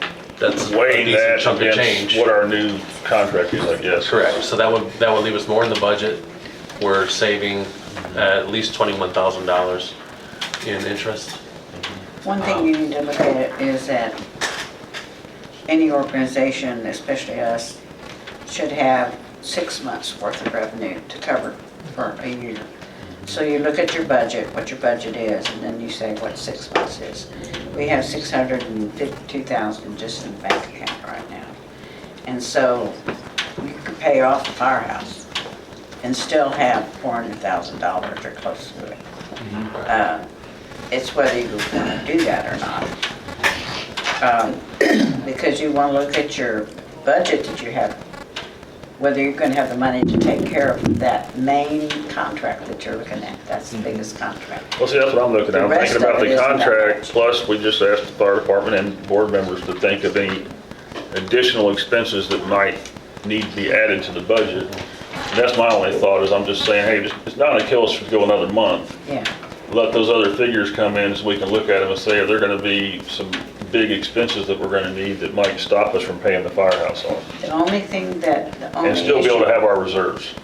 a weighing decent that chunk of against change. what our new contract is, I guess. Correct, so that would leave us more in the budget. We're saving at least $21,000 in interest. One thing you need to look at is that any organization, especially us, should have 6 months worth of revenue to cover for a year. So you look at your budget, what your budget is, and then you say what 6 months is. We have $652,000 just in the bank account right now. And so you could pay off the firehouse and still have $400,000 or close to it. it's whether you want to do that or not. Because you want to look at your budget that you have, whether you're going to have the money to take care of that main contract that you're looking at. That's the biggest contract. Well, see, that's what I'm looking at. I'm The rest thinking about of it the isn't that contract, much. plus we just asked the fire department and board members to think of any additional expenses that might need to be added to the budget. And that's my only thought, is I'm just saying, hey, it's not gonna kill us to go another month. Yeah. Let those other figures come in so we can look at them and say, are there gonna be some big expenses that we're gonna need that might stop us from paying the firehouse off? The only thing that, the only And still be able to issue, have our reserves.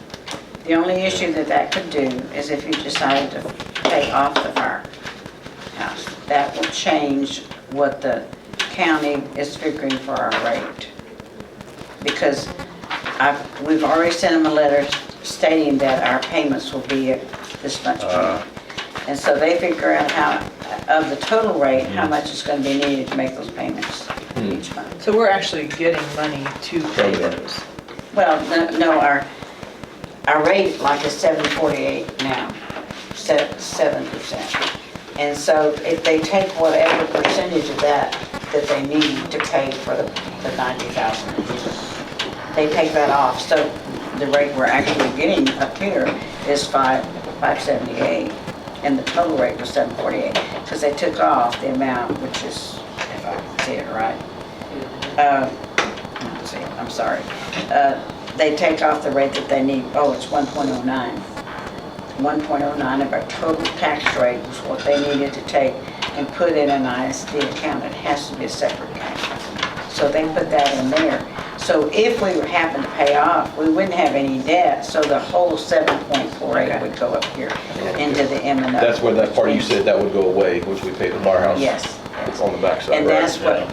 the only issue that could do is if you decided to pay off the firehouse. That will change what the county is figuring for our rate. Because we've already sent them a letter stating that our payments will be this much money. And so they figure out how, of the total rate, how much is going to be needed to make those payments each month. So we're actually getting money to pay those. Well, no, our rate like is 7.48 now, 7%. And so if they take whatever percentage of that they need to pay for the 90,000 a year, they take that off. So the rate we're actually getting up here is 578, and the total rate was 748, because they took off the amount, which is, if I can see it right, let's see, I'm sorry. They take off the rate that they need, it's 1.09. 1.09 of our total tax rate was what they needed to take and put in an ISD account. It has to be a separate account. So they put that in there. So if we happen to pay off, we wouldn't have any debt, so the whole 7.48 would go up here into the M&O. That's where that part you said that would go away, which we pay the firehouse. Yes. On the backside, And right? that's what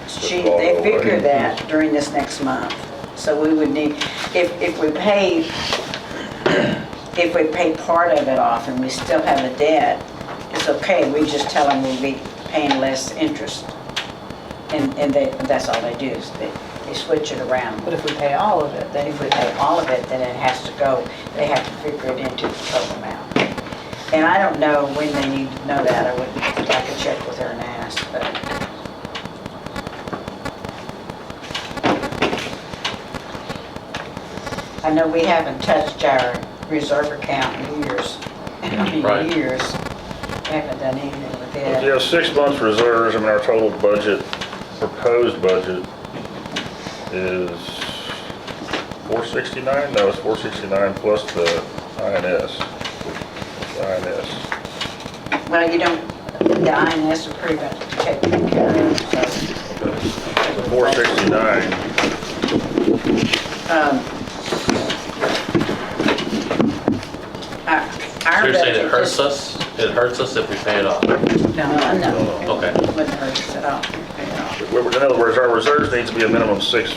they figure that during this next month. So we would need, if we pay part of it off and we still have a debt, it's okay. We just tell them we'll be paying less interest. And that's all they do, is they switch it around. But if we pay all of it, then If we pay all of it, then it has to go, they have to figure it into the total amount. And I don't know when they need to know that. I could check with her and ask, but. I know we haven't touched our reserve account in years. Right. Years. We haven't done anything with it. Yeah, 6 months reserves, our total budget, proposed budget is 469? No, it's 469 plus the INS. Well, you don't, the INS are pretty much taken care of, so. The 469, Our So you're saying budget it hurts just- us? It hurts us if we pay it off? No. Okay. Wouldn't hurt us at all. Pay it off. in other words, our reserves needs to be a minimum of 6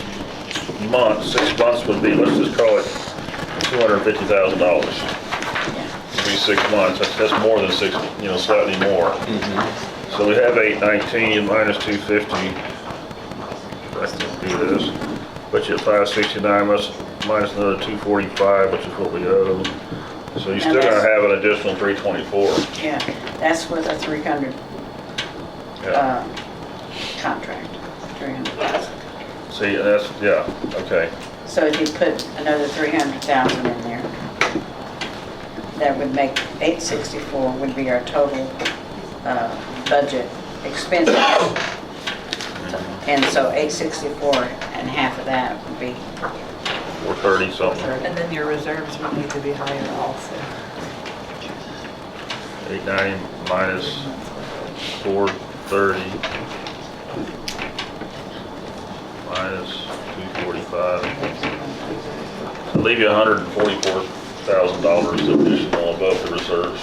months. 6 months would be, let's just call it $250,000. It'd be 6 months, that's more than 6, slightly more. So we have 819 minus 250. Let's do this. But you have 569 minus another 245, which is what we owe. So you're still gonna have an additional 324. Yeah, that's with a 300 contract, 300,000. See, that's, okay. So if you put another 300,000 in there, that would make 864 would be our total budget expenses. And so 864 and half of that would be 430 something. And then your reserves would need to be higher also. 890 minus 430 minus 245. So leave you $144,000 additional above the reserves.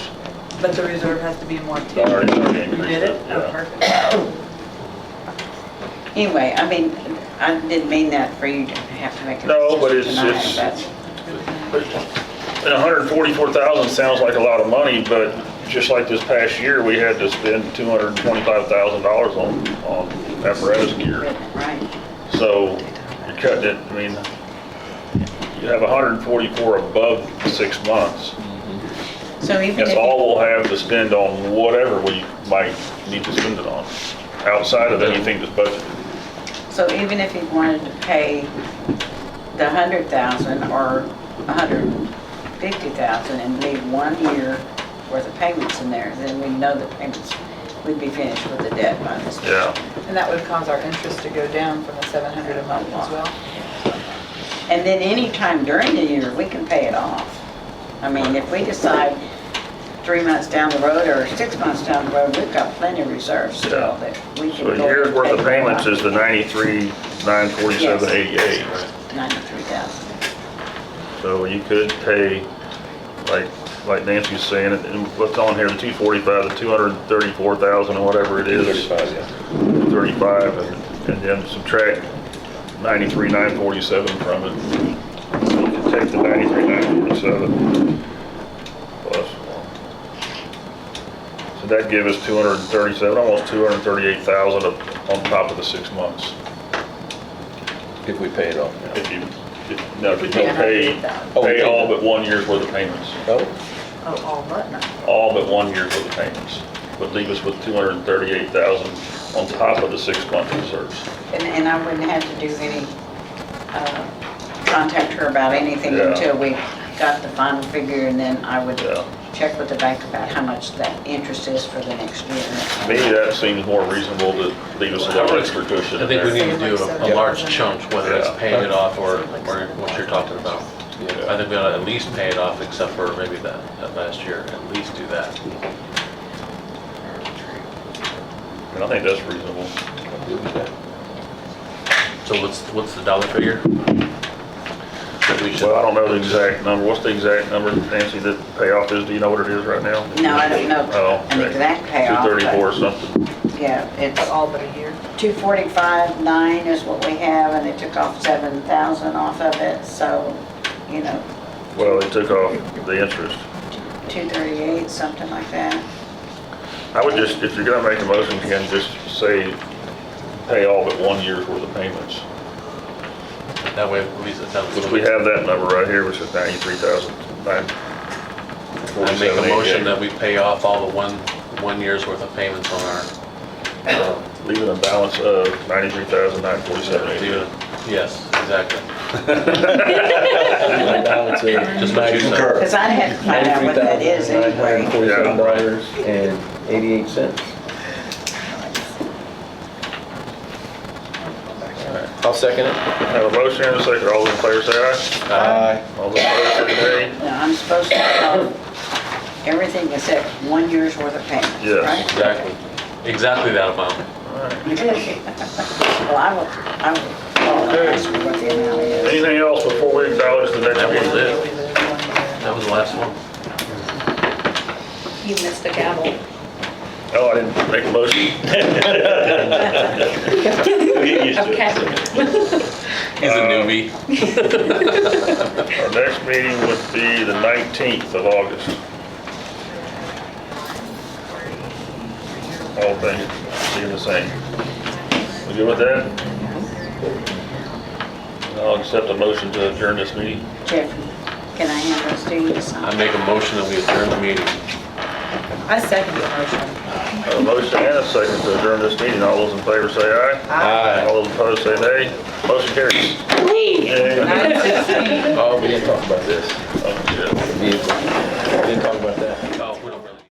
But the reserve has to be more too. Already You increased did it? Oh, yeah. perfect. Anyway, I mean, I didn't mean that for you to have to make a No, but decision it's, tonight. and 144,000 sounds like a lot of money, but just like this past year, we had to spend $225,000 on apparatus gear. Right. So you're cutting it, you have 144 above 6 months. So even That's if all we'll have to spend on whatever we might need to spend it on, outside of anything that's budgeted. So even if he wanted to pay the 100,000 or 150,000 and leave 1 year worth of payments in there, then we know the payments, we'd be finished with the debt by this time. Yeah. And that would cause our interest to go down from the 700 a month as well. And then anytime during the year, we can pay it off. I mean, if we decide 3 months down the road or 6 months down the road, we've got plenty of reserves still that we can So a go year's and worth pay of payments off. is the 93,947.88. 93,000. So you could pay, like Nancy's saying, and what's on here, the 245, the 234,000 or whatever it is. 35, yeah. 35, and then subtract 93,947 from it. So you can take the 93,947 plus 1. So that'd give us 237, almost 238,000 on top of the 6 months. If we pay it off. If you don't pay all but 1 year's worth of payments. Oh, Oh, all but none. All but 1 year's worth of payments. Would leave us with 238,000 on top of the 6-month reserves. And I wouldn't have to do any, contact her about anything Yeah. until we got the final figure, and then I would Yeah. check with the bank about how much that interest is for the next year. To me, that seems more reasonable to leave us a little extra cushion. I think we need to do a large chunk, whether it's Yeah. paying it off or what you're talking about. I think we ought to at least pay it off, except for maybe that last year, at least do that. And I think that's reasonable. So what's the dollar figure? That we should- Well, I don't know the exact number. What's the exact number, Nancy, that payoff is? Do you know what it is right now? No, I don't know Oh, an okay. exact payoff. 234 or but something. Yeah, it's All but a year. 245,9 is what we have, and they took off 7,000 off of it, so, you know, Well, they took off the interest. 238, something like that. I would just, if you're gonna make a motion, Ken, just say, pay all but 1 year's worth of payments. That way, at least it sounds. Which we have that number right here, which is 93,947.88. I make a motion that we pay off all the one year's worth of payments on our, Leaving a balance of 93,947.88. yes, exactly. Just what you said. Because I had to find out what that is anyway. $93,947.88. I'll second it. Have a motion and a second. All those in favor say aye. Aye. All those opposed say nay. Now, I'm supposed to have everything except 1 year's worth of payments, Yes. right? Exactly that amount. Well, I will ask you what the amount is. Anything else before we acknowledge the next That was meeting? it. That was the last one. You missed a gavel. Oh, I didn't make a motion. Okay. He's a newbie. Our next meeting would be the 19th of August. All things being the same. We good with that? I'll accept a motion to adjourn this meeting. Jeff, can I hand those to you to sign? I make a motion that we adjourn the meeting. I second the motion. A motion and a second to adjourn this meeting. All those in favor say aye. Aye. All those opposed say nay. Motion carries. Nine 16. Oh, we didn't talk about this.